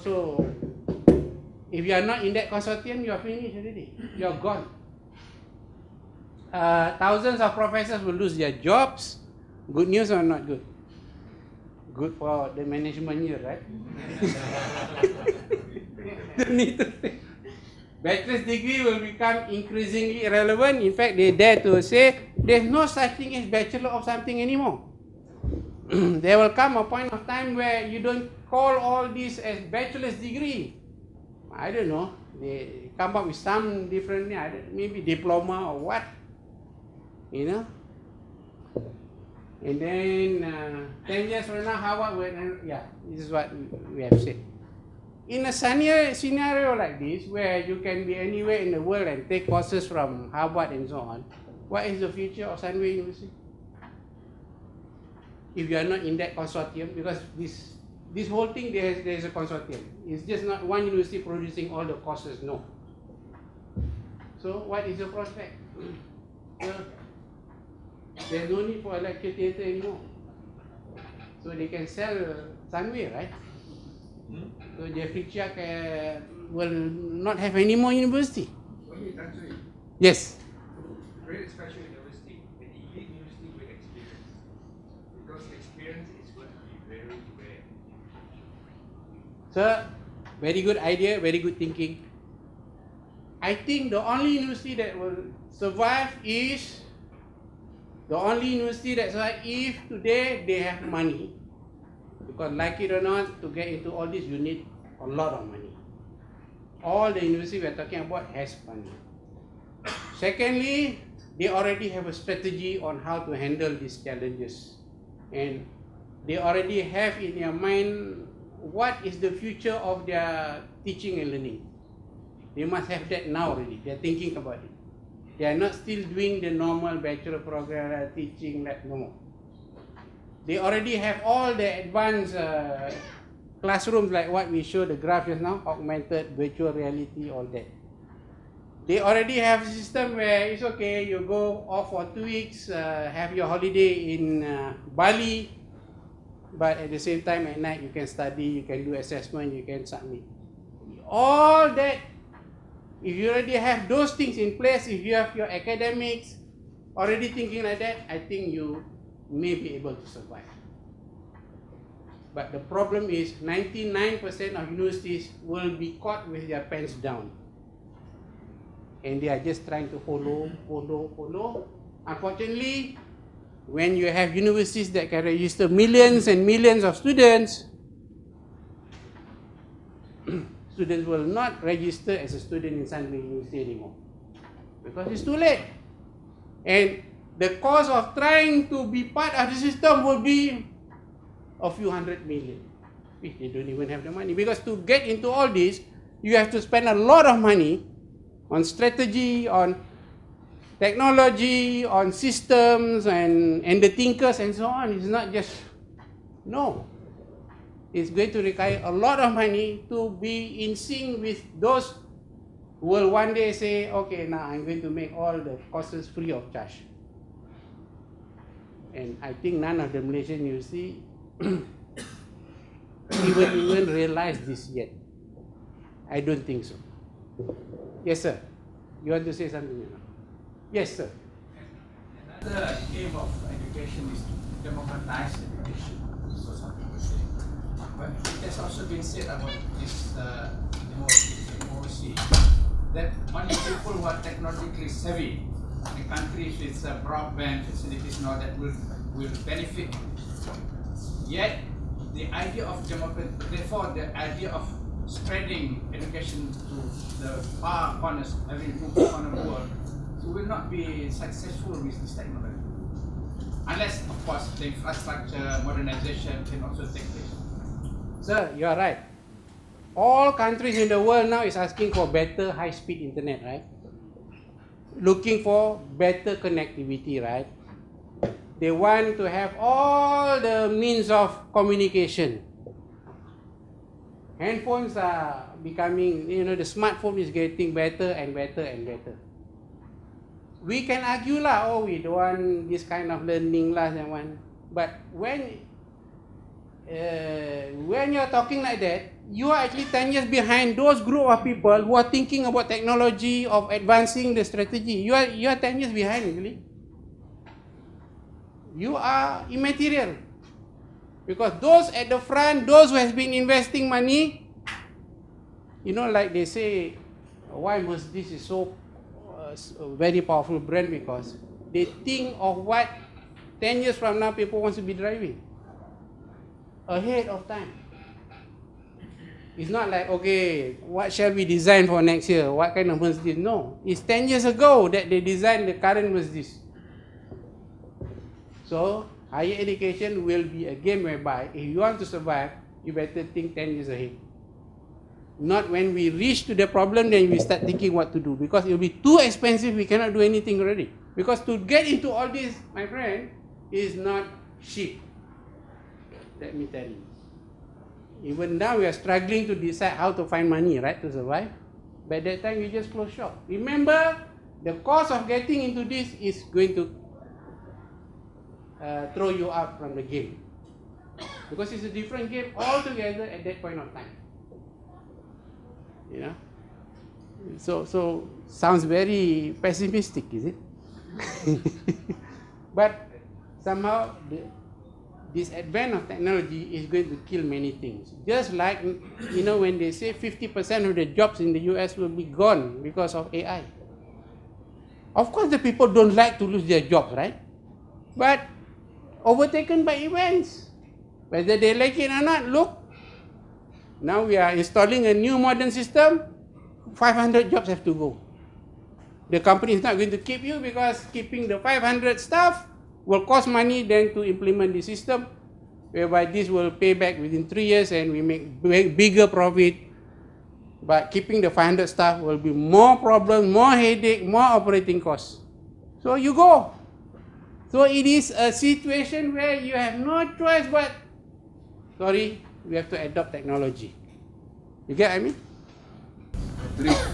if you are not in that consortium, you are finished already. You are gone. Thousands of professors will lose their jobs. Good news or not good? Good for the management here, right? Don't need to think. Bachelor's degree will become increasingly irrelevant. In fact, they dare to say there's no such thing as bachelor of something anymore. There will come a point of time where you don't call all this as bachelor's degree. I don't know. They come up with some different, maybe diploma or what, you know. And then 10 years from now, Harvard will, this is what we have said. In a scenario like this, where you can be anywhere in the world and take courses from Harvard and so on, What is the future of Sunway University? If you are not in that consortium, because this whole thing, there is a consortium. It's just not one university producing all the courses, no. So what is the prospect? There's no need for a lecture theatre anymore. So they can sell Sunway, right? So Jeffrey Chia will not have any more university. Yes. Very special university, an elite university with experience. Because experience is going to be very rare. Sir, very good idea, very good thinking. I think the only university that will survive is if today they have money. Because like it or not, to get into all this, you need a lot of money. All the university we are talking about has money. Secondly, they already have a strategy on how to handle these challenges. And they already have in their mind what is the future of their teaching and learning. They must have that now already. They are thinking about it. They are not still doing the normal bachelor program teaching like no more. They already have all the advanced classrooms like what we showed the graph just now, augmented, virtual reality, all that. They already have a system where it's okay, you go off for 2 weeks, have your holiday in Bali, but at the same time at night you can study, you can do assessment, you can submit. All that, if you already have those things in place, if you have your academics already thinking like that, I think you may be able to survive. But the problem is 99% of universities will be caught with their pants down. And they are just trying to follow. Unfortunately, when you have universities that can register millions and millions of students, students will not register as a student in Sunway University anymore. Because it's too late. And the cost of trying to be part of the system will be a few hundred million. They don't even have the money. Because to get into all this, you have to spend a lot of money on strategy, on technology, on systems, and the thinkers and so on. It's not just, no. It's going to require a lot of money to be in sync with those who will one day say, okay, now I'm going to make all the courses free of charge. And I think none of the Malaysian university even realize this yet. I don't think so. Yes, sir. You want to say something? Yes, sir. Another aim of education is to democratize education, so some people say. But it has also been said about this democracy that only people who are technologically savvy, the countries with broadband facilities and all that will benefit. Yet, the idea of therefore the idea of spreading education to the far corners, every corner of the world, will not be successful with this technology. Unless, of course, the infrastructure modernization can also take place. Sir, you are right. All countries in the world now is asking for better high-speed internet, right? Looking for better connectivity, right? They want to have all the means of communication. Handphones are becoming, the smartphone is getting better and better and better. We can argue we don't want this kind of learning and one. But when you're talking like that, you are actually 10 years behind those group of people who are thinking about technology, of advancing the strategy. You are 10 years behind, really. You are immaterial. Because those at the front, those who have been investing money, like they say, why must this is so very powerful brand? Because they think of what 10 years from now people want to be driving. Ahead of time. It's not like, okay, what shall we design for next year? What kind of Mercedes? No. It's 10 years ago that they designed the current Mercedes. So, higher education will be a game whereby if you want to survive, you better think 10 years ahead. Not when we reach to the problem, then we start thinking what to do. Because it will be too expensive, we cannot do anything already. Because to get into all this, my friend, is not cheap. Let me tell you. Even now we are struggling to decide how to find money, right, to survive. By that time you just close shop. Remember, the cost of getting into this is going to throw you out from the game. Because it's a different game altogether at that point of time. You know? So sounds very pessimistic, is it? But somehow this advent of technology is going to kill many things. Just like, you know, when they say 50% of the jobs in the US will be gone because of AI. Of course the people don't like to lose their jobs, right? But overtaken by events. Whether they like it or not, look. Now we are installing a new modern system, 500 jobs have to go. The company is not going to keep you because keeping the 500 staff will cost money then to implement the system, whereby this will pay back within 3 years and we make bigger profit. But keeping the 500 staff will be more problems, more headache, more operating costs. So you go. So it is a situation where you have no choice but, sorry, we have to adopt technology. You get what I mean?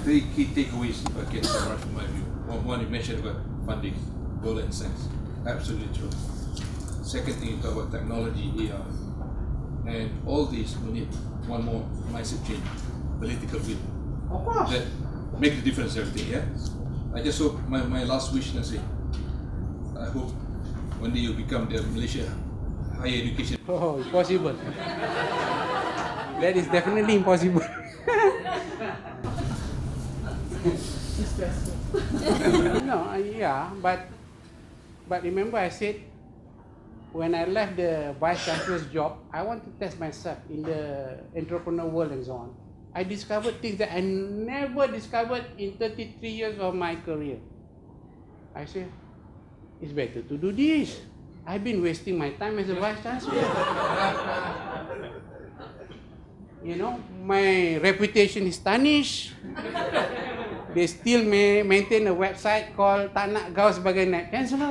Three key takeaways, if I can summarize from my view. One, you mentioned about funding, dollar and cents. Absolutely true. Second thing, you talk about technology, AI. And all these, we need one more mindset change, political will. Of course. That make the difference, everything, yeah? I just hope, my last wish, I hope one day you become the Malaysia higher education. Oh, impossible. That is definitely impossible. No, yeah, but remember I said when I left the vice chancellor's job, I want to test myself in the entrepreneur world and so on. I discovered things that I never discovered in 33 years of my career. I said, it's better to do this. I've been wasting my time as a vice chancellor. You know, my reputation is tarnished. They still maintain a website called Tak Nak Ghauth sebagai Naib Chancellor.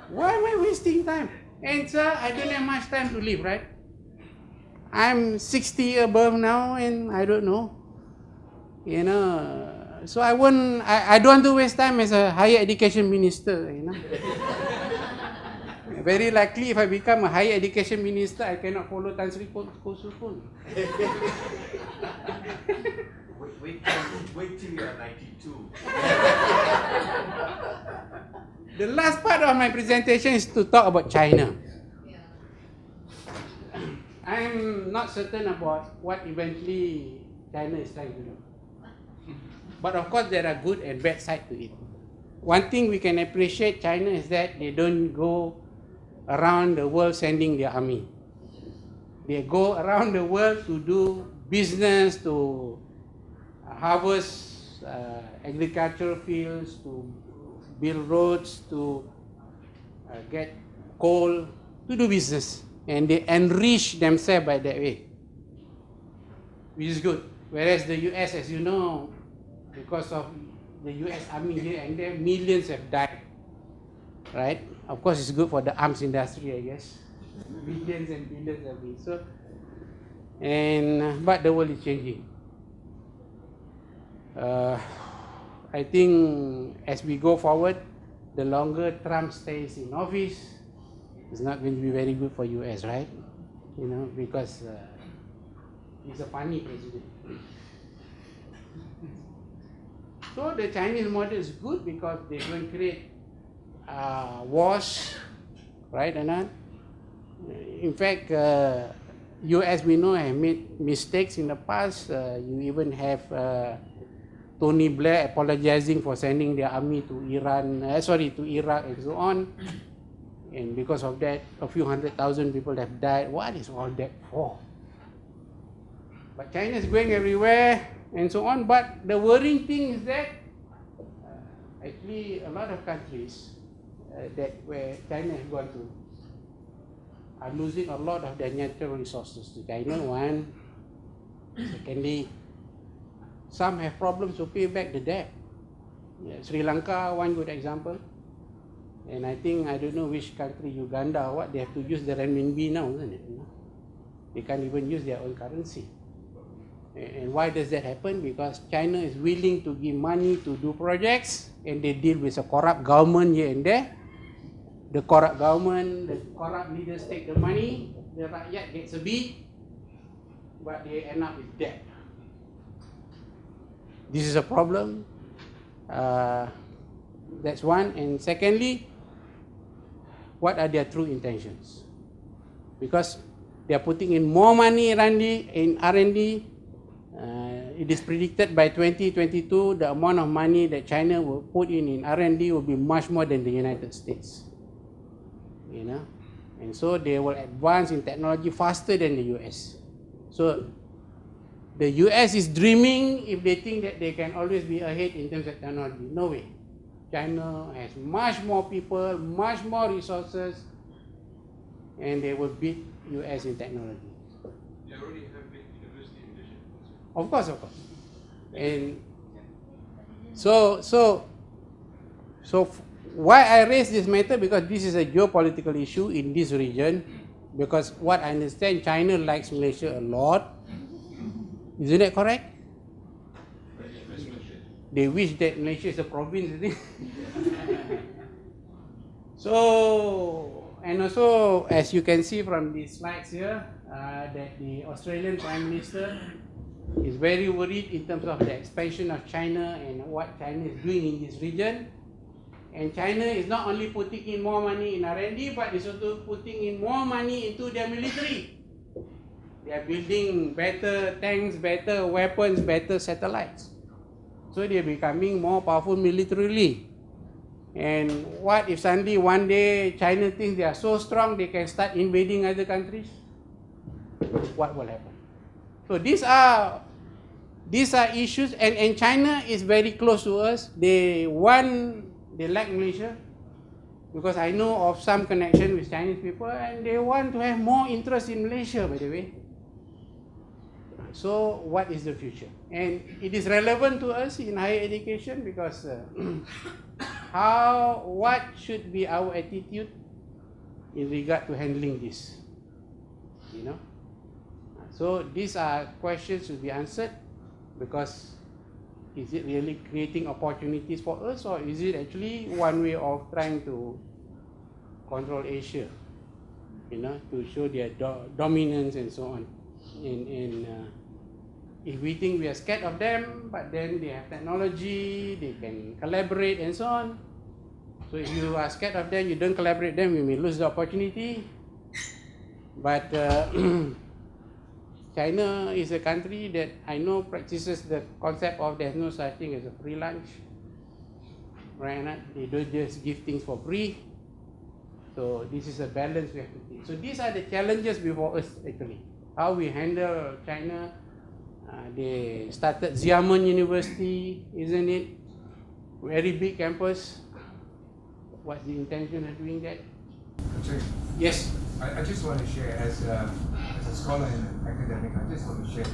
Why am I wasting time? And sir, I don't have much time to live, right? I'm 60 above now and I don't know. You know, so I don't want to waste time as a higher education minister, you know. Very likely if I become a higher education minister, I cannot follow Tan Sri Kosukun. Wait till you are 92. The last part of my presentation is to talk about China. I'm not certain about what eventually China is trying to do. But of course there are good and bad sides to it. One thing we can appreciate China is that they don't go around the world sending their army. They go around the world to do business, to harvest agricultural fields, to build roads, to get coal, to do business. And they enrich themselves by that way, which is good. Whereas the US, as you know, because of the US Army here and there, millions have died, right? Of course, it's good for the arms industry, I guess. Billions and billions have been so. But the world is changing. I think as we go forward, the longer Trump stays in office, it's not going to be very good for US, right? You know, because he's a funny president. So the Chinese model is good because they don't create wars, right? In fact, US, we know, have made mistakes in the past. You even have Tony Blair apologizing for sending their army to to Iraq and so on. And because of that, a few 100,000 people have died. What is all that for? But China is going everywhere and so on. But the worrying thing is that actually a lot of countries where China has gone to are losing a lot of their natural resources to China, one. Secondly, some have problems to pay back the debt. Yeah, Sri Lanka, one good example. And I think, I don't know which country, Uganda or what, they have to use the renminbi now, isn't it? They can't even use their own currency. And why does that happen? Because China is willing to give money to do projects, and they deal with a corrupt government here and there. The corrupt government, the corrupt leaders take the money, the rakyat gets a bit, but they end up with debt. This is a problem. That's one. And secondly, what are their true intentions? Because they are putting in more money in R&D. It is predicted by 2022, the amount of money that China will put in R&D will be much more than the United States. You know, and so they will advance in technology faster than the US. So the US is dreaming if they think that they can always be ahead in terms of technology. No way. China has much more people, much more resources, and they will beat US in technology. They already have big university leadership. Of course. And so why I raise this matter, because this is a geopolitical issue in this region, because what I understand, China likes Malaysia a lot. Isn't that correct? They wish that Malaysia is a province, isn't it? So, and also, as you can see from these slides here, that the Australian Prime Minister is very worried in terms of the expansion of China and what China is doing in this region. And China is not only putting in more money in R&D, but is also putting in more money into their military. They are building better tanks, better weapons, better satellites. So they are becoming more powerful militarily. And what if suddenly one day China thinks they are so strong they can start invading other countries? What will happen? So these are issues, and China is very close to us. They like Malaysia, because I know of some connection with Chinese people, and they want to have more interest in Malaysia, by the way. So what is the future? And it is relevant to us in higher education, because what should be our attitude in regard to handling this? You know? So these are questions to be answered, because is it really creating opportunities for us, or is it actually one way of trying to control Asia, you know, to show their dominance and so on? And if we think we are scared of them, but then they have technology, they can collaborate and so on. So if you are scared of them, you don't collaborate them, we may lose the opportunity. But China is a country that I know practices the concept of there's no such thing as a free lunch. Right? They don't just give things for free. So this is a balance we have to take. So these are the challenges before us actually. How we handle China. They started Xiamen University, isn't it? Very big campus. What's the intention of doing that? Yes. I just want to share, as a scholar and an academic, I just want to share.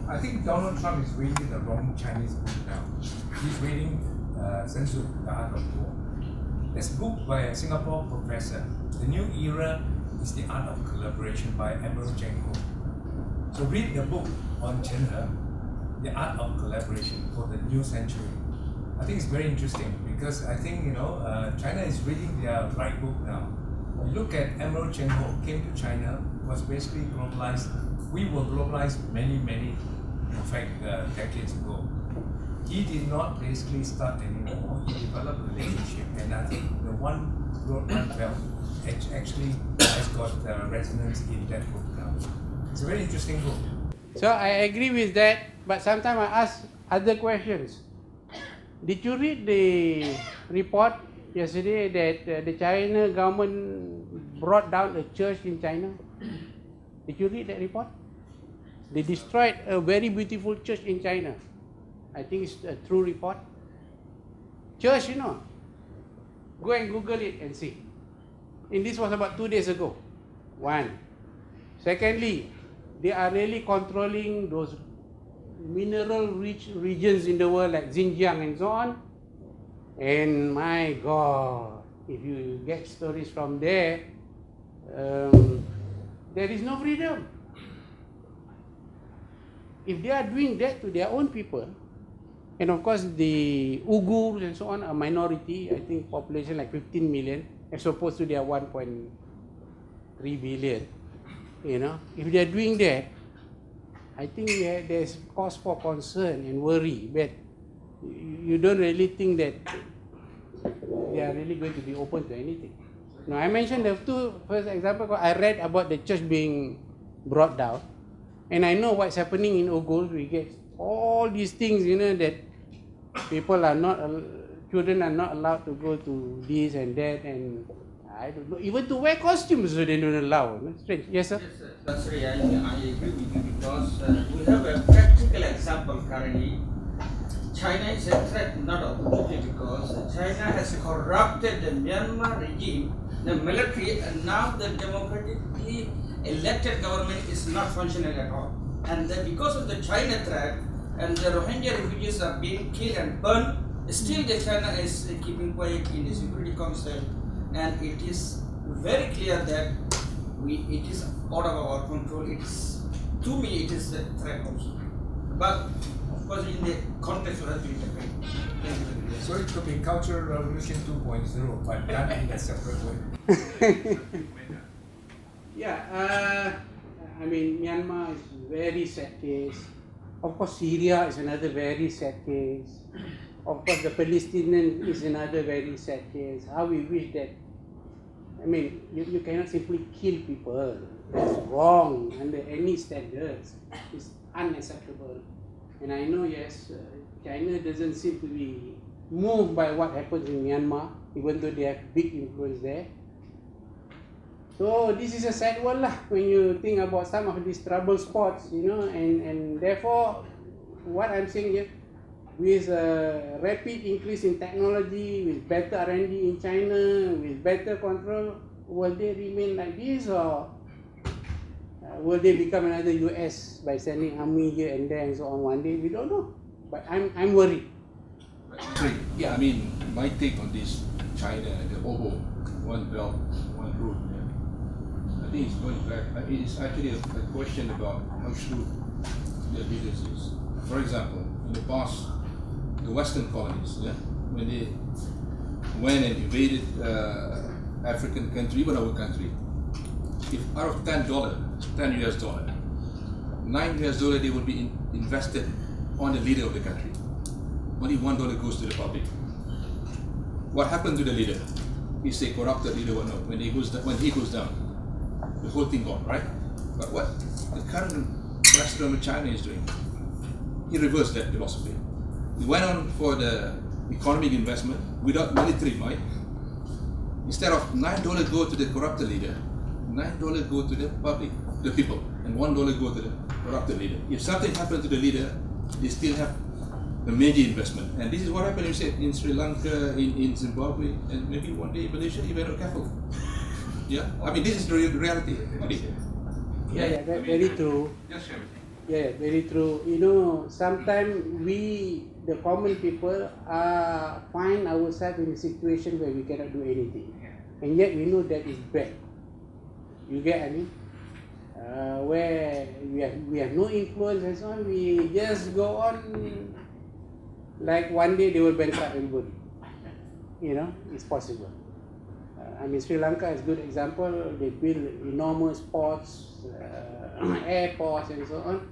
I think Donald Trump is reading the wrong Chinese book now. He's reading Sun Tzu, The Art of War. There's a book by a Singapore professor. The New Era is the Art of Collaboration by Admiral Cheng Ho. So read the book on Chen He, The Art of Collaboration for the New Century. I think it's very interesting, because I think, China is reading their right book now. You look at Admiral Cheng Ho came to China, was basically globalized. We were globalized many, in fact, decades ago. He did not basically start anymore. He developed a relationship, and I think the one wrote Compel actually has got resonance in that book now. It's a very interesting book. So I agree with that, but sometimes I ask other questions. Did you read the report yesterday that the China government brought down a church in China? Did you read that report? They destroyed a very beautiful church in China. I think it's a true report. Church, go and Google it and see. And this was about 2 days ago. One. Secondly, they are really controlling those mineral-rich regions in the world like Xinjiang and so on. And my God, if you get stories from there, there is no freedom. If they are doing that to their own people, and of course the Uyghurs and so on are minority, I think population like 15 million, as opposed to their 1.3 billion, you know, if they are doing that, I think there's cause for concern and worry, but you don't really think that they are really going to be open to anything. Now, I mentioned the two first example. I read about the church being brought down, and I know what's happening in Uyghur. We get all these things, you know, that people are not, children are not allowed to go to this and that, and I don't know, even to wear costumes, so they don't allow. Strange. Yes, sir? Yes, sir. That's right. I agree with you because we have a practical example currently. China is a threat, not opportunity, because China has corrupted the Myanmar regime, the military, and now the democratically elected government is not functional at all. And because of the China threat, and the Rohingya refugees are being killed and burned, still the China is keeping quiet in the Security Council, and it is very clear that it is out of our control. It is, to me, it is a threat also. But of course, in the context, we have to integrate. So it could be Cultural Revolution 2.0, but done in a separate way. Yeah, I mean, Myanmar is a very sad case. Of course, Syria is another very sad case. Of course, the Palestinian is another very sad case. How we wish that, I mean, you cannot simply kill people. That's wrong under any standards. It's unacceptable. And I know, yes, China doesn't seem to be moved by what happens in Myanmar, even though they have big influence there. So this is a sad world lah, when you think about some of these trouble spots, you know, and therefore, what I'm saying here, with a rapid increase in technology, with better R&D in China, with better control, will they remain like this, or will they become another US by sending army here and there and so on one day? We don't know, but I'm worried. Yeah, I mean, my take on this China, the OBO, one belt, one road. I think it's going back. I mean, it's actually a question about how shrewd their leaders is. For example, in the past, the Western colonies, yeah, when they went and invaded African country, even our country, if out of $10 US, $9 they would be invested on the leader of the country. Only $1 goes to the public. What happened to the leader? Is a corrupted leader or not? When he goes down, the whole thing gone, right? But what the current president of China is doing, he reversed that philosophy. He went on for the economic investment without military might. Instead of $9 go to the corrupted leader, $9 go to the public, the people, and $1 go to the corrupted leader. If something happened to the leader, they still have the major investment. And this is what happened, you said, in Sri Lanka, in Zimbabwe, and maybe one day in Malaysia, if we're not careful. Yeah, I mean, this is the reality. Yeah, very true. Yeah, very true. You know, sometimes we, the common people, find ourselves in a situation where we cannot do anything, and yet we know that is bad. You get what I mean? Where we have no influence and so on. We just go on like one day they will bankrupt everybody. You know, it's possible. I mean, Sri Lanka is a good example. They build enormous ports, airports, and so on.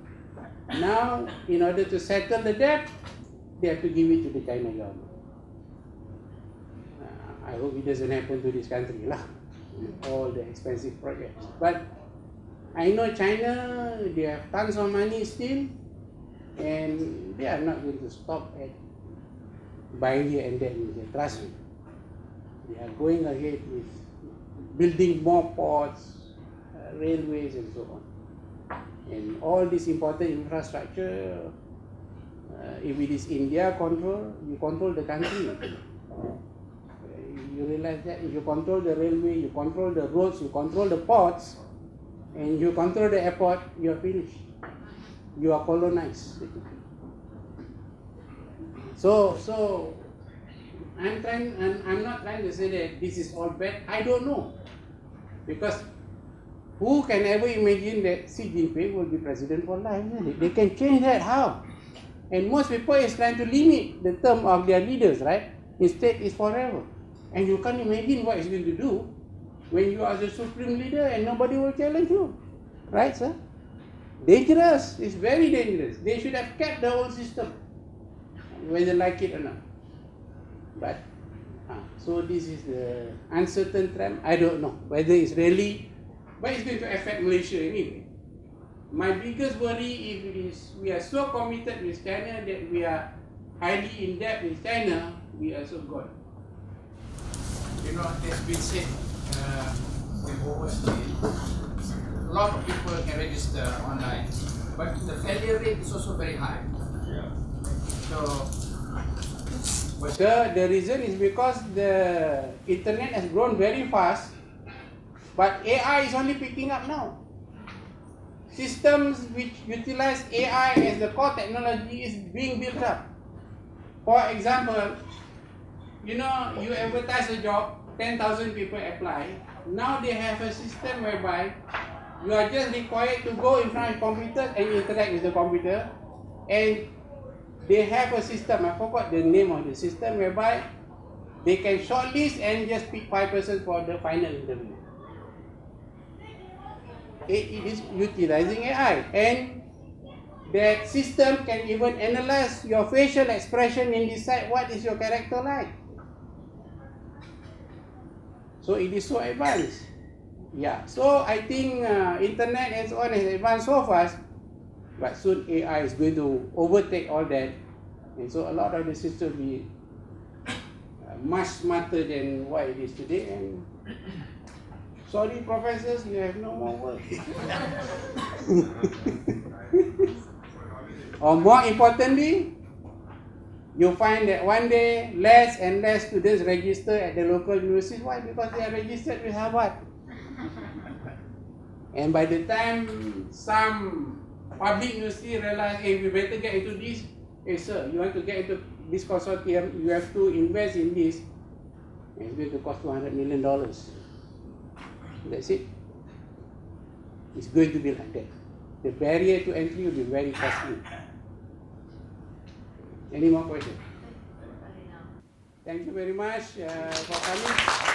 Now, in order to settle the debt, they have to give it to the China government. I hope it doesn't happen to this country, lah. All the expensive projects. But I know China, they have tons of money still, and they are not going to stop at buying here and there. Trust me. They are going ahead with building more ports, railways, and so on. And all this important infrastructure, if it is in their control, you control the country. You realize that if you control the railway, you control the roads, you control the ports, and you control the airport, you are finished. You are colonized. So I'm not trying to say that this is all bad. I don't know, because who can ever imagine that Xi Jinping will be president for life? Isn't it? They can change that. How? And most people is trying to limit the term of their leaders, right? Instead, it's forever. And you can't imagine what it's going to do when you are the supreme leader and nobody will challenge you, right, sir? Dangerous. It's very dangerous. They should have kept the whole system, whether they like it or not. But so this is the uncertain trend. I don't know whether it's really, but it's going to affect Malaysia anyway. My biggest worry, if it is we are so committed with China that we are highly in debt with China, we are so gone. You know, it's been said in overseas, a lot of people can register online, but the failure rate is also very high. So, Sir, the reason is because the internet has grown very fast, but AI is only picking up now. Systems which utilize AI as the core technology is being built up. For example, you know, you advertise a job, 10,000 people apply. Now they have a system whereby you are just required to go in front of the computer and interact with the computer, and they have a system, I forgot the name of the system, whereby they can shortlist and just pick 5% for the final interview. It is utilizing AI, and that system can even analyze your facial expression and decide what is your character like. So it is so advanced. Yeah, so I think internet and so on has advanced so fast, but soon AI is going to overtake all that, and so a lot of the system will be much smarter than what it is today. And sorry, professors, you have no more work. Or more importantly, you find that one day less and less students register at the local universities. Why? Because they are registered with Harvard. And by the time some public university realize, hey, we better get into this. Hey, sir, you want to get into this consortium, you have to invest in this. And it's going to cost $200 million. That's it. It's going to be like that. The barrier to entry will be very costly. Any more questions? Thank you very much for coming.